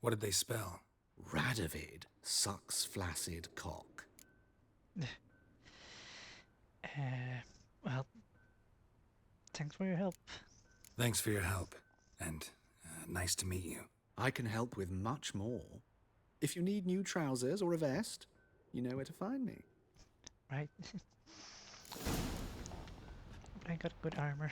[SPEAKER 8] What did they spell?
[SPEAKER 23] Radovid sucks flaccid cock.
[SPEAKER 1] Well, thanks for your help.
[SPEAKER 8] Thanks for your help, and nice to meet you.
[SPEAKER 23] I can help with much more. If you need new trousers or a vest, you know where to find me.
[SPEAKER 1] Right. I got good armor.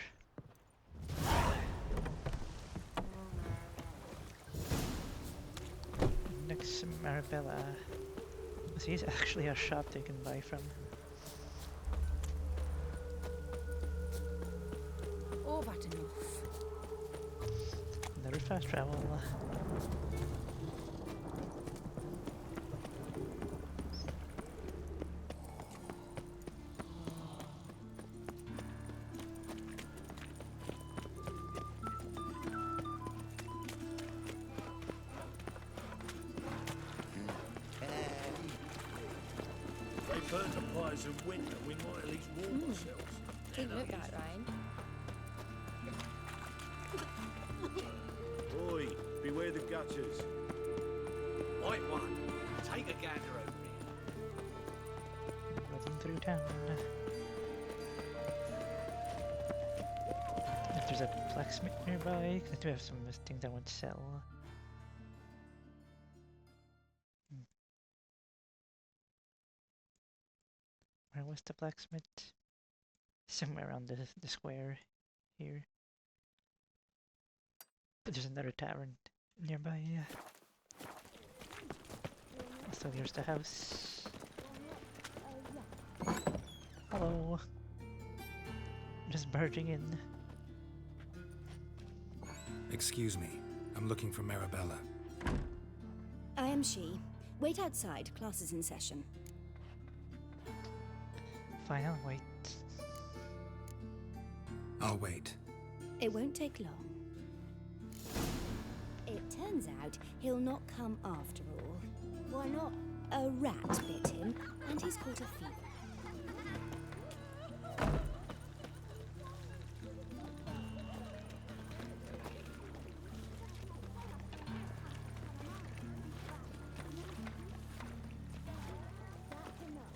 [SPEAKER 1] Next, Marabella. He's actually a shop they can buy from.
[SPEAKER 4] Oh, that enough.
[SPEAKER 1] Another fast travel.
[SPEAKER 21] If they burn the pyres in winter, we might at least warm ourselves.
[SPEAKER 4] Didn't look that, Ryan.
[SPEAKER 21] Oi, beware the gutters.
[SPEAKER 16] Right one. Take a gander over here.
[SPEAKER 1] Nothing through town. If there's a blacksmith nearby, because I do have some things I want to sell. Where was the blacksmith? Somewhere around the square here. But there's another tavern nearby. So here's the house. Hello. Just barging in.
[SPEAKER 8] Excuse me. I'm looking for Marabella.
[SPEAKER 18] I am she. Wait outside. Class is in session.
[SPEAKER 1] Fine, I'll wait.
[SPEAKER 8] I'll wait.
[SPEAKER 18] It won't take long. It turns out he'll not come after all. Why not? A rat bit him, and he's caught a fever.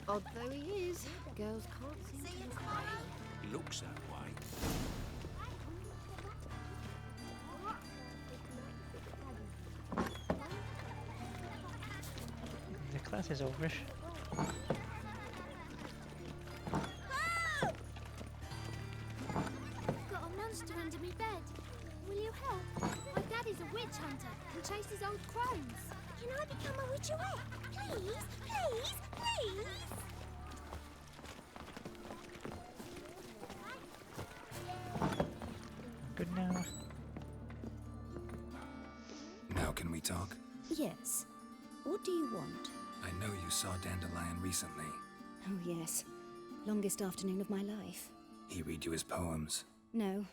[SPEAKER 2] Odd though he is, girls can't seem to look like him.
[SPEAKER 12] He looks that way.
[SPEAKER 1] The class is over.
[SPEAKER 19] I've got a monster under my bed. Will you help? My daddy's a witch hunter and chases old crones. Can I become a witcherette? Please, please, please!
[SPEAKER 1] Good now.
[SPEAKER 8] Now can we talk?
[SPEAKER 18] Yes. What do you want?
[SPEAKER 8] I know you saw Dandelion recently.
[SPEAKER 18] Oh, yes. Longest afternoon of my life.
[SPEAKER 8] He read you his poems.
[SPEAKER 18] No.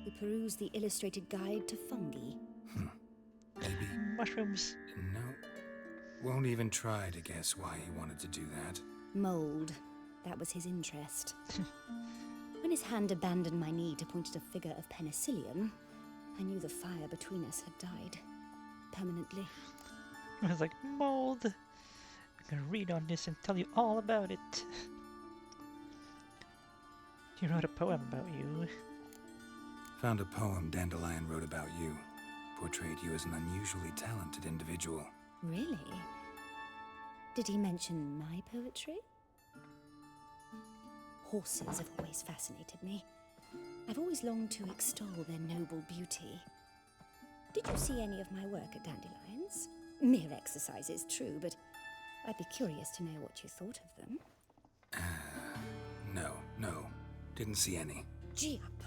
[SPEAKER 18] We perused the illustrated guide to fungi.
[SPEAKER 8] Maybe.
[SPEAKER 1] Mushrooms.
[SPEAKER 8] No. Won't even try to guess why he wanted to do that.
[SPEAKER 18] Mold. That was his interest. When his hand abandoned my knee to point at a figure of penicillium, I knew the fire between us had died. Permanently.
[SPEAKER 1] I was like, mold! I'm gonna read on this and tell you all about it. He wrote a poem about you.
[SPEAKER 8] Found a poem Dandelion wrote about you. Portrayed you as an unusually talented individual.
[SPEAKER 18] Really? Did he mention my poetry? Horses have always fascinated me. I've always longed to extol their noble beauty. Did you see any of my work at Dandelions? Mere exercises, true, but I'd be curious to know what you thought of them.
[SPEAKER 8] No. Didn't see any.
[SPEAKER 18] Gee up!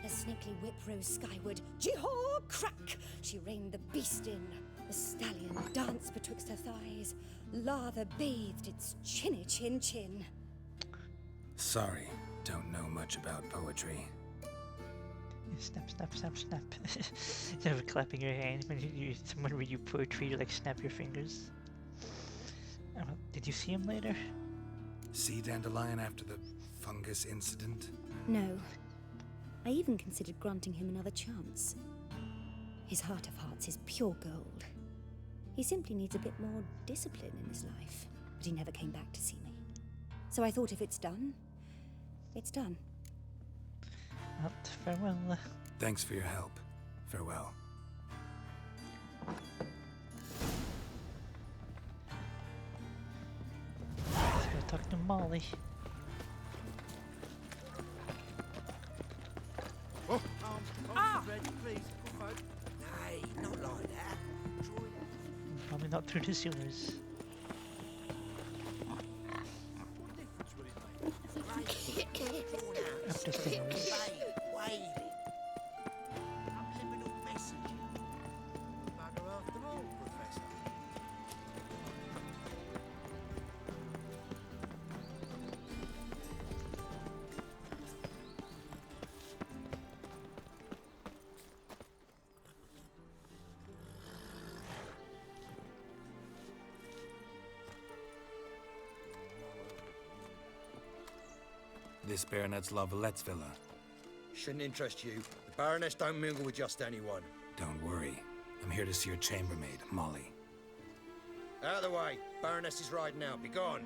[SPEAKER 18] The snakely whip rose skyward. Gee-haw! Crack! She reined the beast in. The stallion danced betwixt her thighs. Lather bathed its chinny chin.
[SPEAKER 8] Sorry, don't know much about poetry.
[SPEAKER 1] Snap, snap, snap, snap. Instead of clapping your hand when someone read you poetry, you like snap your fingers. Did you see him later?
[SPEAKER 8] See Dandelion after the fungus incident?
[SPEAKER 18] No. I even considered granting him another chance. His heart of hearts is pure gold. He simply needs a bit more discipline in his life. But he never came back to see me. So I thought if it's done, it's done.
[SPEAKER 1] Well, farewell.
[SPEAKER 8] Thanks for your help. Farewell.
[SPEAKER 1] Let's go talk to Molly.
[SPEAKER 3] Oh! Ready, please.
[SPEAKER 7] Hey, not like that.
[SPEAKER 1] Probably not through the sewers. Up the stairs.
[SPEAKER 7] Subliminal message. Bugger after all, Professor.
[SPEAKER 8] This Baronet's La Vallette's villa.
[SPEAKER 17] Shouldn't interest you. The Baroness don't mingle with just anyone.
[SPEAKER 8] Don't worry. I'm here to see your chambermaid, Molly.
[SPEAKER 17] Out of the way. Baroness is riding out. Be gone.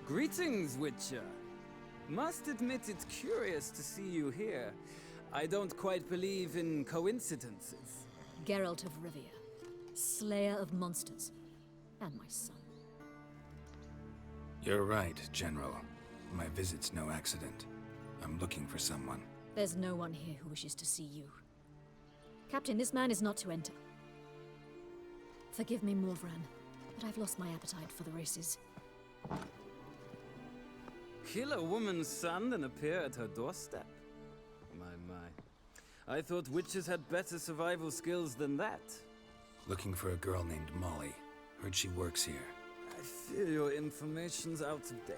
[SPEAKER 9] Greetings, Witcher. Must admit it's curious to see you here. I don't quite believe in coincidences.
[SPEAKER 10] Geralt of Rivia, slayer of monsters, and my son.
[SPEAKER 8] You're right, General. My visit's no accident. I'm looking for someone.
[SPEAKER 10] There's no one here who wishes to see you. Captain, this man is not to enter. Forgive me, Morvran, but I've lost my appetite for the races.
[SPEAKER 9] Kill a woman's son and appear at her doorstep? My. I thought witches had better survival skills than that.
[SPEAKER 8] Looking for a girl named Molly. Heard she works here.
[SPEAKER 9] I fear your information's out of date.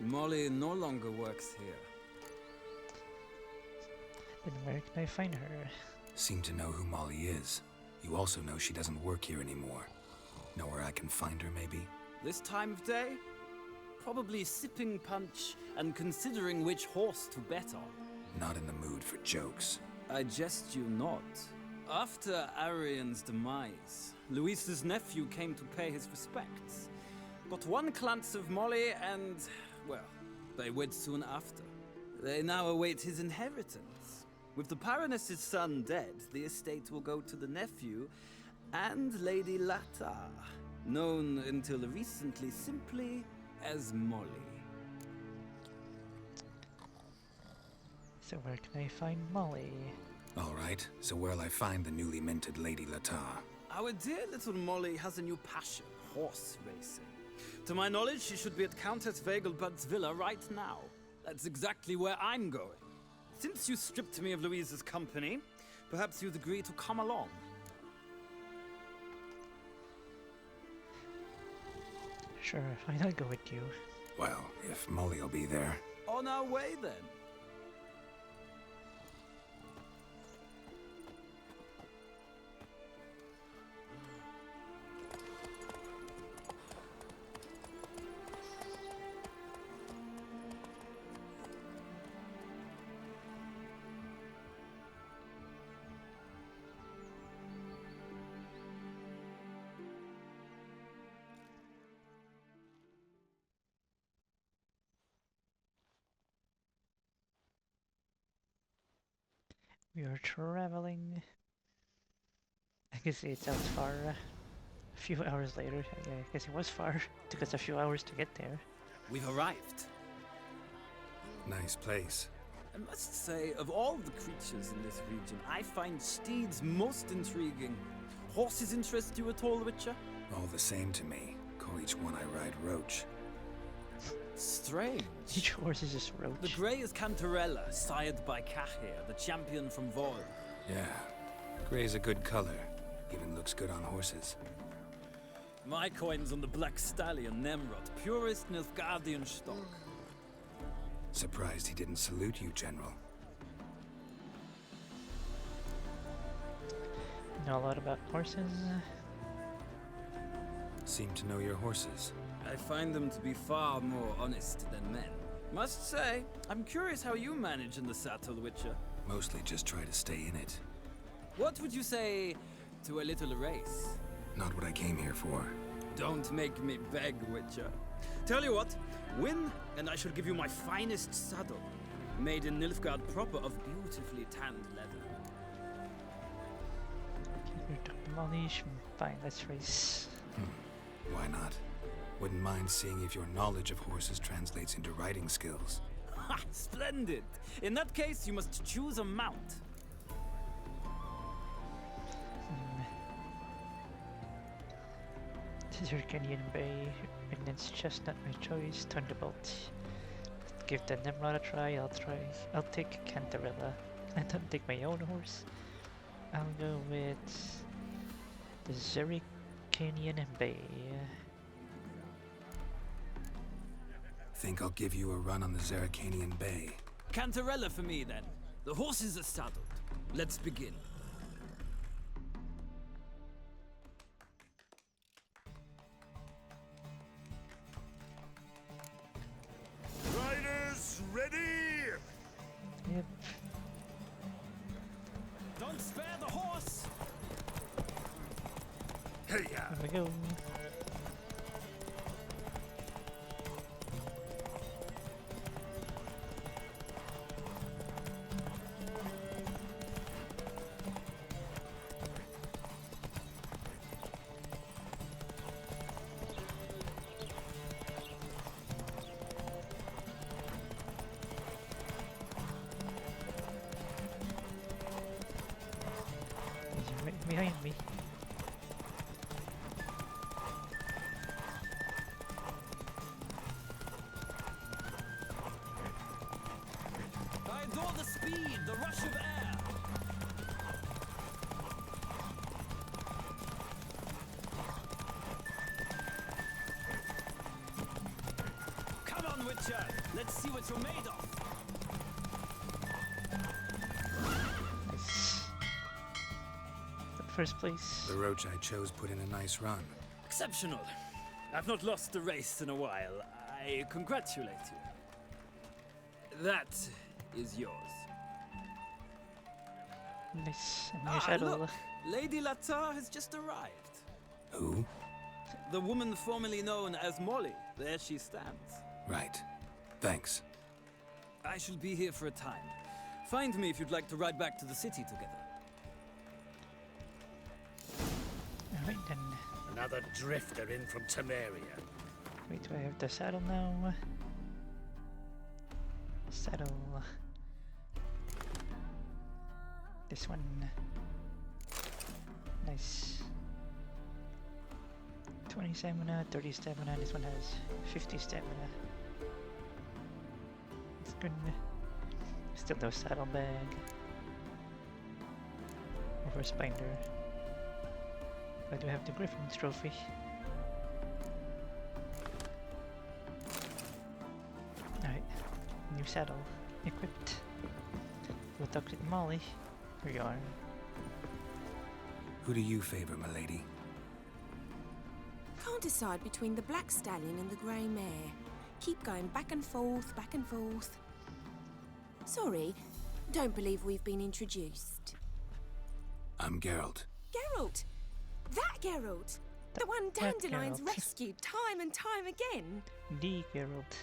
[SPEAKER 9] Molly no longer works here.
[SPEAKER 1] Then where can I find her?
[SPEAKER 8] Seem to know who Molly is. You also know she doesn't work here anymore. Know where I can find her, maybe?
[SPEAKER 9] This time of day? Probably sipping punch and considering which horse to bet on.
[SPEAKER 8] Not in the mood for jokes.
[SPEAKER 9] I jest you not. After Arian's demise, Luis's nephew came to pay his respects. Got one glance of Molly and, well, they wed soon after. They now await his inheritance. With the Baroness's son dead, the estate will go to the nephew and Lady Lata, known until recently simply as Molly.
[SPEAKER 1] So where can I find Molly?
[SPEAKER 8] Alright, so where'll I find the newly minted Lady Lata?
[SPEAKER 9] Our dear little Molly has a new passion, horse racing. To my knowledge, she should be at Countess Vegelbud's villa right now. That's exactly where I'm going. Since you stripped me of Louise's company, perhaps you'd agree to come along.
[SPEAKER 1] Sure, fine, I'll go with you.
[SPEAKER 8] Well, if Molly'll be there.
[SPEAKER 9] On our way, then.
[SPEAKER 1] We are traveling. I guess it's out far. A few hours later. I guess it was far. Took us a few hours to get there.
[SPEAKER 9] We've arrived.
[SPEAKER 8] Nice place.
[SPEAKER 9] I must say, of all the creatures in this region, I find steeds most intriguing. Horses interest you at all, Witcher?
[SPEAKER 8] All the same to me. Call each one I ride Roach.
[SPEAKER 9] Strange.
[SPEAKER 1] Each horse is just Roach.
[SPEAKER 9] The grey is Cantarella, sired by Cahir, the champion from Vol.
[SPEAKER 8] Yeah. Grey's a good color. Even looks good on horses.
[SPEAKER 9] My coin's on the Black Stallion, Nemrod, purest Nilfgaardian stock.
[SPEAKER 8] Surprised he didn't salute you, General.
[SPEAKER 1] Know a lot about horses.
[SPEAKER 8] Seem to know your horses.
[SPEAKER 9] I find them to be far more honest than men. Must say, I'm curious how you manage in the saddle, Witcher.
[SPEAKER 8] Mostly just try to stay in it.
[SPEAKER 9] What would you say to a little race?
[SPEAKER 8] Not what I came here for.
[SPEAKER 9] Don't make me beg, Witcher. Tell you what, win, and I shall give you my finest saddle. Made in Nilfgaard proper of beautifully tanned leather.
[SPEAKER 1] Demolish. Fine, let's race.
[SPEAKER 8] Why not? Wouldn't mind seeing if your knowledge of horses translates into riding skills.
[SPEAKER 9] Ha! Splendid! In that case, you must choose a mount.
[SPEAKER 1] Scissor Canyon Bay, Magnet's Chestnut, my choice, Thunderbolt. Give the Nimrod a try, I'll take Cantarella. I don't take my own horse. I'll go with the Zurich Canyon Bay.
[SPEAKER 8] Think I'll give you a run on the Zerrikanian Bay.
[SPEAKER 9] Cantarella for me, then. The horses are saddled. Let's begin.
[SPEAKER 21] Riders, ready?
[SPEAKER 1] Yep.
[SPEAKER 9] Don't spare the horse!
[SPEAKER 21] Hey,
[SPEAKER 1] Here we go. behind me.
[SPEAKER 9] I adore the speed, the rush of air. Come on, Witcher. Let's see what you're made of.
[SPEAKER 1] Nice. First place.
[SPEAKER 8] The roach I chose put in a nice run.
[SPEAKER 9] Exceptional. I've not lost a race in a while. I congratulate you. That is yours.
[SPEAKER 1] Nice. And your saddle.
[SPEAKER 9] Look, Lady Latar has just arrived.
[SPEAKER 8] Who?
[SPEAKER 9] The woman formerly known as Molly. There she stands.
[SPEAKER 8] Right. Thanks.
[SPEAKER 9] I shall be here for a time. Find me if you'd like to ride back to the city together.
[SPEAKER 1] Alright then.
[SPEAKER 21] Another drifter in from Temeria.
[SPEAKER 1] Wait, do I have the saddle now? Saddle. This one. Nice. 20 stamina, 30 stamina. This one has 50 stamina. It's good. Still no saddlebag. Reverse binder. I do have the Griffin's trophy. Alright, new saddle equipped. We'll talk to Molly. Here you are.
[SPEAKER 8] Who do you favor, milady?
[SPEAKER 14] Can't decide between the black stallion and the grey mare. Keep going back and forth, back and forth. Sorry, don't believe we've been introduced.
[SPEAKER 8] I'm Geralt.
[SPEAKER 14] Geralt! That Geralt! The one Dandelion's
[SPEAKER 1] Geralt.
[SPEAKER 14] rescued time and time again!
[SPEAKER 1] The Geralt.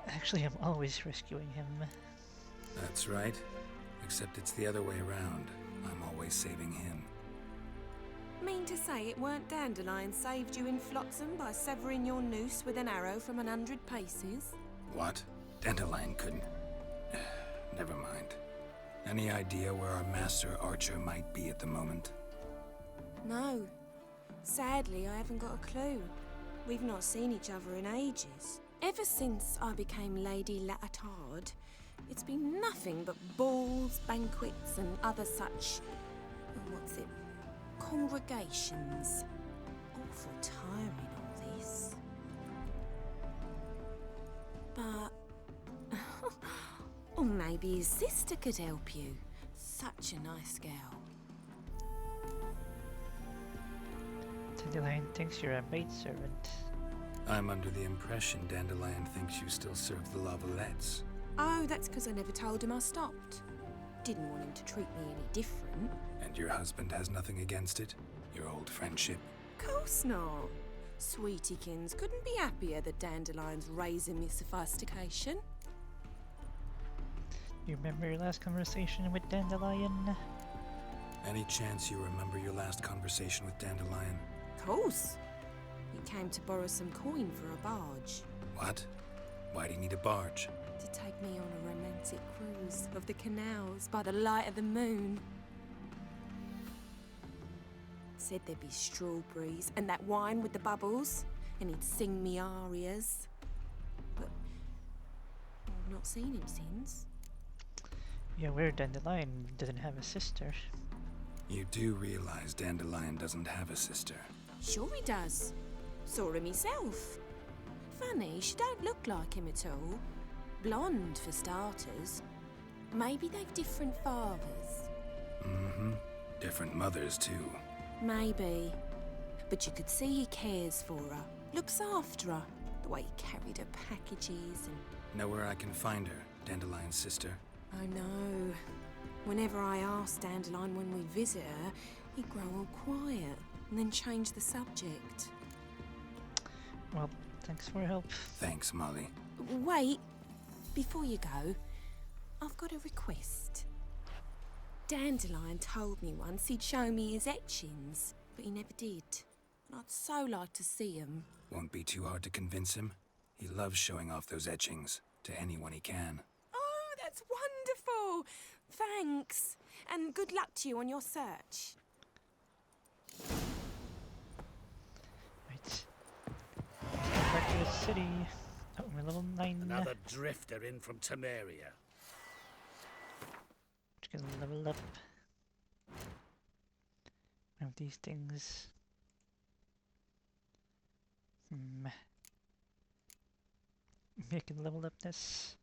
[SPEAKER 1] Actually, I'm always rescuing him.
[SPEAKER 8] That's right. Except it's the other way around. I'm always saving him.
[SPEAKER 14] Mean to say it weren't Dandelion saved you in Flotsam by severing your noose with an arrow from 100 paces?
[SPEAKER 8] What? Dandelion couldn't... Never mind. Any idea where our master archer might be at the moment?
[SPEAKER 14] No. Sadly, I haven't got a clue. We've not seen each other in ages. Ever since I became Lady Latard, it's been nothing but balls, banquets, and other such... what's it? Congregations. Awful tiring, all this. But... or maybe his sister could help you. Such a nice girl.
[SPEAKER 1] Dandelion thinks you're a maidservant.
[SPEAKER 8] I'm under the impression Dandelion thinks you still serve the Lavalettes.
[SPEAKER 14] Oh, that's because I never told him I stopped. Didn't want him to treat me any different.
[SPEAKER 8] And your husband has nothing against it? Your old friendship?
[SPEAKER 14] Course not. Sweetiekins couldn't be happier that Dandelion's raising me sophistication.
[SPEAKER 1] You remember your last conversation with Dandelion?
[SPEAKER 8] Any chance you remember your last conversation with Dandelion?
[SPEAKER 14] Course. He came to borrow some coin for a barge.
[SPEAKER 8] What? Why do you need a barge?
[SPEAKER 14] To take me on a romantic cruise of the canals by the light of the moon. Said there'd be strawberries and that wine with the bubbles, and he'd sing me arias. But I've not seen him since.
[SPEAKER 1] Yeah, weird. Dandelion doesn't have a sister.
[SPEAKER 8] You do realize Dandelion doesn't have a sister.
[SPEAKER 14] Sure he does. Saw him myself. Funny, she don't look like him at all. Blonde, for starters. Maybe they've different fathers.
[SPEAKER 8] Mm-hmm. Different mothers, too.
[SPEAKER 14] Maybe. But you could see he cares for her. Looks after her. The way he carried her packages and...
[SPEAKER 8] Know where I can find her, Dandelion's sister?
[SPEAKER 14] I know. Whenever I ask Dandelion when we visit her, he'd grow all quiet and then change the subject.
[SPEAKER 1] Well, thanks for your help.
[SPEAKER 8] Thanks, Molly.
[SPEAKER 14] Wait. Before you go, I've got a request. Dandelion told me once he'd show me his etchings, but he never did. And I'd so like to see them.
[SPEAKER 8] Won't be too hard to convince him. He loves showing off those etchings to anyone he can.
[SPEAKER 14] Oh, that's wonderful! wonderful! Thanks. And good luck to you on your search.
[SPEAKER 1] Right. Back to the city. Oh, we're level 9.
[SPEAKER 21] Another drifter in from Temeria.
[SPEAKER 1] Just gonna level up. One of these things. Making level upness.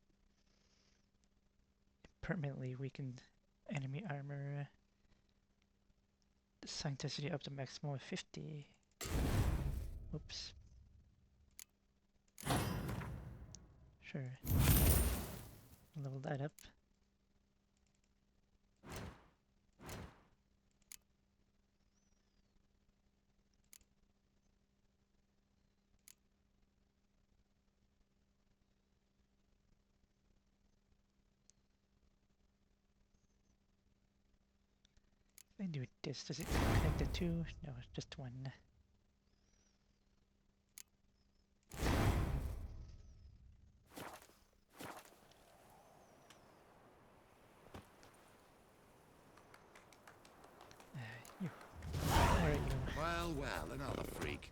[SPEAKER 1] Permanently weakened enemy armor. Sancticity up to maximum of 50. Whoops. Sure. Level that up. If I do this, does it connect the two? No, it's just one. Where are you?
[SPEAKER 11] Well, another freak.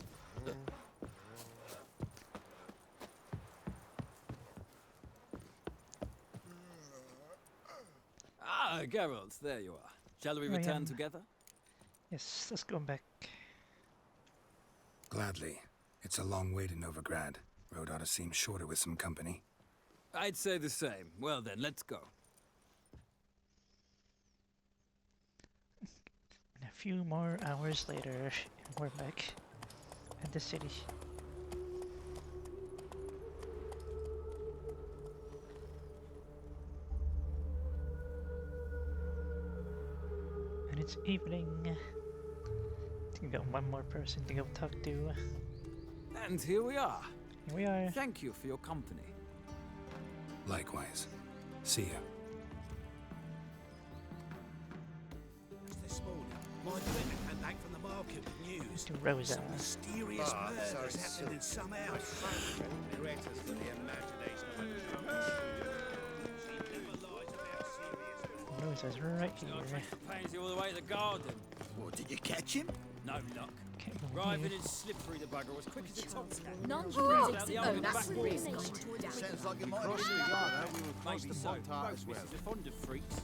[SPEAKER 9] Ah, Geralt, there you are. Shall we return together?
[SPEAKER 1] Yes, let's go back.
[SPEAKER 8] Gladly. It's a long way to Novigrad. Road ought to seem shorter with some company.
[SPEAKER 9] I'd say the same. Well then, let's go.
[SPEAKER 1] And a few more hours later, and we're back at the city. And it's evening. I think we got one more person to go talk to.
[SPEAKER 9] And here we are.
[SPEAKER 1] Here we are.
[SPEAKER 9] Thank you for your company.
[SPEAKER 8] Likewise. See ya.
[SPEAKER 21] This morning, my women came back from the market with news.
[SPEAKER 1] To Rosa.
[SPEAKER 21] Some mysterious murders happening in some house. Regrets for the imagination of
[SPEAKER 1] Rosa's right here.
[SPEAKER 9] Pains you all the way to the garden.
[SPEAKER 6] What, did you catch him?
[SPEAKER 9] No luck. Driving in slippery, the bugger was quick as a tomcat.
[SPEAKER 4] Non-humans. Oh, that's really
[SPEAKER 6] Sounds like it might
[SPEAKER 9] Crossed
[SPEAKER 6] be.
[SPEAKER 9] the Ghana, we were maybe so. Both misses are fond of freaks.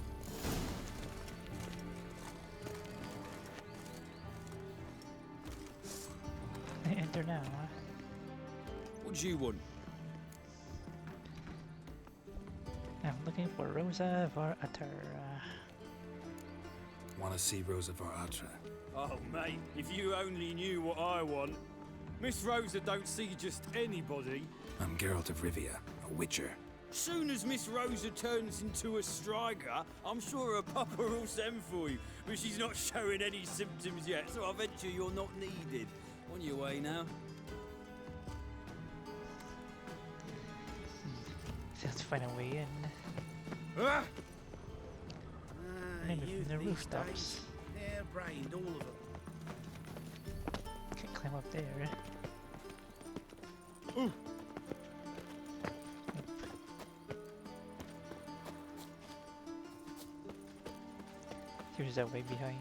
[SPEAKER 1] They enter now.
[SPEAKER 9] What do you want?
[SPEAKER 1] I'm looking for Rosa Var-Atar.
[SPEAKER 8] Want to see Rosa Var-Atra?
[SPEAKER 9] Oh, mate, if you only knew what I want. Miss Rosa don't see just anybody.
[SPEAKER 8] I'm Geralt of Rivia, a witcher.
[SPEAKER 9] Soon as Miss Rosa turns into a striker, I'm sure her papa will send for you. But she's not showing any symptoms yet, so I venture you're not needed. On your way now.
[SPEAKER 1] Let's find a way in.
[SPEAKER 21] Ah!
[SPEAKER 1] Maybe from the rooftops.
[SPEAKER 21] Hair-brained, all of them.
[SPEAKER 1] Can't climb up there.
[SPEAKER 21] Ooh.
[SPEAKER 1] Here's that way behind.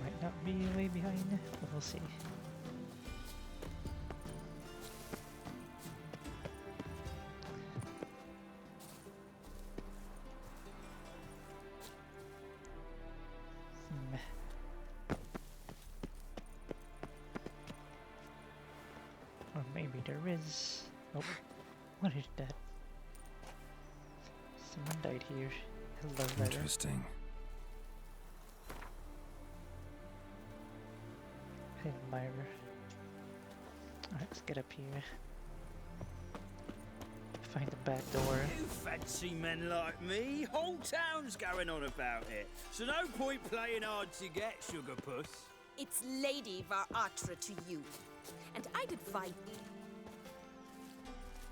[SPEAKER 1] Might not be way behind, but we'll see. Or maybe there is. Oh, what is that? Someone died here. Hello, letter.
[SPEAKER 8] Interesting.
[SPEAKER 1] Hey, Myra. Alright, let's get up here. Find the back door.
[SPEAKER 9] You fancy men like me? Whole town's going on about it. So no point playing hard to get, sugar puss.
[SPEAKER 14] It's Lady Var-Atra to you. And I'd advise...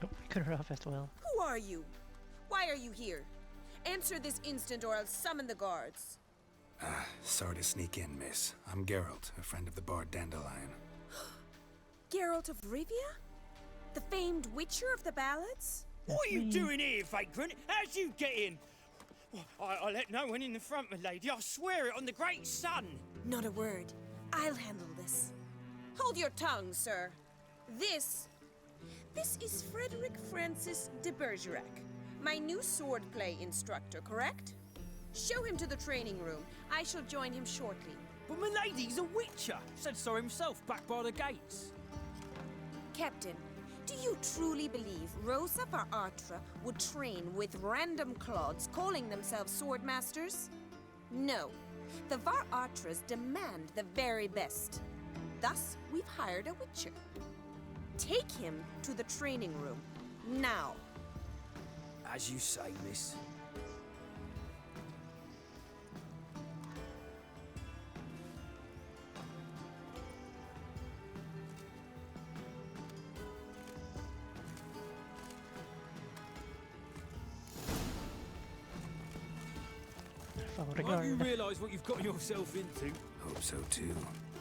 [SPEAKER 1] Oh, we cut her off as well.
[SPEAKER 14] Who are you? Why are you here? Answer this instant or I'll summon the guards.
[SPEAKER 8] Sorry to sneak in, miss. I'm Geralt, a friend of the bard Dandelion.
[SPEAKER 14] Geralt of Rivia? The famed witcher of the ballads?
[SPEAKER 3] What are you doing here, vagrant? How'd you get in? I let no one in the front, my lady. I swear it on the great sun.
[SPEAKER 14] Not a word. I'll handle this. Hold your tongue, sir. This is Frederick Francis de Bergerac, my new swordplay instructor, correct? Show him to the training room. I shall join him shortly.
[SPEAKER 3] But my lady's a witcher. Said so himself back by the gates.
[SPEAKER 14] Captain, do you truly believe Rosa Varatra would train with random clods calling themselves swordmasters? No. The Varatras demand the very best. Thus, we've hired a witcher. Take him to the training room, now.
[SPEAKER 3] As you say, miss. Don't you realise what you've got yourself into?
[SPEAKER 8] Hope so too.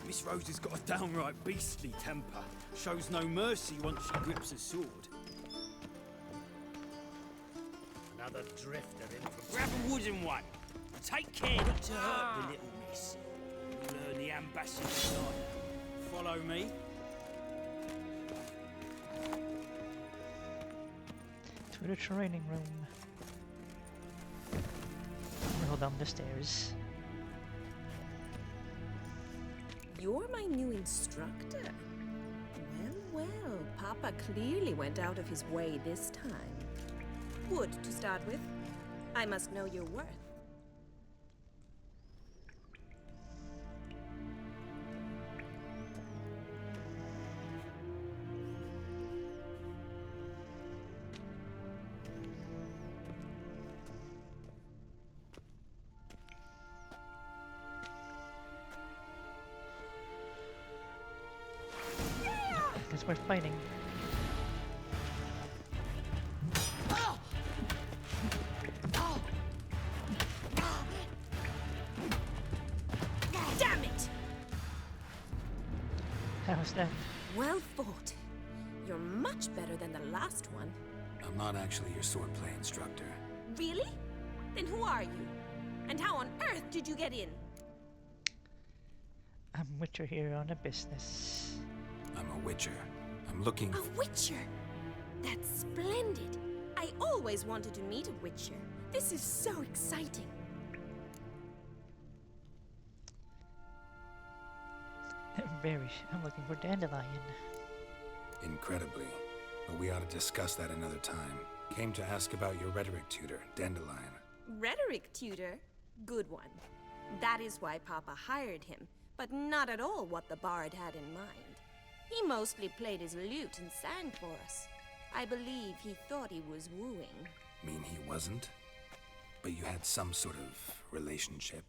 [SPEAKER 3] Miss Rosa's got a downright beastly temper. Shows no mercy once she grips a sword.
[SPEAKER 21] Another drifter in from...
[SPEAKER 3] Grab a wooden one. Take care not to hurt the little miss. You'll learn the ambassador's honour. Follow me.
[SPEAKER 1] To the training room. Roll down the stairs.
[SPEAKER 14] You're my new instructor? Well, well, Papa clearly went out of his way this time. Good to start with. I must know your worth.
[SPEAKER 1] Because we're fighting.
[SPEAKER 14] Damn it!
[SPEAKER 1] How's that?
[SPEAKER 14] Well fought. You're much better than the last one.
[SPEAKER 8] I'm not actually your swordplay instructor.
[SPEAKER 14] Really? Then who are you? And how on earth did you get in?
[SPEAKER 1] I'm Witcher here on a business.
[SPEAKER 8] I'm a witcher. I'm looking...
[SPEAKER 14] A witcher? That's splendid. I always wanted to meet a witcher. This is so exciting.
[SPEAKER 1] Very. I'm looking for Dandelion.
[SPEAKER 8] Incredibly. But we ought to discuss that another time. Came to ask about your rhetoric tutor, Dandelion.
[SPEAKER 14] Rhetoric tutor? Good one. That is why Papa hired him, but not at all what the bard had in mind. He mostly played his lute and sang for us. I believe he thought he was wooing.
[SPEAKER 8] Mean he wasn't? But you had some sort of relationship?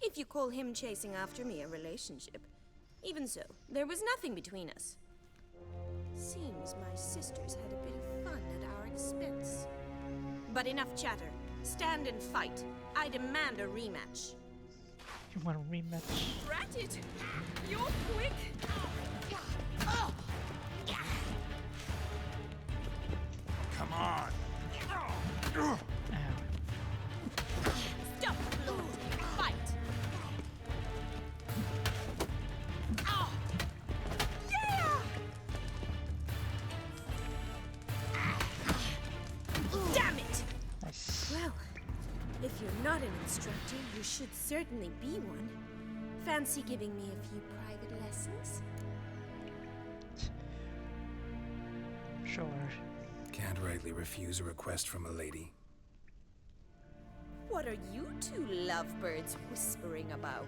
[SPEAKER 14] If you call him chasing after me a relationship. Even so, there was nothing between us. Seems my sisters had a bit of fun at our expense. But enough chatter. Stand and fight. I demand a rematch.
[SPEAKER 1] You want a rematch?
[SPEAKER 14] Rat it! You're quick!
[SPEAKER 6] Come on!
[SPEAKER 1] Ow.
[SPEAKER 14] Stop! Fight! Yeah! Damn it!
[SPEAKER 1] Nice.
[SPEAKER 14] Well, if you're not an instructor, you should certainly be one. Fancy giving me a few private lessons?
[SPEAKER 1] Sure.
[SPEAKER 8] Can't rightly refuse a request from a lady.
[SPEAKER 14] What are you two lovebirds whispering about?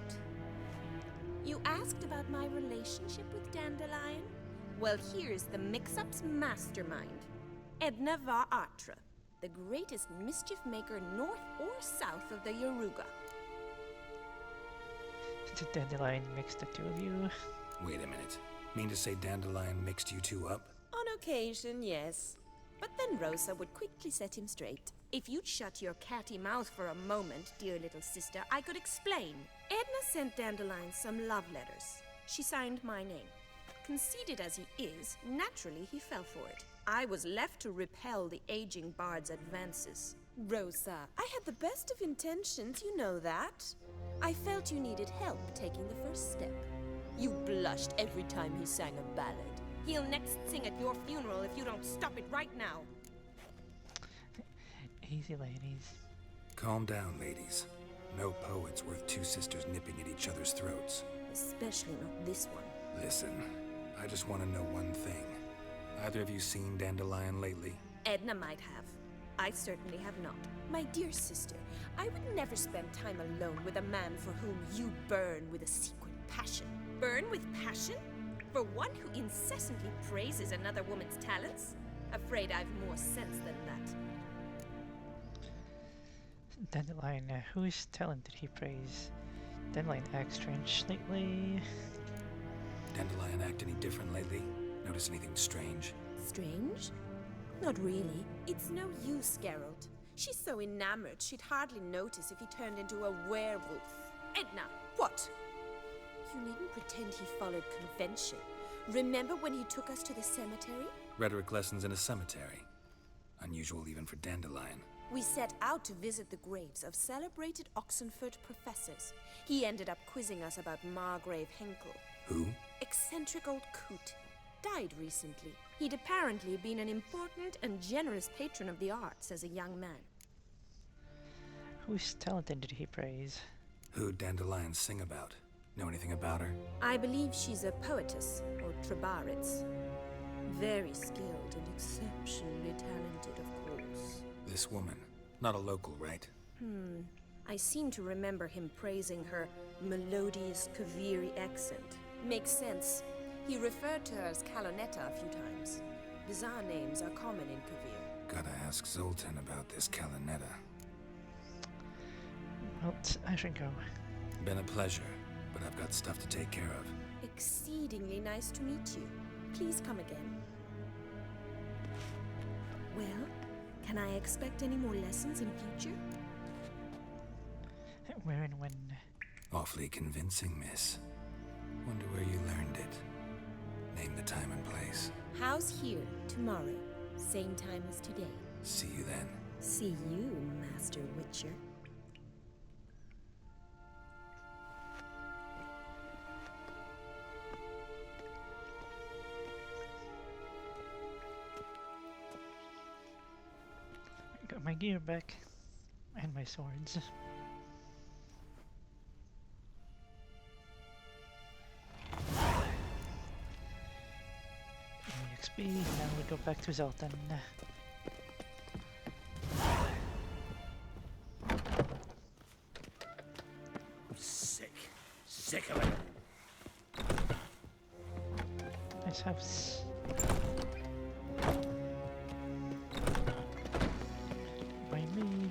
[SPEAKER 14] You asked about my relationship with Dandelion? Well, here's the mix-up's mastermind. Edna Varatra, the greatest mischief maker north or south of the Yaruga.
[SPEAKER 1] Did Dandelion mix the two of you?
[SPEAKER 8] Wait a minute. Mean to say Dandelion mixed you two up?
[SPEAKER 14] On occasion, yes. But then Rosa would quickly set him straight. If you'd shut your catty mouth for a moment, dear little sister, I could explain. Edna sent Dandelion some love letters. She signed my name. Conceited as he is, naturally he fell for it. I was left to repel the aging bard's advances. Rosa, I had the best of intentions, you know that. I felt you needed help taking the first step. You blushed every time he sang a ballad. He'll next sing at your funeral if you don't stop it right now.
[SPEAKER 1] Easy, ladies.
[SPEAKER 8] Calm down, ladies. No poet's worth two sisters nipping at each other's throats.
[SPEAKER 14] Especially not this one.
[SPEAKER 8] Listen, I just want to know one thing. Either of you seen Dandelion lately?
[SPEAKER 14] Edna might have. I certainly have not. My dear sister, I would never spend time alone with a man for whom you burn with a secret passion. Burn with passion? For one who incessantly praises another woman's talents? Afraid I've more sense than that.
[SPEAKER 1] Dandelion, whose talent did he praise? Dandelion acts strange lately.
[SPEAKER 8] Dandelion act any different lately? Notice anything strange?
[SPEAKER 14] Strange? Not really. It's no use, Geralt. She's so enamored she'd hardly notice if he turned into a werewolf. Edna, what? You needn't pretend he followed convention. Remember when he took us to the cemetery?
[SPEAKER 8] Rhetoric lessons in a cemetery. Unusual even for Dandelion.
[SPEAKER 14] We set out to visit the graves of celebrated Oxenford professors. He ended up quizzing us about Margrave Henkel.
[SPEAKER 8] Who?
[SPEAKER 14] Eccentric old coot. Died recently. He'd apparently been an important and generous patron of the arts as a young man.
[SPEAKER 1] Whose talent did he praise?
[SPEAKER 8] Who'd Dandelion sing about? Know anything about her?
[SPEAKER 14] I believe she's a poetess, or trebarits. Very skilled and exceptionally talented, of course.
[SPEAKER 8] This woman. Not a local, right?
[SPEAKER 14] I seem to remember him praising her melodious Kaviri accent. Makes sense. He referred to her as Calonetta a few times. Bizarre names are common in Kavir.
[SPEAKER 8] Gotta ask Zoltan about this Calonetta.
[SPEAKER 1] Well, I should go.
[SPEAKER 8] Been a pleasure, but I've got stuff to take care of.
[SPEAKER 14] Exceedingly nice to meet you. Please come again. Well, can I expect any more lessons in future?
[SPEAKER 1] Where and when?
[SPEAKER 8] Awfully convincing, miss. Wonder where you learned it. Name the time and place.
[SPEAKER 14] House here, tomorrow. Same time as today.
[SPEAKER 8] See you then.
[SPEAKER 14] See you, Master Witcher.
[SPEAKER 1] Got my gear back. And my swords. XP, now we go back to Zoltan.
[SPEAKER 3] Sick. Sick of it.
[SPEAKER 1] Nice house. By me.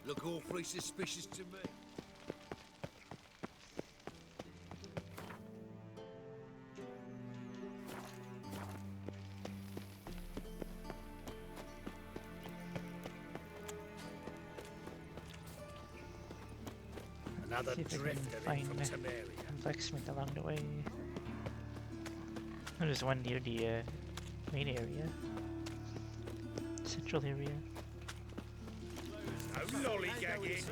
[SPEAKER 13] Look awfully suspicious to me.
[SPEAKER 3] Another
[SPEAKER 1] See if I can
[SPEAKER 3] drifter in
[SPEAKER 1] find
[SPEAKER 3] from Temeria.
[SPEAKER 1] a blacksmith along the way. There's one near the main area. Central area.
[SPEAKER 3] No lollygagging.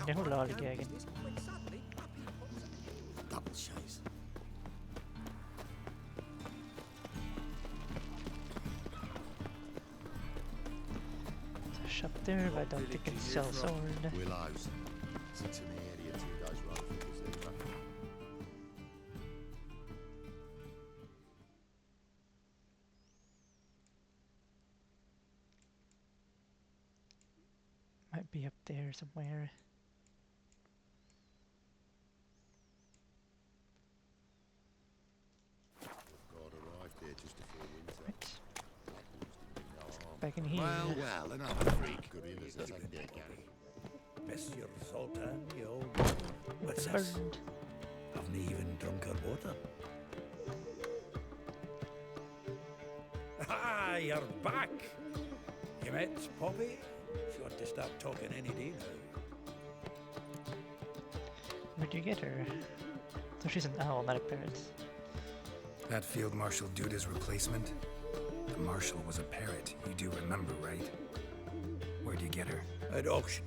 [SPEAKER 1] No lollygagging.
[SPEAKER 11] Double chase.
[SPEAKER 1] There's a shop there, but I don't think it sells sword.
[SPEAKER 11] Willows. It's in the area 2 days right from the zebra.
[SPEAKER 1] Might be up there somewhere.
[SPEAKER 11] God arrived there just before winter.
[SPEAKER 1] Back in here.
[SPEAKER 11] Well, another freak. Good in as I can get Gary.
[SPEAKER 6] Monsieur Zoltan, you old... What's this? Haven't even drunk her water. Ah, you're back. You met Poppy? She ought to start talking any day now.
[SPEAKER 1] Where'd you get her? So she's an owl, not a parrot.
[SPEAKER 8] That Field Marshal Duda's replacement? The Marshal was a parrot, you do remember, right? Where'd you get her?
[SPEAKER 6] At auction.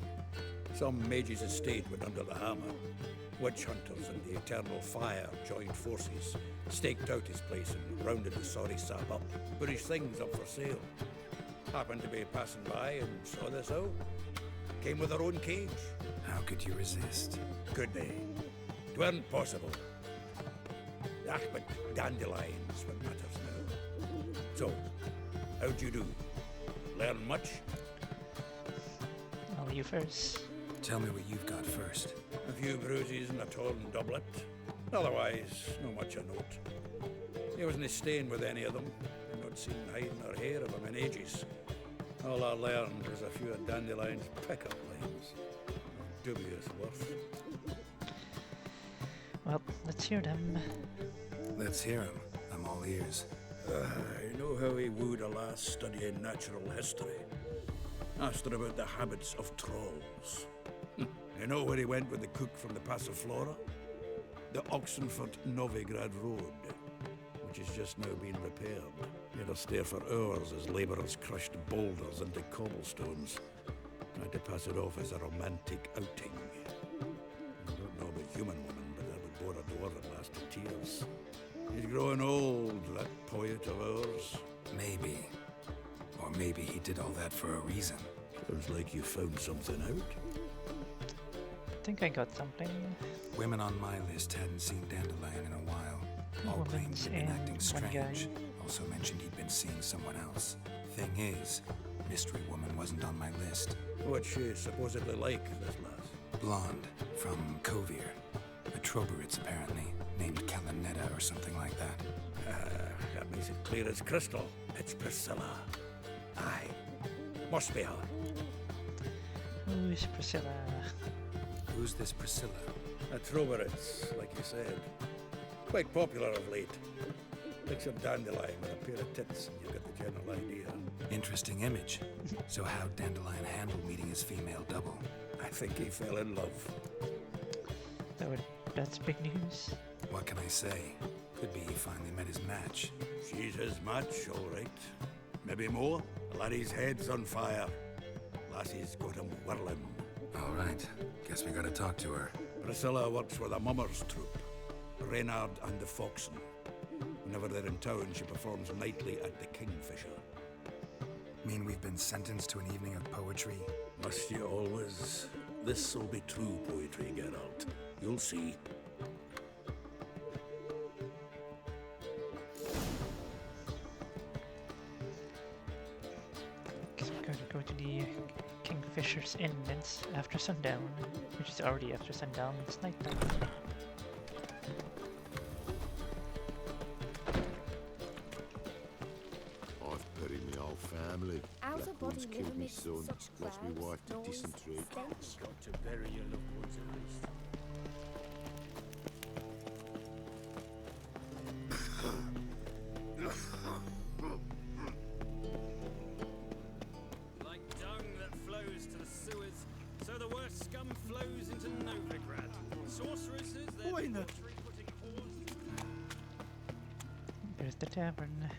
[SPEAKER 6] Some mage's estate went under the hammer. Witch hunters and the Eternal Fire joined forces, staked out his place and rounded the sorry sap up, put his things up for sale. Happened to be passing by and saw this out. Came with her own cage.
[SPEAKER 8] How could you resist?
[SPEAKER 6] Could they? It weren't possible. Ah, but dandelions what matters now. So, how'd you do? Learn much?
[SPEAKER 1] Well, you first.
[SPEAKER 8] Tell me what you've got first.
[SPEAKER 6] A few bruises and a torn doublet. Otherwise, no much a note. He wasn't staying with any of them. I'd not seen hide nor hair of him in ages. All I learned was a few of Dandelion's pick-up lines. Dubious worth.
[SPEAKER 1] Well, let's hear them.
[SPEAKER 8] Let's hear him. I'm all ears.
[SPEAKER 6] I know how he wooed a lass studying natural history. Asked her about the habits of trolls. You know where he went with the cook from the Passiflora? The Oxenford-Novigrad Road, which is just now being repaired. You had to stare for hours as labourers crushed boulders into cobblestones. Tried to pass it off as a romantic outing. I don't know about human women, but that would bore a dwarven lass to tears. He's growing old, that poet of ours.
[SPEAKER 8] Maybe. Or maybe he did all that for a reason.
[SPEAKER 6] Sounds like you found something out.
[SPEAKER 1] I think I got something.
[SPEAKER 8] Women on my list hadn't seen Dandelion in a while. All claimed he'd been acting strange. Also mentioned he'd been seeing someone else. Thing is, Mystery Woman wasn't on my list.
[SPEAKER 6] What's she supposedly like, this lass?
[SPEAKER 8] Blonde, from Kovir. A Troberitz, apparently, named Kalanetta or something like that.
[SPEAKER 6] That makes it clear as crystal. It's Priscilla. Aye. Must be her.
[SPEAKER 1] Who's Priscilla?
[SPEAKER 8] Who's this Priscilla?
[SPEAKER 6] A Troberitz, like you said. Quite popular of late. Picture Dandelion with a pair of tits and you get the general idea.
[SPEAKER 8] Interesting image. So how'd Dandelion handle meeting his female double?
[SPEAKER 6] I think he fell in love.
[SPEAKER 1] That's big news.
[SPEAKER 8] What can I say? Could be he finally met his match.
[SPEAKER 6] She's his match, all right. Maybe more. The laddie's head's on fire. Lassie's got him whirling.
[SPEAKER 8] All right. Guess we gotta talk to her.
[SPEAKER 6] Priscilla works with a mummers troupe. Reynard and the Foxen. Whenever they're in town, she performs nightly at the Kingfisher.
[SPEAKER 8] Mean we've been sentenced to an evening of poetry?
[SPEAKER 6] Must you always? This'll be true poetry, Geralt. You'll see.
[SPEAKER 1] So we're going to go to the Kingfisher's Inn. It's after sundown, which is already after sundown. It's nighttime.
[SPEAKER 11] I've buried my whole family.
[SPEAKER 19] How's a
[SPEAKER 11] Blackwood's
[SPEAKER 19] body
[SPEAKER 11] killed
[SPEAKER 19] live
[SPEAKER 11] my
[SPEAKER 19] amidst
[SPEAKER 11] son,
[SPEAKER 19] such
[SPEAKER 11] lost my
[SPEAKER 19] crowds,
[SPEAKER 11] wife to
[SPEAKER 19] noise,
[SPEAKER 11] dysentery.
[SPEAKER 19] stench?
[SPEAKER 21] Got to bury your loved ones at least.
[SPEAKER 9] Like dung that flows to the sewers, so the worst scum flows into Novigrad. Sorceresses, they're putting whores.
[SPEAKER 1] There's the tavern.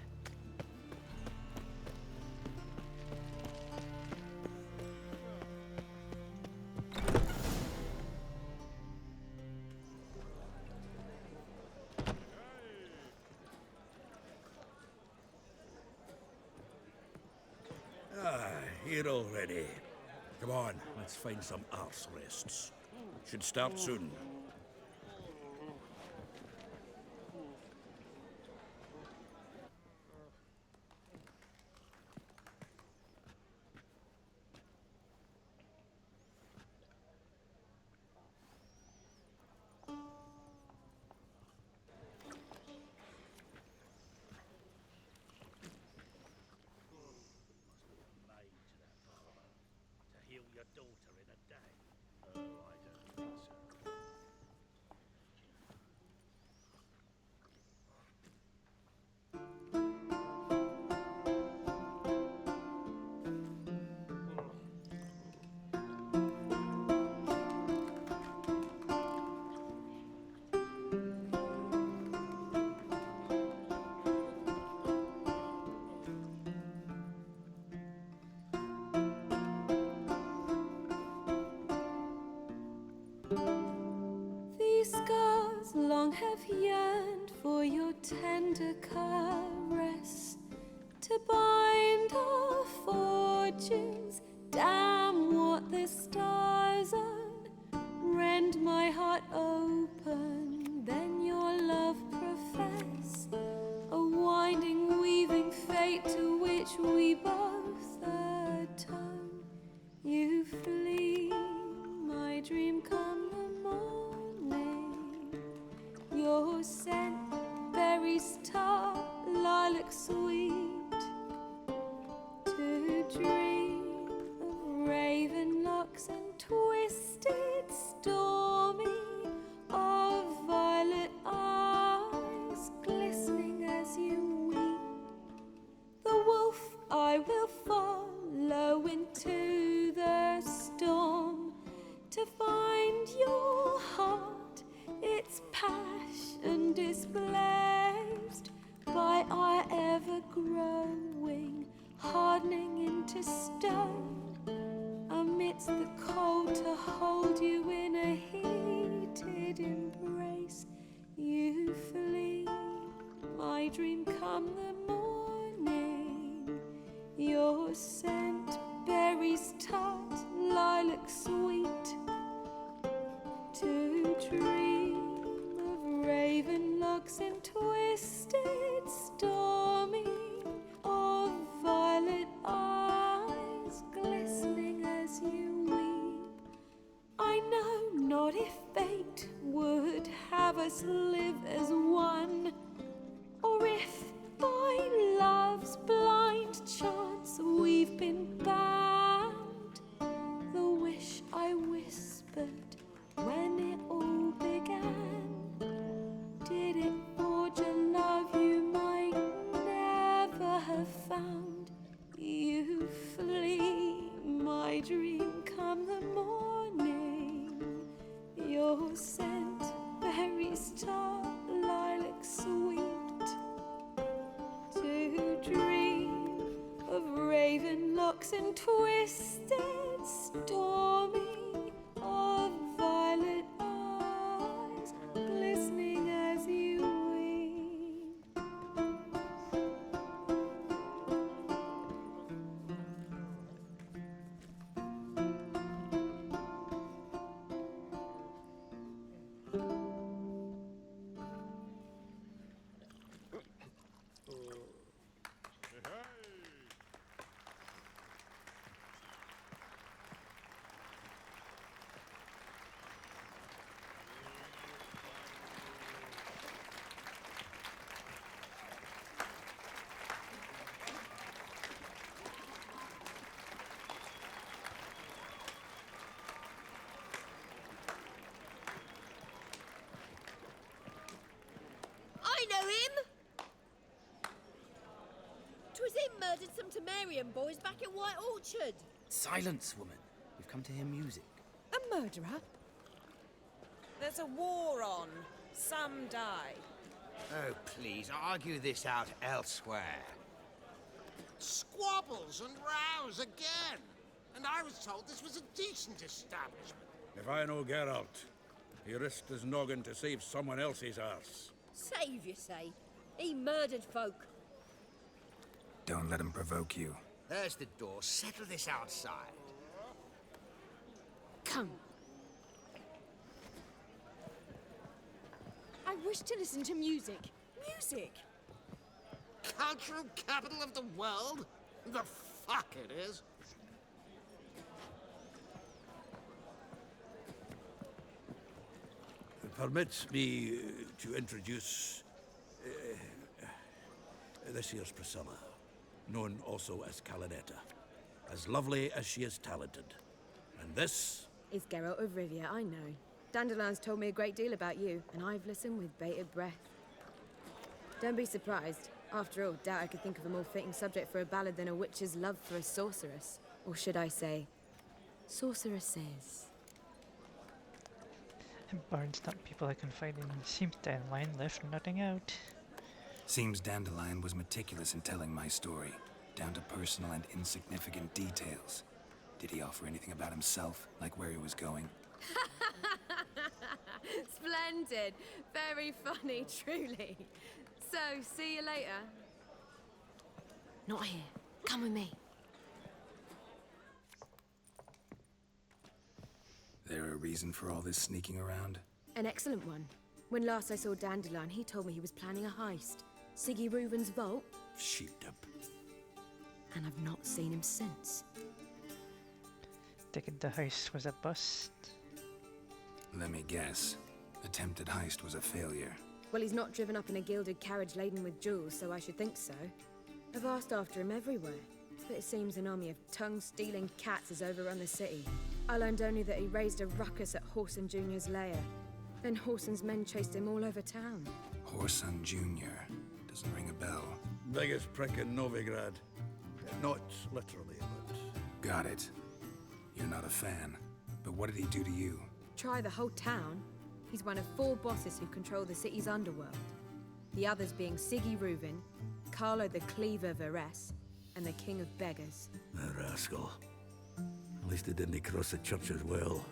[SPEAKER 6] Here already. Come on, let's find some arse rests. Should start soon.
[SPEAKER 3] To heal your daughter in a day. Oh, I don't think so.
[SPEAKER 14] to bind our fortunes. Damn what the stars own. Rend my heart open, then your love profess. A winding, weaving fate to which we both atone. You flee, my dream come the morning. Your scent, berries tart, lilac sweet. To dream of raven locks and twisted, stormy, of violet eyes glistening as you weep. The wolf I will follow into the storm to find your heart, its passion displaced by our ever-growing, hardening into stone. Amidst the cold to hold you in a heated embrace. You flee, my dream come the morning. Your scent, berries tart, lilac sweet. To dream of raven locks and twisted, stormy, of violet eyes glistening as you weep. I know not if fate would have us live as one, or if by love's blind chance we've been bound. The wish I whispered when it all began, did it forge a love you might never have found? You flee, my dream come the morning. Your scent, berries tart, lilac sweet. To dream of raven locks and twisted, stormy, of violet eyes glistening as you weep.
[SPEAKER 2] I know him! 'Twas him murdered some Temerian boys back at White Orchard.
[SPEAKER 3] Silence, woman. We've come to hear music.
[SPEAKER 5] A murderer? There's a war on. Some die.
[SPEAKER 7] Oh, please, argue this out elsewhere. Squabbles and rows again. And I was told this was a decent establishment.
[SPEAKER 6] If I know Geralt, he risked his noggin to save someone else's arse.
[SPEAKER 2] Save, you say? He murdered folk.
[SPEAKER 8] Don't let him provoke you.
[SPEAKER 7] There's the door. Settle this outside.
[SPEAKER 14] Come.
[SPEAKER 5] I wish to listen to music. Music!
[SPEAKER 7] Cultural capital of the world? The fuck it is.
[SPEAKER 6] Permit me to introduce this here's Priscilla, known also as Calinetta, as lovely as she is talented. And this
[SPEAKER 15] is Geralt of Rivia, I know. Dandelion's told me a great deal about you, and I've listened with bated breath. Don't be surprised. After all, doubt I could think of a more fitting subject for a ballad than a witch's love for a sorceress. Or should I say, sorceresses.
[SPEAKER 1] Bards, not people I confide in. Seems Dandelion left nothing out.
[SPEAKER 8] Seems Dandelion was meticulous in telling my story, down to personal and insignificant details. Did he offer anything about himself, like where he was going?
[SPEAKER 15] Splendid. Very funny, truly. So, see you later. Not here. Come with me.
[SPEAKER 8] There a reason for all this sneaking around?
[SPEAKER 15] An excellent one. When last I saw Dandelion, he told me he was planning a heist. Siggy Reuben's vault.
[SPEAKER 12] Sheeped up.
[SPEAKER 15] And I've not seen him since.
[SPEAKER 1] Thinking the heist was a bust.
[SPEAKER 8] Let me guess. Attempted heist was a failure.
[SPEAKER 15] Well, he's not driven up in a gilded carriage laden with jewels, so I should think so. I've asked after him everywhere, but it seems an army of tongue-stealing cats has overrun the city. I learned only that he raised a ruckus at Whoreson Jr.'s lair. Then Whoreson's men chased him all over town.
[SPEAKER 8] Whoreson Jr. Doesn't ring a bell.
[SPEAKER 6] Biggest prick in Novigrad. Not literally, but...
[SPEAKER 8] Got it. You're not a fan. But what did he do to you?
[SPEAKER 15] Try the whole town. He's one of 4 bosses who control the city's underworld. The others being Siggy Reuben, Carlo the Cleaver Varese, and the King of Beggars.
[SPEAKER 12] A rascal. At least he didn't cross the church as well.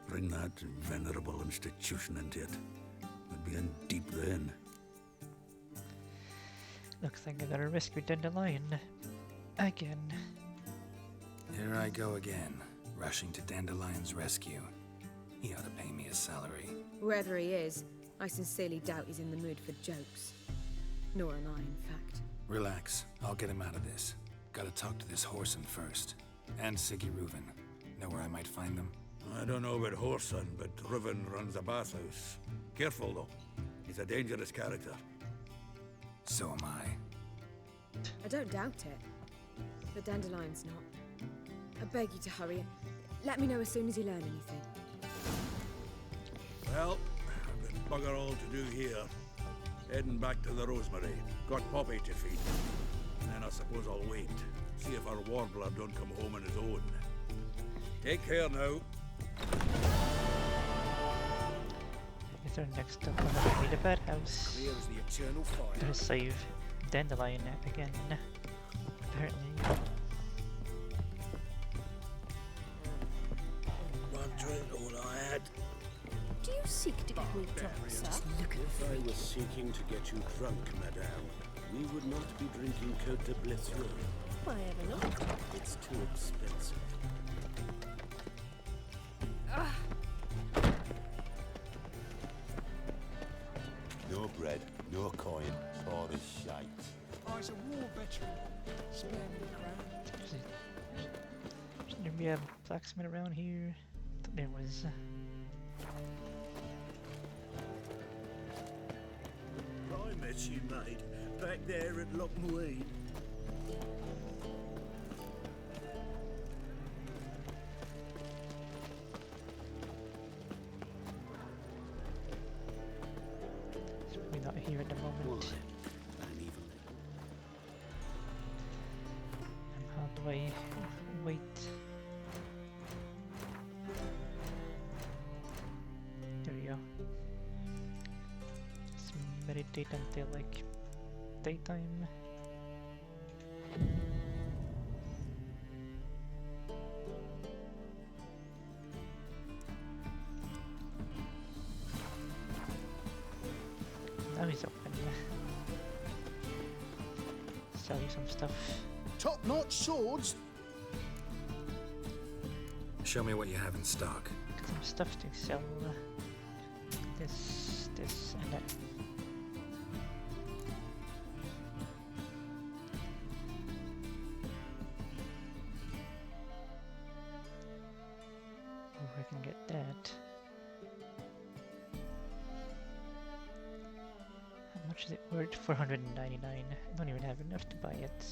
[SPEAKER 12] Bring that venerable institution into it. We'd be in deep then.
[SPEAKER 1] Looks like I gotta rescue Dandelion. Again.
[SPEAKER 8] Here I go again, rushing to Dandelion's rescue. He ought to pay me a salary.
[SPEAKER 15] Whoever he is, I sincerely doubt he's in the mood for jokes. Nor am I, in fact.
[SPEAKER 8] Relax, I'll get him out of this. Gotta talk to this Whoreson first. And Siggy Reuben. Know where I might find them?
[SPEAKER 6] I don't know about Whoreson, but Reuben runs a bathhouse. Careful, though. He's a dangerous character.
[SPEAKER 8] So am I.
[SPEAKER 15] I don't doubt it. But Dandelion's not. I beg you to hurry. Let me know as soon as you learn anything.
[SPEAKER 6] Well, I've got bugger all to do here. Heading back to the Rosemary. Got Poppy to feed. And then I suppose I'll wait. See if our warbler don't come home on his own. Take care now.
[SPEAKER 1] Is our next stop on the bad house?
[SPEAKER 3] Clear as the eternal fire.
[SPEAKER 1] Gotta save Dandelion again. Apparently.
[SPEAKER 12] One drink, all I had.
[SPEAKER 19] Do you seek to get me drunk, sir?
[SPEAKER 12] If I was seeking to get you drunk, madame, we would not be drinking Cote de Blessure.
[SPEAKER 19] Why ever not?
[SPEAKER 12] It's too expensive.
[SPEAKER 11] No bread, no coin, all this shite.
[SPEAKER 16] I was a war veteran. Spare me the crown.
[SPEAKER 1] Should there be a blacksmith around here? Thought there was.
[SPEAKER 12] I met you, mate, back there at Lockmead.
[SPEAKER 1] We're not here at the moment. And how do I wait? There we go. Let's meditate until like daytime. Now he's open. Sell you some stuff.
[SPEAKER 11] Top-notch swords?
[SPEAKER 8] Show me what you have in stock.
[SPEAKER 1] Got some stuff to sell. This, and that. If I can get that. How much is it worth? 499. I don't even have enough to buy it.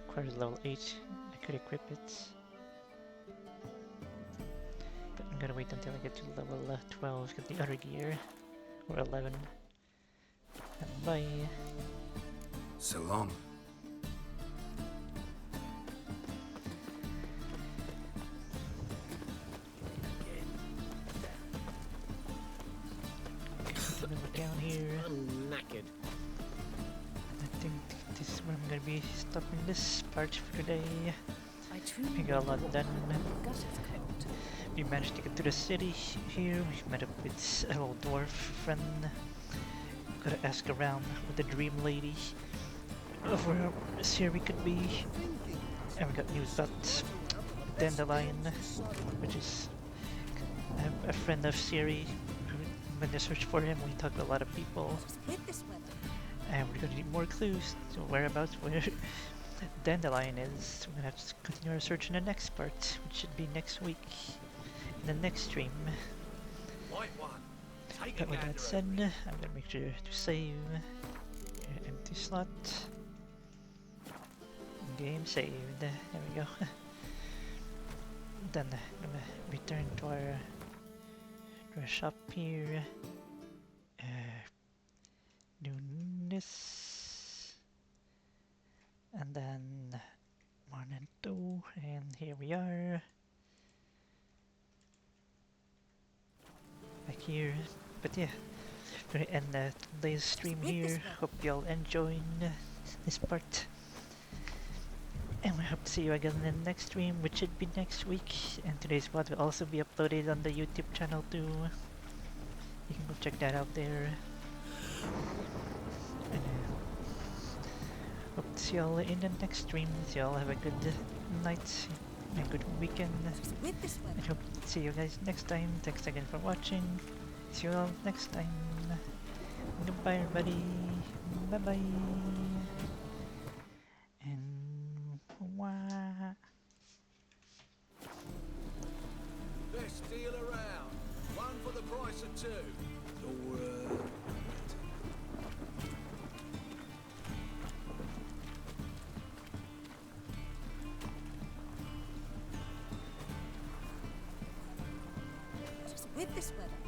[SPEAKER 1] Requires level 8. I could equip it. But I'm gonna wait until I get to level 12, get the other gear. Or 11. And bye.
[SPEAKER 8] So long. Down here.
[SPEAKER 3] I'm knackered.
[SPEAKER 1] I think this is where I'm gonna be stopping this part for today. We got a lot done. We managed to get to the city here. We met up with an old dwarf friend. Gotta ask around with the dream lady. of where Ciri could be. And we got news about Dandelion, which is a friend of Ciri. When they search for him, we talked to a lot of people. And we're gonna need more clues to whereabouts where Dandelion is. We're gonna have to continue our search in the next part, which should be next week, in the next stream. But with that said, I'm gonna make sure to save. Empty slot. Game saved. There we go. Then I'm gonna return to our shop here. Do this. And then 1 and 2, and here we are. Back here. But yeah, we're gonna end today's stream here. Hope y'all enjoying this part. And we hope to see you again in the next stream, which should be next week. And today's pod will also be uploaded on the YouTube channel too. You can go check that out there. And hope to see y'all in the next stream. So y'all have a good night and good weekend. And hope to see you guys next time. Thanks again for watching. See you all next time. Goodbye everybody. Bye bye. And
[SPEAKER 13] Best deal around. One for the price of two.
[SPEAKER 18] Just with this weather.